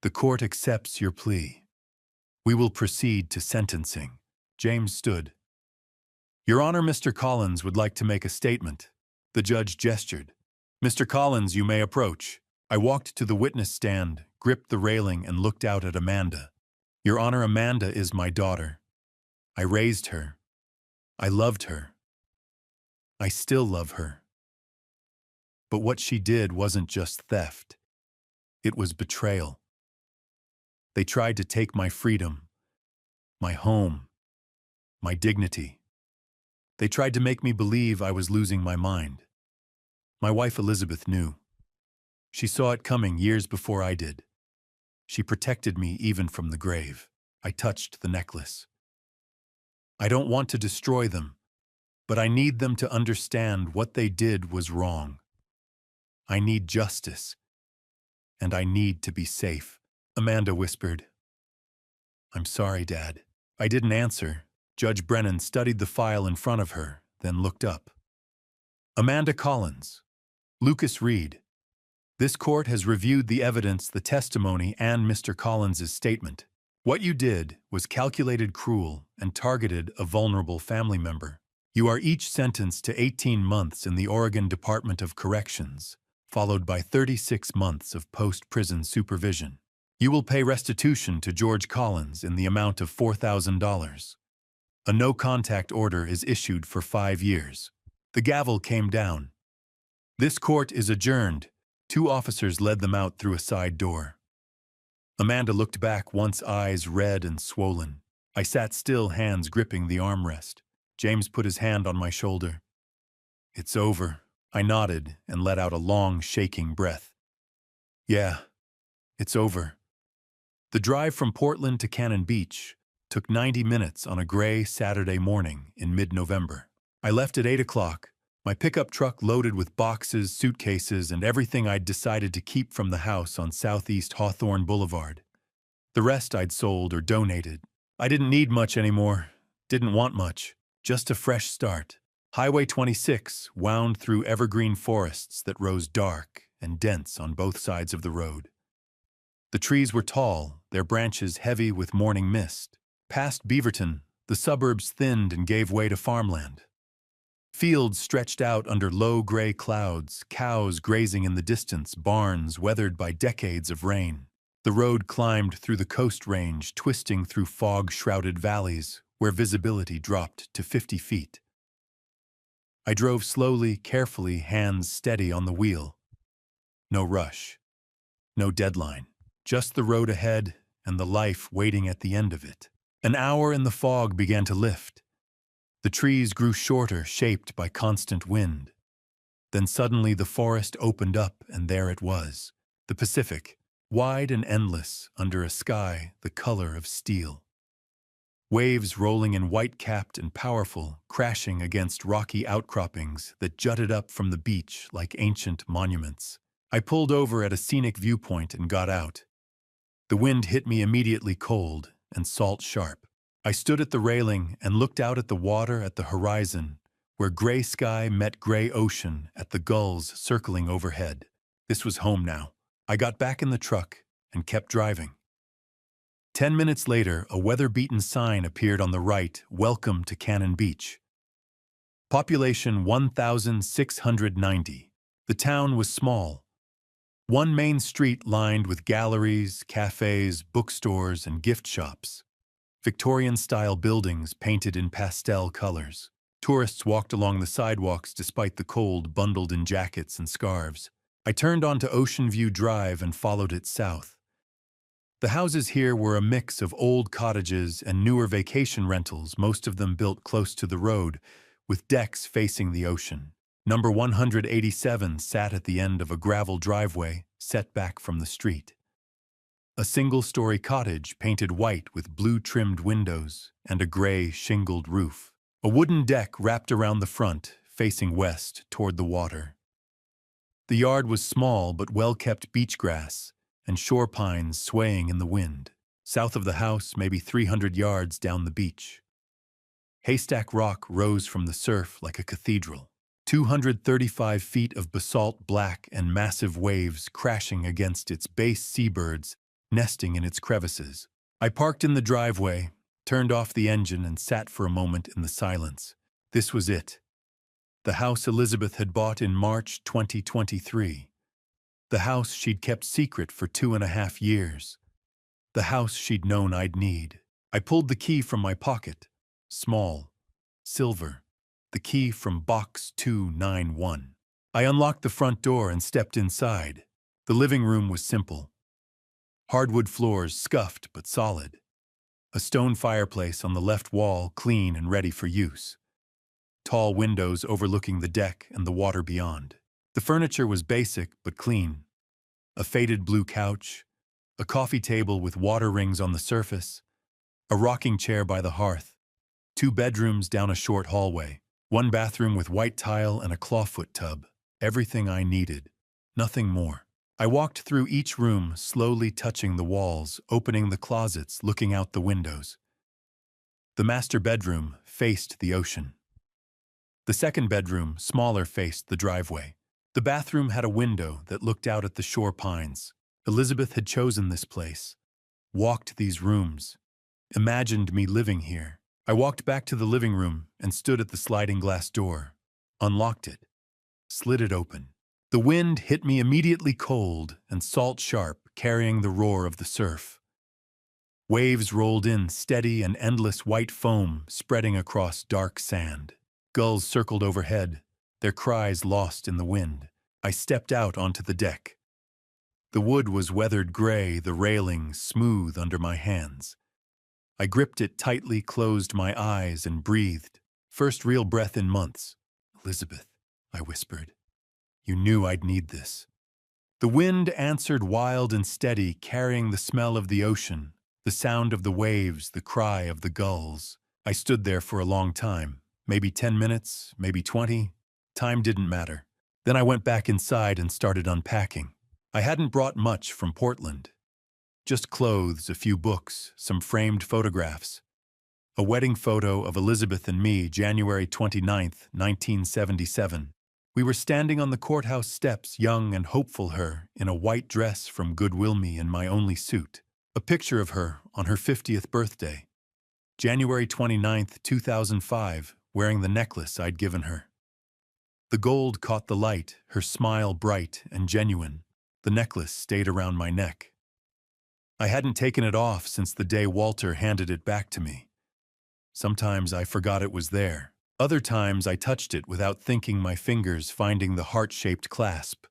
The court accepts your plea. We will proceed to sentencing. James stood. Your Honor, Mr. Collins would like to make a statement. The judge gestured. Mr. Collins, you may approach. I walked to the witness stand, gripped the railing, and looked out at Amanda. Your Honor, Amanda is my daughter. I raised her. I loved her. I still love her. But what she did wasn't just theft. It was betrayal. They tried to take my freedom, my home, my dignity. They tried to make me believe I was losing my mind. My wife Elizabeth knew. She saw it coming years before I did. She protected me even from the grave. I touched the necklace. I don't want to destroy them, but I need them to understand what they did was wrong. I need justice, and I need to be safe. Amanda whispered. I'm sorry, Dad. I didn't answer. Judge Brennan studied the file in front of her, then looked up. Amanda Collins. Lucas Reed. This court has reviewed the evidence, the testimony, and Mr. Collins's statement. What you did was calculated, cruel, and targeted a vulnerable family member. You are each sentenced to 18 months in the Oregon Department of Corrections, followed by 36 months of post-prison supervision. You will pay restitution to George Collins in the amount of $4,000. A no-contact order is issued for 5 years. The gavel came down. This court is adjourned. 2 officers led them out through a side door. Amanda looked back, once eyes red and swollen. I sat still, hands gripping the armrest. James put his hand on my shoulder. It's over. I nodded and let out a long, shaking breath. Yeah, it's over. The drive from Portland to Cannon Beach took 90 minutes on a gray Saturday morning in mid-November. I left at 8 o'clock, my pickup truck loaded with boxes, suitcases, and everything I'd decided to keep from the house on Southeast Hawthorne Boulevard. The rest I'd sold or donated. I didn't need much anymore, didn't want much, just a fresh start. Highway 26 wound through evergreen forests that rose dark and dense on both sides of the road. The trees were tall, their branches heavy with morning mist. Past Beaverton, the suburbs thinned and gave way to farmland. Fields stretched out under low gray clouds, cows grazing in the distance, barns weathered by decades of rain. The road climbed through the Coast Range, twisting through fog-shrouded valleys where visibility dropped to 50 feet. I drove slowly, carefully, hands steady on the wheel. No rush. No deadline. Just the road ahead and the life waiting at the end of it. An hour and the fog began to lift. The trees grew shorter, shaped by constant wind. Then suddenly the forest opened up, and there it was, the Pacific, wide and endless under a sky the color of steel. Waves rolling in white-capped and powerful, crashing against rocky outcroppings that jutted up from the beach like ancient monuments. I pulled over at a scenic viewpoint and got out. The wind hit me immediately, cold and salt-sharp. I stood at the railing and looked out at the water at the horizon, where gray sky met gray ocean at the gulls circling overhead. This was home now. I got back in the truck and kept driving. 10 minutes later, a weather-beaten sign appeared on the right, "Welcome to Cannon Beach." Population 1,690. The town was small. One main street lined with galleries, cafes, bookstores, and gift shops. Victorian-style buildings painted in pastel colors. Tourists walked along the sidewalks despite the cold, bundled in jackets and scarves. I turned onto Ocean View Drive and followed it south. The houses here were a mix of old cottages and newer vacation rentals, most of them built close to the road, with decks facing the ocean. Number 187 sat at the end of a gravel driveway, set back from the street. A single-story cottage painted white with blue-trimmed windows and a gray, shingled roof. A wooden deck wrapped around the front, facing west toward the water. The yard was small but well-kept beach grass and shore pines swaying in the wind. South of the house, maybe 300 yards down the beach. Haystack Rock rose from the surf like a cathedral. 235 feet of basalt black and massive waves crashing against its base, seabirds nesting in its crevices. I parked in the driveway, turned off the engine, and sat for a moment in the silence. This was it. The house Elizabeth had bought in March 2023. The house she'd kept secret for 2.5 years. The house she'd known I'd need. I pulled the key from my pocket. Small, silver, the key from box 291. I unlocked the front door and stepped inside. The living room was simple. Hardwood floors, scuffed but solid. A stone fireplace on the left wall, clean and ready for use. Tall windows overlooking the deck and the water beyond. The furniture was basic but clean. A faded blue couch, a coffee table with water rings on the surface, a rocking chair by the hearth, 2 bedrooms down a short hallway, 1 bathroom with white tile and a clawfoot tub. Everything I needed, nothing more. I walked through each room, slowly touching the walls, opening the closets, looking out the windows. The master bedroom faced the ocean. The second bedroom, smaller, faced the driveway. The bathroom had a window that looked out at the shore pines. Elizabeth had chosen this place, walked these rooms, imagined me living here. I walked back to the living room and stood at the sliding glass door, unlocked it, slid it open. The wind hit me immediately, cold and salt-sharp, carrying the roar of the surf. Waves rolled in, steady and endless white foam spreading across dark sand. Gulls circled overhead, their cries lost in the wind. I stepped out onto the deck. The wood was weathered gray, the railing smooth under my hands. I gripped it tightly, closed my eyes, and breathed. First real breath in months. "Elizabeth," I whispered. "You knew I'd need this." The wind answered, wild and steady, carrying the smell of the ocean, the sound of the waves, the cry of the gulls. I stood there for a long time, maybe 10 minutes, maybe 20. Time didn't matter. Then I went back inside and started unpacking. I hadn't brought much from Portland. Just clothes, a few books, some framed photographs. A wedding photo of Elizabeth and me, January 29th, 1977. We were standing on the courthouse steps, young and hopeful, her in a white dress from Goodwill, me in my only suit. A picture of her on her 50th birthday. January 29th, 2005, wearing the necklace I'd given her. The gold caught the light, her smile bright and genuine. The necklace stayed around my neck. I hadn't taken it off since the day Walter handed it back to me. Sometimes I forgot it was there. Other times I touched it without thinking, my fingers finding the heart-shaped clasp,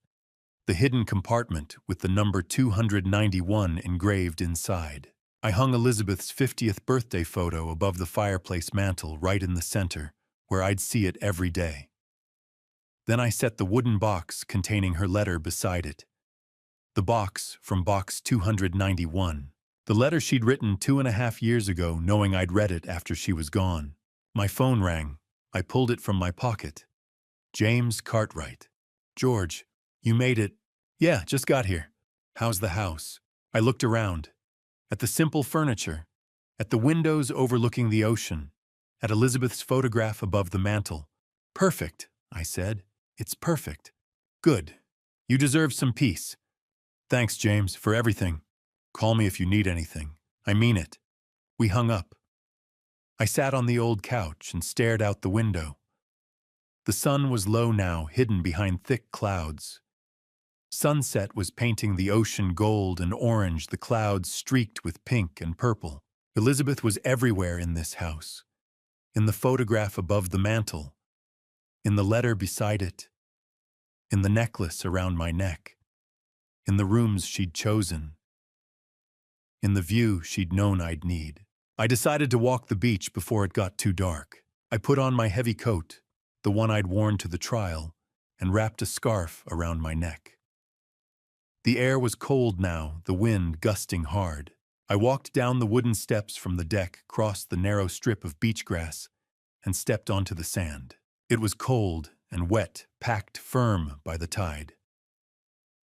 the hidden compartment with the number 291 engraved inside. I hung Elizabeth's 50th birthday photo above the fireplace mantel, right in the center, where I'd see it every day. Then I set the wooden box containing her letter beside it. The box from box 291. The letter she'd written 2.5 years ago, knowing I'd read it after she was gone. My phone rang. I pulled it from my pocket. James Cartwright. "George, you made it." "Yeah, just got here." "How's the house?" I looked around. At the simple furniture. At the windows overlooking the ocean. At Elizabeth's photograph above the mantel. "Perfect," I said. "It's perfect." "Good. You deserve some peace." "Thanks, James, for everything. Call me if you need anything. I mean it." We hung up. I sat on the old couch and stared out the window. The sun was low now, hidden behind thick clouds. Sunset was painting the ocean gold and orange, the clouds streaked with pink and purple. Elizabeth was everywhere in this house. In the photograph above the mantel. In the letter beside it. In the necklace around my neck. In the rooms she'd chosen. In the view she'd known I'd need. I decided to walk the beach before it got too dark. I put on my heavy coat, the one I'd worn to the trial, and wrapped a scarf around my neck. The air was cold now, the wind gusting hard. I walked down the wooden steps from the deck, crossed the narrow strip of beach grass, and stepped onto the sand. It was cold and wet, packed firm by the tide.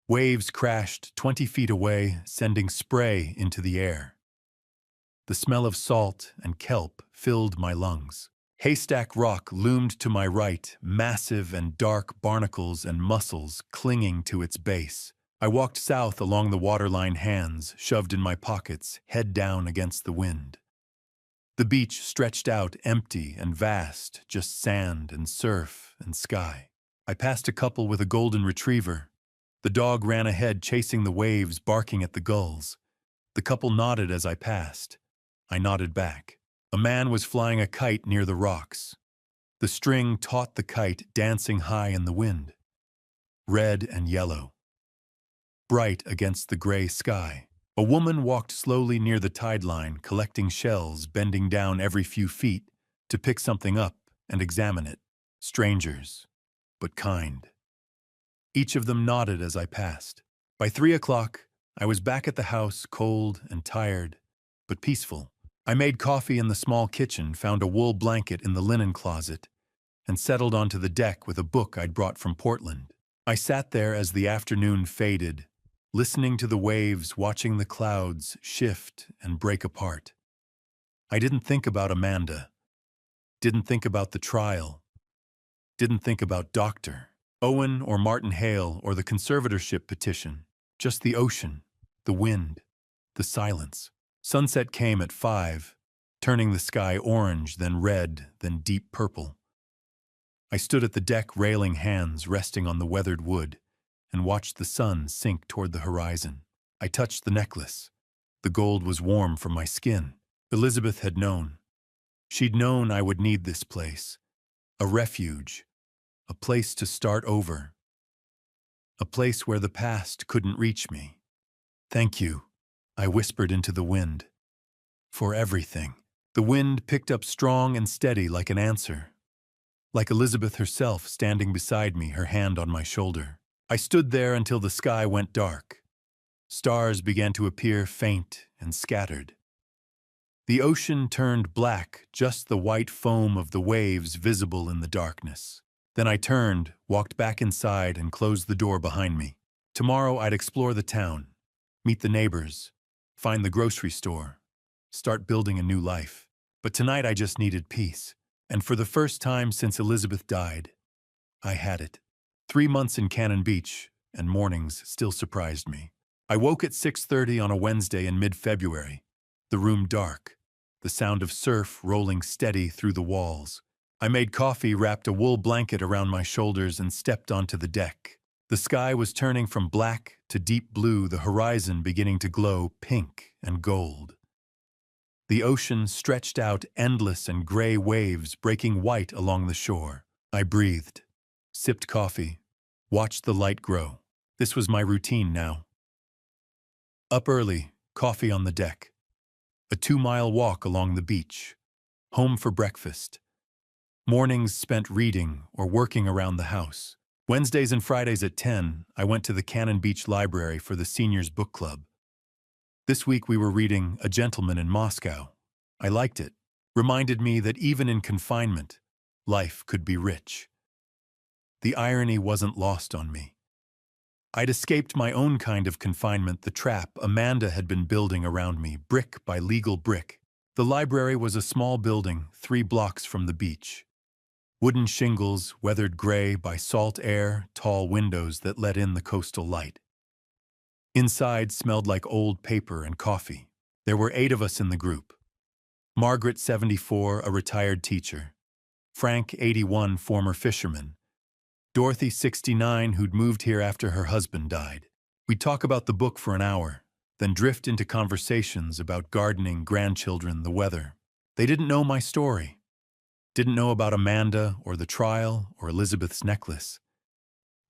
Waves crashed 20 feet away, sending spray into the air. The smell of salt and kelp filled my lungs. Haystack Rock loomed to my right, massive and dark barnacles and mussels clinging to its base. I walked south along the waterline, hands shoved in my pockets, head down against the wind. The beach stretched out empty and vast, just sand and surf and sky. I passed a couple with a golden retriever. The dog ran ahead, chasing the waves, barking at the gulls. The couple nodded as I passed. I nodded back. A man was flying a kite near the rocks. The string taut the kite, dancing high in the wind. Red and yellow, bright against the gray sky. A woman walked slowly near the tide line, collecting shells, bending down every few feet to pick something up and examine it. Strangers, but kind. Each of them nodded as I passed. By 3 o'clock, I was back at the house, cold and tired, but peaceful. I made coffee in the small kitchen, found a wool blanket in the linen closet, and settled onto the deck with a book I'd brought from Portland. I sat there as the afternoon faded, listening to the waves, watching the clouds shift and break apart. I didn't think about Amanda, didn't think about the trial, didn't think about Dr. Owen or Martin Hale or the conservatorship petition, just the ocean, the wind, the silence. Sunset came at 5, turning the sky orange, then red, then deep purple. I stood at the deck railing, hands resting on the weathered wood, and watched the sun sink toward the horizon. I touched the necklace. The gold was warm from my skin. Elizabeth had known. She'd known I would need this place. A refuge. A place to start over. A place where the past couldn't reach me. Thank you, I whispered into the wind. For everything. The wind picked up strong and steady like an answer. Like Elizabeth herself standing beside me, her hand on my shoulder. I stood there until the sky went dark. Stars began to appear, faint and scattered. The ocean turned black, just the white foam of the waves visible in the darkness. Then I turned, walked back inside, and closed the door behind me. Tomorrow I'd explore the town, meet the neighbors, find the grocery store, start building a new life. But tonight I just needed peace. And for the first time since Elizabeth died, I had it. 3 months in Cannon Beach, and mornings still surprised me. I woke at 6:30 on a Wednesday in mid-February, the room dark, the sound of surf rolling steady through the walls. I made coffee, wrapped a wool blanket around my shoulders, and stepped onto the deck. The sky was turning from black to deep blue, the horizon beginning to glow pink and gold. The ocean stretched out, endless and gray waves breaking white along the shore. I breathed, sipped coffee, watched the light grow. This was my routine now. Up early, coffee on the deck. A 2-mile walk along the beach. Home for breakfast. Mornings spent reading or working around the house. Wednesdays and Fridays at 10, I went to the Cannon Beach Library for the Seniors Book Club. This week we were reading A Gentleman in Moscow. I liked it. Reminded me that even in confinement, life could be rich. The irony wasn't lost on me. I'd escaped my own kind of confinement, the trap Amanda had been building around me, brick by legal brick. The library was a small building 3 blocks from the beach. Wooden shingles, weathered gray by salt air, tall windows that let in the coastal light. Inside smelled like old paper and coffee. There were 8 of us in the group. Margaret, 74, a retired teacher. Frank, 81, former fisherman. Dorothy, 69, who'd moved here after her husband died. We'd talk about the book for an hour, then drift into conversations about gardening, grandchildren, the weather. They didn't know my story. Didn't know about Amanda or the trial or Elizabeth's necklace.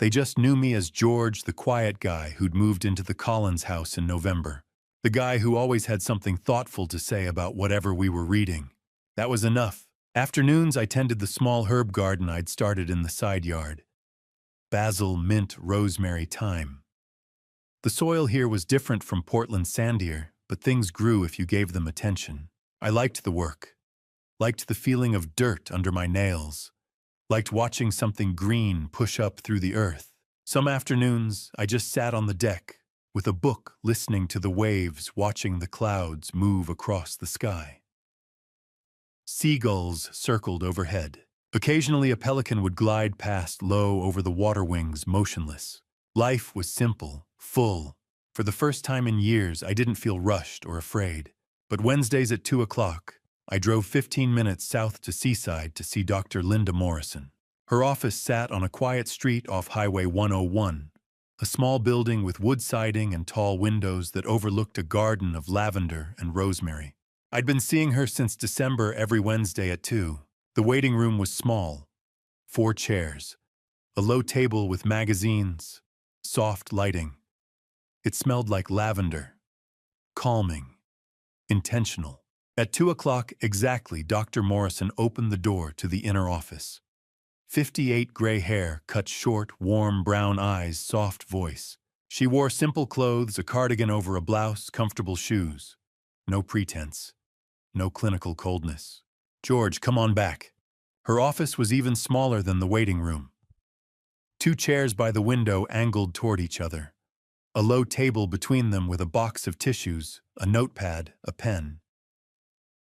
They just knew me as George, the quiet guy who'd moved into the Collins house in November. The guy who always had something thoughtful to say about whatever we were reading. That was enough. Afternoons, I tended the small herb garden I'd started in the side yard. Basil, mint, rosemary, thyme. The soil here was different from Portland's sandier, but things grew if you gave them attention. I liked the work. Liked the feeling of dirt under my nails. Liked watching something green push up through the earth. Some afternoons, I just sat on the deck, with a book, listening to the waves, watching the clouds move across the sky. Seagulls circled overhead. Occasionally a pelican would glide past low over the water wings, motionless. Life was simple, full. For the first time in years, I didn't feel rushed or afraid. But Wednesdays at 2 o'clock, I drove 15 minutes south to Seaside to see Dr. Linda Morrison. Her office sat on a quiet street off Highway 101, a small building with wood siding and tall windows that overlooked a garden of lavender and rosemary. I'd been seeing her since December every Wednesday at 2. The waiting room was small, 4 chairs, a low table with magazines, soft lighting. It smelled like lavender, calming, intentional. At 2 o'clock exactly, Dr. Morrison opened the door to the inner office. 58 gray hair, cut short, warm brown eyes, soft voice. She wore simple clothes, a cardigan over a blouse, comfortable shoes. No pretense. No clinical coldness. "George, come on back." Her office was even smaller than the waiting room. 2 chairs by the window angled toward each other. A low table between them with a box of tissues, a notepad, a pen.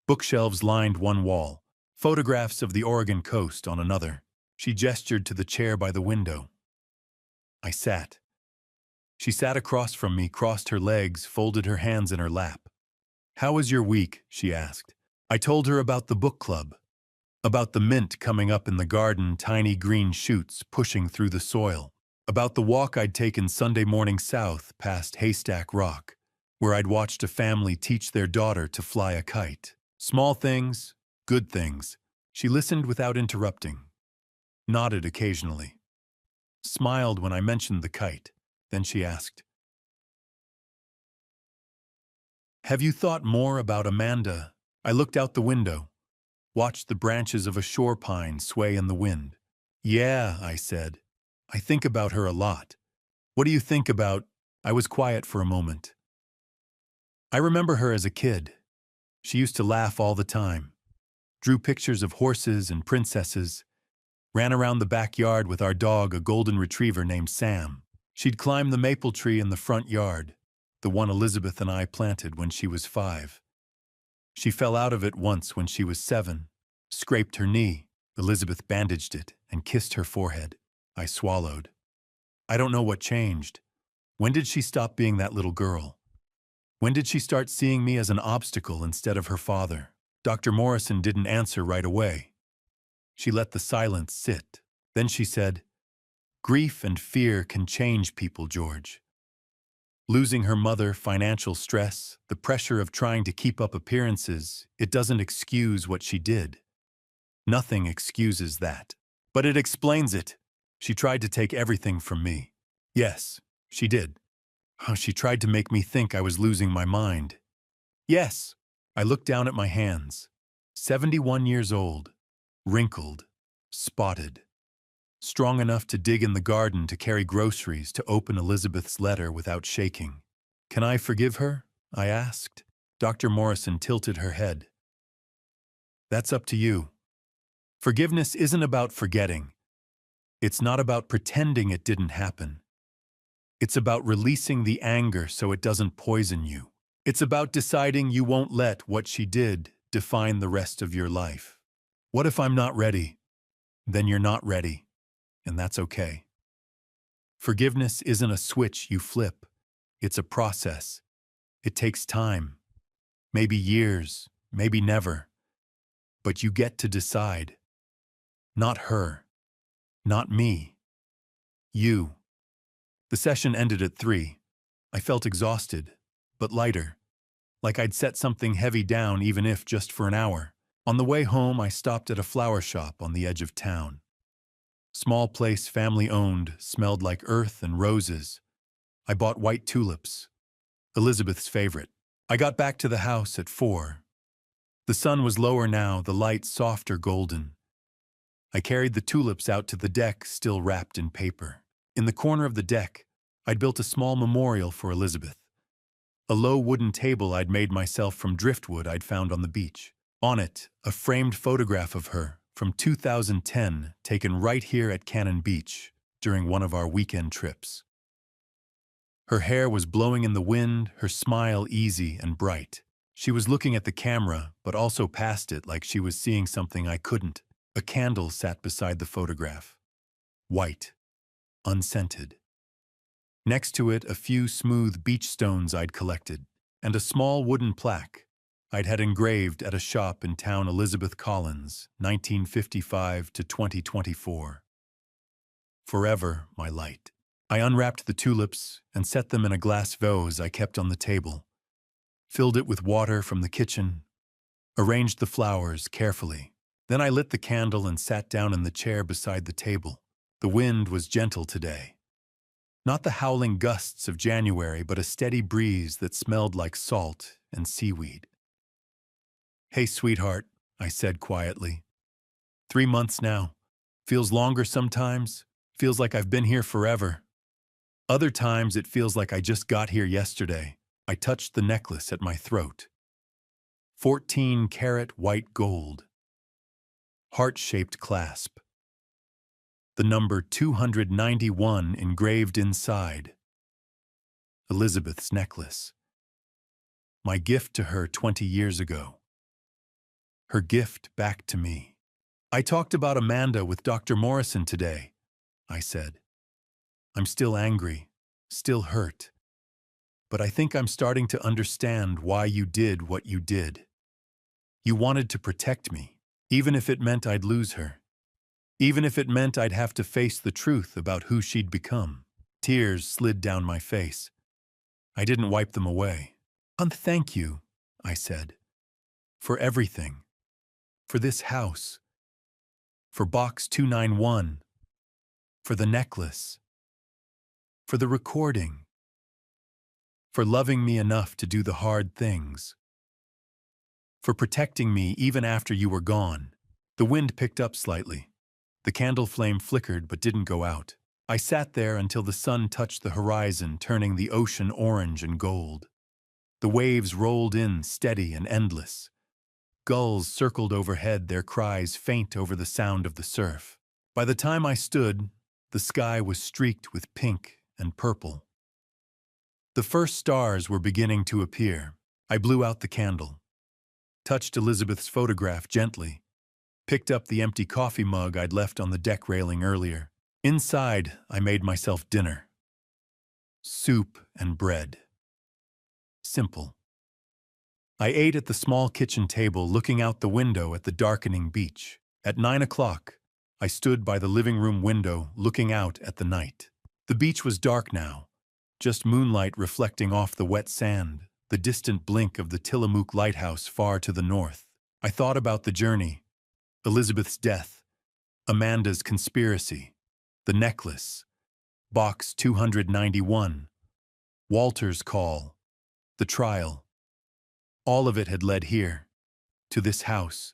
Bookshelves lined one wall, photographs of the Oregon coast on another. She gestured to the chair by the window. I sat. She sat across from me, crossed her legs, folded her hands in her lap. "How was your week?" she asked. I told her about the book club, about the mint coming up in the garden, tiny green shoots pushing through the soil, about the walk I'd taken Sunday morning south past Haystack Rock, where I'd watched a family teach their daughter to fly a kite. Small things, good things. She listened without interrupting, nodded occasionally, smiled when I mentioned the kite. Then she asked, "Have you thought more about Amanda?" I looked out the window, watched the branches of a shore pine sway in the wind. "Yeah," I said. "I think about her a lot." "What do you think about?" I was quiet for a moment. "I remember her as a kid. She used to laugh all the time, drew pictures of horses and princesses, ran around the backyard with our dog, a golden retriever named Sam. She'd climb the maple tree in the front yard, the one Elizabeth and I planted when she was 5. She fell out of it once when she was 7, scraped her knee. Elizabeth bandaged it and kissed her forehead. I swallowed. I don't know what changed. When did she stop being that little girl? When did she start seeing me as an obstacle instead of her father? Dr. Morrison didn't answer right away. She let the silence sit. Then she said, "Grief and fear can change people, George. Losing her mother, financial stress, the pressure of trying to keep up appearances, it doesn't excuse what she did. Nothing excuses that. But it explains it. She tried to take everything from me. Yes, she did. Oh, she tried to make me think I was losing my mind. Yes." I looked down at my hands. 71 years old, wrinkled, spotted. Strong enough to dig in the garden, to carry groceries, to open Elizabeth's letter without shaking. "Can I forgive her?" I asked. Dr. Morrison tilted her head. "That's up to you. Forgiveness isn't about forgetting. It's not about pretending it didn't happen. It's about releasing the anger so it doesn't poison you. It's about deciding you won't let what she did define the rest of your life. What if I'm not ready? Then you're not ready. And that's okay. Forgiveness isn't a switch you flip. It's a process. It takes time. Maybe years, maybe never. But you get to decide. Not her. Not me. You. The session ended at 3. I felt exhausted, but lighter. Like I'd set something heavy down, even if just for an hour. On the way home, I stopped at a flower shop on the edge of town. Small place, family-owned, smelled like earth and roses. I bought white tulips, Elizabeth's favorite. I got back to the house at 4. The sun was lower now, the light softer golden. I carried the tulips out to the deck, still wrapped in paper. In the corner of the deck, I'd built a small memorial for Elizabeth. A low wooden table I'd made myself from driftwood I'd found on the beach. On it, a framed photograph of her from 2010, taken right here at Cannon Beach during one of our weekend trips. Her hair was blowing in the wind, her smile easy and bright. She was looking at the camera, but also past it like she was seeing something I couldn't. A candle sat beside the photograph. White, unscented. Next to it, a few smooth beach stones I'd collected, and a small wooden plaque I'd had engraved at a shop in town, Elizabeth Collins, 1955 to 2024. Forever, my light. I unwrapped the tulips and set them in a glass vase I kept on the table, filled it with water from the kitchen, arranged the flowers carefully. Then I lit the candle and sat down in the chair beside the table. The wind was gentle today. Not the howling gusts of January, but a steady breeze that smelled like salt and seaweed. "Hey, sweetheart," I said quietly. 3 months now. Feels longer sometimes. Feels like I've been here forever. Other times it feels like I just got here yesterday. I touched the necklace at my throat. 14-karat white gold. Heart-shaped clasp. The number 291 engraved inside. Elizabeth's necklace. My gift to her 20 years ago. Her gift back to me. "I talked about Amanda with Dr. Morrison today," I said. "I'm still angry, still hurt. But I think I'm starting to understand why you did what you did. You wanted to protect me, even if it meant I'd lose her. Even if it meant I'd have to face the truth about who she'd become." Tears slid down my face. I didn't wipe them away. "And thank you," I said, "for everything. For this house. For box 291. For the necklace. For the recording. For loving me enough to do the hard things. For protecting me even after you were gone." The wind picked up slightly. The candle flame flickered but didn't go out. I sat there until the sun touched the horizon, turning the ocean orange and gold. The waves rolled in, steady and endless. Gulls circled overhead, their cries faint over the sound of the surf. By the time I stood, the sky was streaked with pink and purple. The first stars were beginning to appear. I blew out the candle, touched Elizabeth's photograph gently, picked up the empty coffee mug I'd left on the deck railing earlier. Inside, I made myself dinner. Soup and bread. Simple. I ate at the small kitchen table, looking out the window at the darkening beach. At 9 o'clock, I stood by the living room window, looking out at the night. The beach was dark now, just moonlight reflecting off the wet sand, the distant blink of the Tillamook lighthouse far to the north. I thought about the journey, Elizabeth's death, Amanda's conspiracy, the necklace, box 291, Walter's call, the trial. All of it had led here, to this house,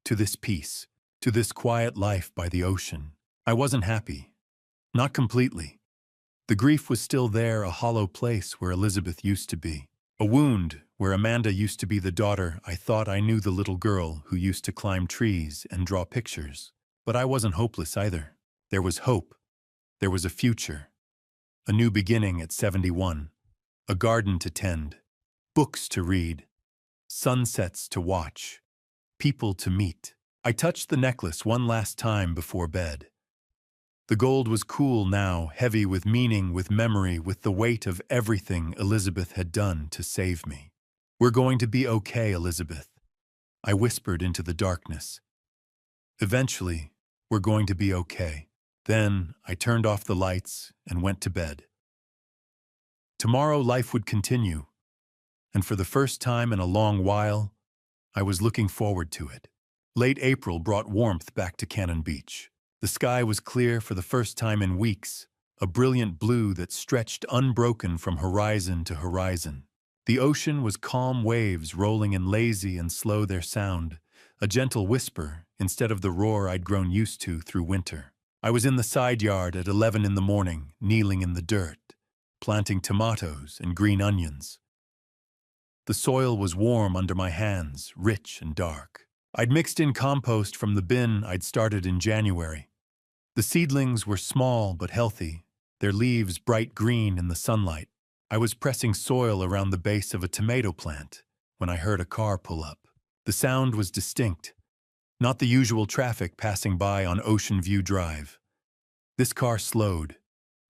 to this peace, to this quiet life by the ocean. I wasn't happy. Not completely. The grief was still there, a hollow place where Elizabeth used to be. A wound where Amanda used to be the daughter I thought I knew, the little girl who used to climb trees and draw pictures. But I wasn't hopeless either. There was hope. There was a future. A new beginning at 71. A garden to tend. Books to read. Sunsets to watch. People to meet. I touched the necklace one last time before bed. The gold was cool now, heavy with meaning, with memory, with the weight of everything Elizabeth had done to save me. "We're going to be okay, Elizabeth," I whispered into the darkness. "Eventually, we're going to be okay." Then I turned off the lights and went to bed. Tomorrow life would continue, and for the first time in a long while, I was looking forward to it. Late April brought warmth back to Cannon Beach. The sky was clear for the first time in weeks, a brilliant blue that stretched unbroken from horizon to horizon. The ocean was calm, waves rolling in lazy and slow their sound, a gentle whisper instead of the roar I'd grown used to through winter. I was in the side yard at 11 in the morning, kneeling in the dirt, planting tomatoes and green onions. The soil was warm under my hands, rich and dark. I'd mixed in compost from the bin I'd started in January. The seedlings were small but healthy, their leaves bright green in the sunlight. I was pressing soil around the base of a tomato plant, when I heard a car pull up. The sound was distinct, not the usual traffic passing by on Ocean View Drive. This car slowed,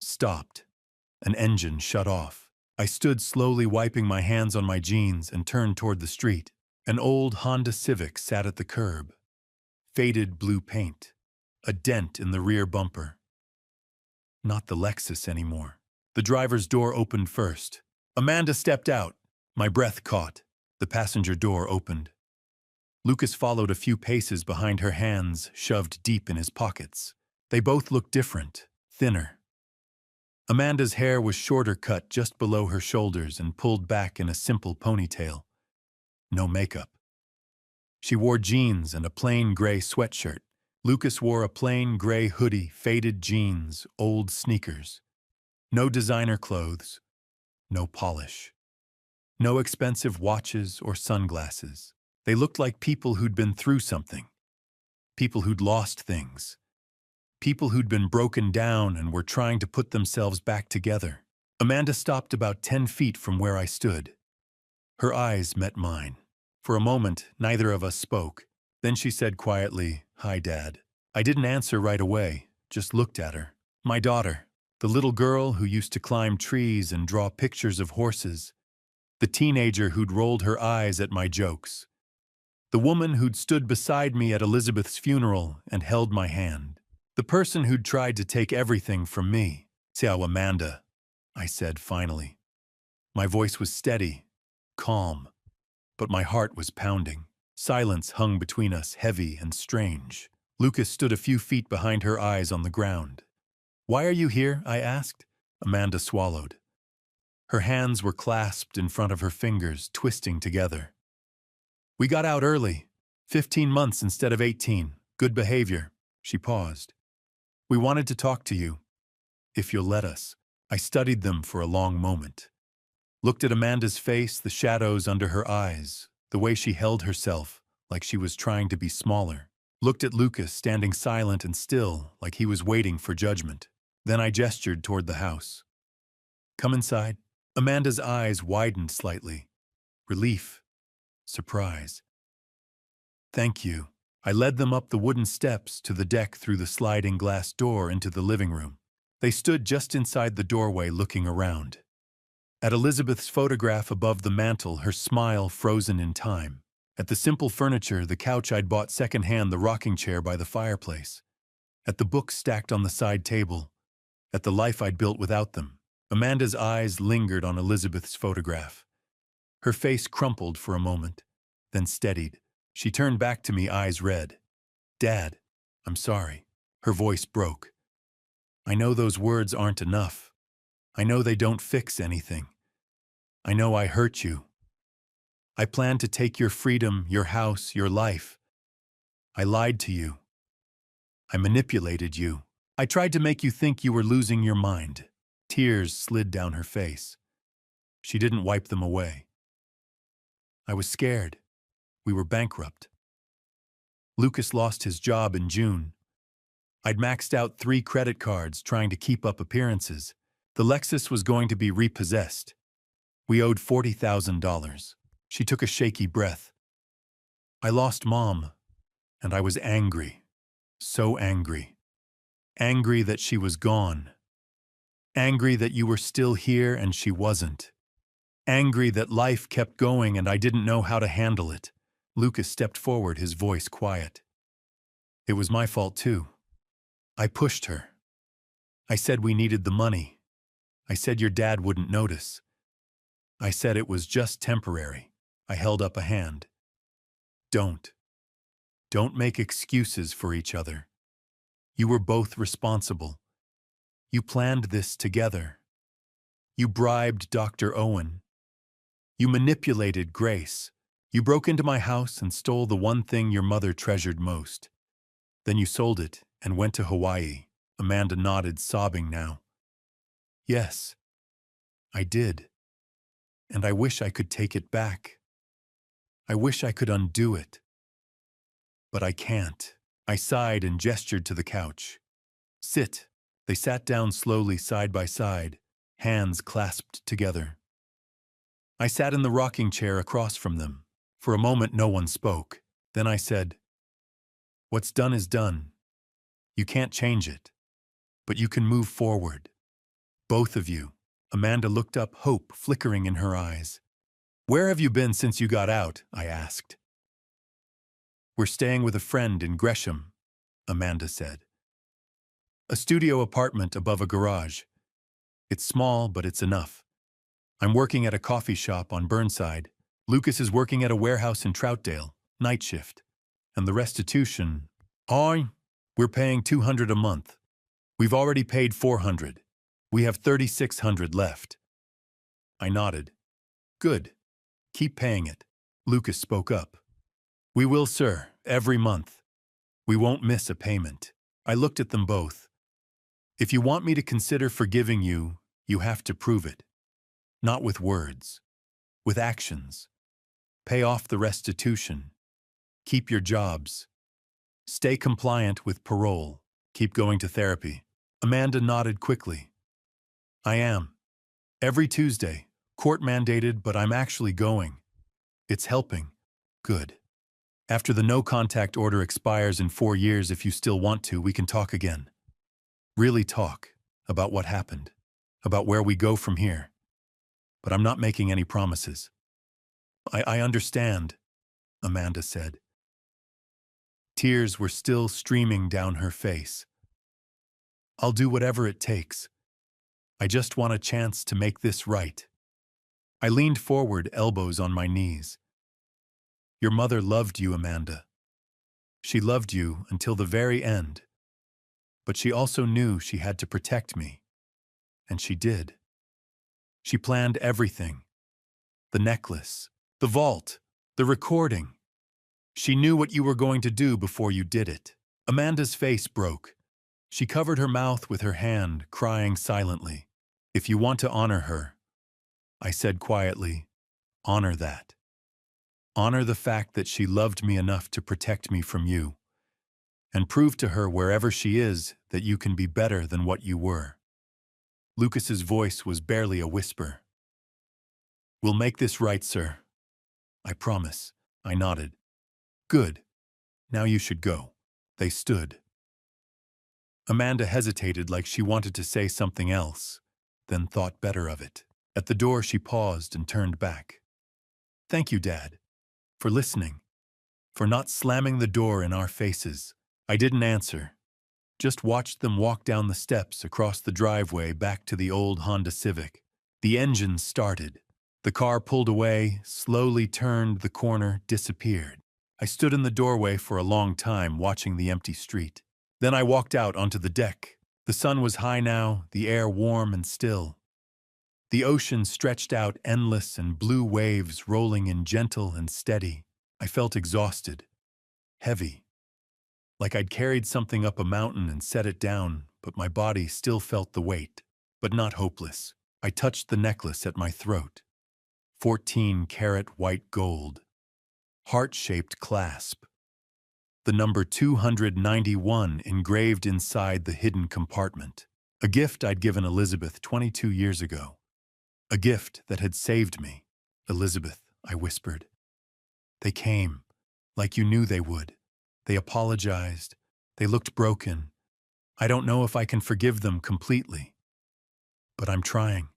stopped. An engine shut off. I stood slowly wiping my hands on my jeans and turned toward the street. An old Honda Civic sat at the curb. Faded blue paint. A dent in the rear bumper. Not the Lexus anymore. The driver's door opened first. Amanda stepped out. My breath caught. The passenger door opened. Lucas followed a few paces behind her, hands shoved deep in his pockets. They both looked different, thinner. Amanda's hair was shorter, cut just below her shoulders and pulled back in a simple ponytail. No makeup. She wore jeans and a plain gray sweatshirt. Lucas wore a plain gray hoodie, faded jeans, old sneakers. No designer clothes, no polish. No expensive watches or sunglasses. They looked like people who'd been through something. People who'd lost things. People who'd been broken down and were trying to put themselves back together. Amanda stopped about 10 feet from where I stood. Her eyes met mine. For a moment, neither of us spoke. Then she said quietly, "Hi, Dad." I didn't answer right away, just looked at her. My daughter, the little girl who used to climb trees and draw pictures of horses. The teenager who'd rolled her eyes at my jokes. The woman who'd stood beside me at Elizabeth's funeral and held my hand. The person who'd tried to take everything from me. "Ciao, Amanda," I said finally. My voice was steady, calm, but my heart was pounding. Silence hung between us, heavy and strange. Lucas stood a few feet behind her, eyes on the ground. "Why are you here?" I asked. Amanda swallowed. Her hands were clasped in front of her fingers, twisting together. "We got out early. 15 months instead of 18. Good behavior." She paused. "We wanted to talk to you, if you'll let us." I studied them for a long moment. Looked at Amanda's face, the shadows under her eyes, the way she held herself, like she was trying to be smaller. Looked at Lucas, standing silent and still, like he was waiting for judgment. Then I gestured toward the house. "Come inside." Amanda's eyes widened slightly. Relief. Surprise. "Thank you." I led them up the wooden steps to the deck through the sliding glass door into the living room. They stood just inside the doorway looking around. At Elizabeth's photograph above the mantel, her smile frozen in time. At the simple furniture, the couch I'd bought secondhand, the rocking chair by the fireplace. At the books stacked on the side table. At the life I'd built without them. Amanda's eyes lingered on Elizabeth's photograph. Her face crumpled for a moment, then steadied. She turned back to me, eyes red. "Dad, I'm sorry." Her voice broke. "I know those words aren't enough. I know they don't fix anything. I know I hurt you. I planned to take your freedom, your house, your life. I lied to you. I manipulated you. I tried to make you think you were losing your mind." Tears slid down her face. She didn't wipe them away. "I was scared. We were bankrupt. Lucas lost his job in June. I'd maxed out 3 credit cards trying to keep up appearances. The Lexus was going to be repossessed. We owed $40,000. She took a shaky breath. "I lost Mom, and I was angry. So angry. Angry that she was gone. Angry that you were still here and she wasn't. Angry that life kept going and I didn't know how to handle it." Lucas stepped forward, his voice quiet. "It was my fault too. I pushed her. I said we needed the money. I said your dad wouldn't notice. I said it was just temporary." I held up a hand. Don't make excuses for each other. You were both responsible. You planned this together. You bribed Dr. Owen. You manipulated Grace. You broke into my house and stole the one thing your mother treasured most. Then you sold it and went to Hawaii." Amanda nodded, sobbing now. "Yes, I did. And I wish I could take it back. I wish I could undo it. But I can't." I sighed and gestured to the couch. "Sit." They sat down slowly, side by side, hands clasped together. I sat in the rocking chair across from them. For a moment, no one spoke. Then I said, "What's done is done. You can't change it. But you can move forward. Both of you." Amanda looked up, hope flickering in her eyes. "Where have you been since you got out?" I asked. "We're staying with a friend in Gresham," Amanda said. "A studio apartment above a garage. It's small, but it's enough. I'm working at a coffee shop on Burnside. Lucas is working at a warehouse in Troutdale, night shift. And the restitution, we're paying $200 a month. We've already paid $400. We have $3,600 left." I nodded. "Good. Keep paying it." Lucas spoke up. "We will, sir, every month. We won't miss a payment." I looked at them both. "If you want me to consider forgiving you, you have to prove it. Not with words. With actions. Pay off the restitution. Keep your jobs. Stay compliant with parole. Keep going to therapy." Amanda nodded quickly. "I am. Every Tuesday. Court mandated, but I'm actually going. It's helping." "Good. After the no-contact order expires in 4 years, if you still want to, we can talk again. Really talk about what happened, about where we go from here. But I'm not making any promises." I understand," Amanda said. Tears were still streaming down her face. "I'll do whatever it takes. I just want a chance to make this right." I leaned forward, elbows on my knees. "Your mother loved you, Amanda. She loved you until the very end. But she also knew she had to protect me. And she did. She planned everything. The necklace, the vault, the recording. She knew what you were going to do before you did it." Amanda's face broke. She covered her mouth with her hand, crying silently. "If you want to honor her," I said quietly, "honor that. Honor the fact that she loved me enough to protect me from you. And prove to her, wherever she is, that you can be better than what you were." Lucas's voice was barely a whisper. "We'll make this right, sir. I promise." I nodded. "Good. Now you should go." They stood. Amanda hesitated, like she wanted to say something else, then thought better of it. At the door, she paused and turned back. "Thank you, Dad, for listening, for not slamming the door in our faces." I didn't answer, just watched them walk down the steps across the driveway back to the old Honda Civic. The engine started. The car pulled away, slowly turned the corner, disappeared. I stood in the doorway for a long time, watching the empty street. Then I walked out onto the deck. The sun was high now, the air warm and still. The ocean stretched out endless, and blue waves rolling in gentle and steady. I felt exhausted, heavy, like I'd carried something up a mountain and set it down, but my body still felt the weight, but not hopeless. I touched the necklace at my throat. 14-karat white gold. Heart-shaped clasp. The number 291 engraved inside the hidden compartment. A gift I'd given Elizabeth 22 years ago. A gift that had saved me. "Elizabeth," I whispered. "They came, like you knew they would. They apologized. They looked broken. I don't know if I can forgive them completely. But I'm trying."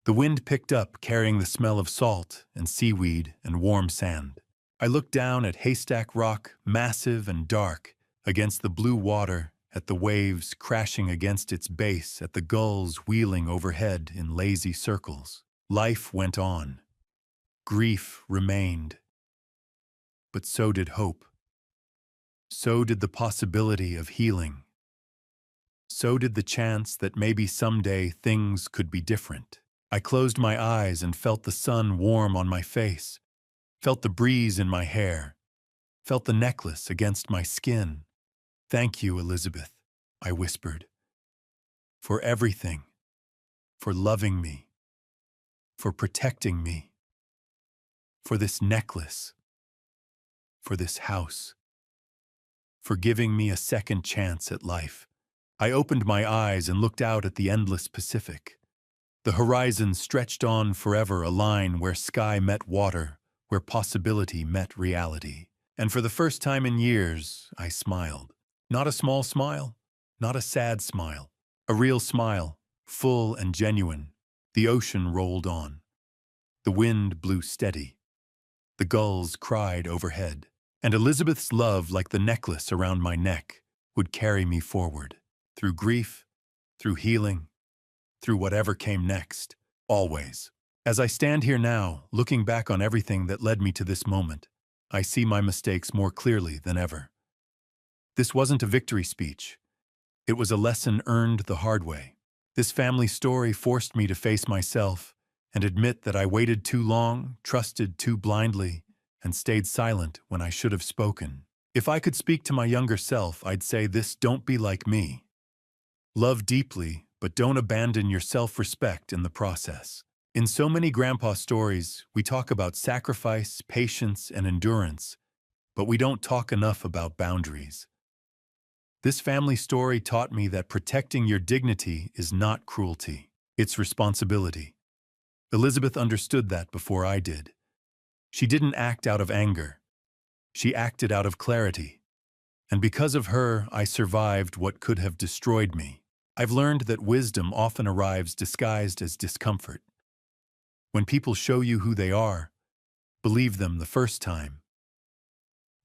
The wind picked up, carrying the smell of salt and seaweed and warm sand. I looked down at Haystack Rock, massive and dark, against the blue water, at the waves crashing against its base, at the gulls wheeling overhead in lazy circles. Life went on. Grief remained. But so did hope. So did the possibility of healing. So did the chance that maybe someday things could be different. I closed my eyes and felt the sun warm on my face, felt the breeze in my hair, felt the necklace against my skin. "Thank you, Elizabeth," I whispered, "for everything, for loving me, for protecting me, for this necklace, for this house, for giving me a second chance at life." I opened my eyes and looked out at the endless Pacific. The horizon stretched on forever, a line where sky met water, where possibility met reality. And for the first time in years, I smiled. Not a small smile, not a sad smile. A real smile, full and genuine. The ocean rolled on. The wind blew steady. The gulls cried overhead. And Elizabeth's love, like the necklace around my neck, would carry me forward. Through grief, through healing, through whatever came next. Always. As I stand here now, looking back on everything that led me to this moment, I see my mistakes more clearly than ever. This wasn't a victory speech. It was a lesson earned the hard way. This family story forced me to face myself and admit that I waited too long, trusted too blindly, and stayed silent when I should have spoken. If I could speak to my younger self, I'd say this: don't be like me. Love deeply, but don't abandon your self-respect in the process. In so many grandpa stories, we talk about sacrifice, patience, and endurance, but we don't talk enough about boundaries. This family story taught me that protecting your dignity is not cruelty, it's responsibility. Elizabeth understood that before I did. She didn't act out of anger. She acted out of clarity. And because of her, I survived what could have destroyed me. I've learned that wisdom often arrives disguised as discomfort. When people show you who they are, believe them the first time.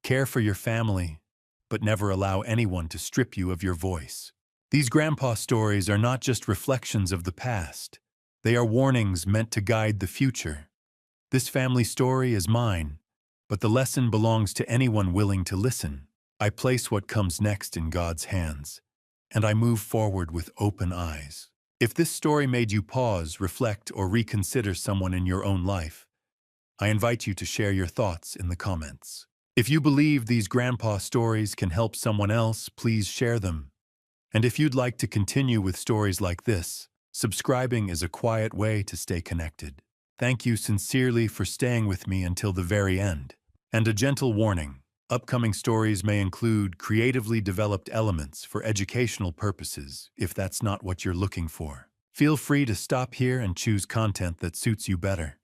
Care for your family, but never allow anyone to strip you of your voice. These grandpa stories are not just reflections of the past. They are warnings meant to guide the future. This family story is mine, but the lesson belongs to anyone willing to listen. I place what comes next in God's hands, and I move forward with open eyes. If this story made you pause, reflect, or reconsider someone in your own life, I invite you to share your thoughts in the comments. If you believe these grandpa stories can help someone else, please share them. And if you'd like to continue with stories like this, subscribing is a quiet way to stay connected. Thank you sincerely for staying with me until the very end. And a gentle warning: upcoming stories may include creatively developed elements for educational purposes if that's not what you're looking for. Feel free to stop here and choose content that suits you better.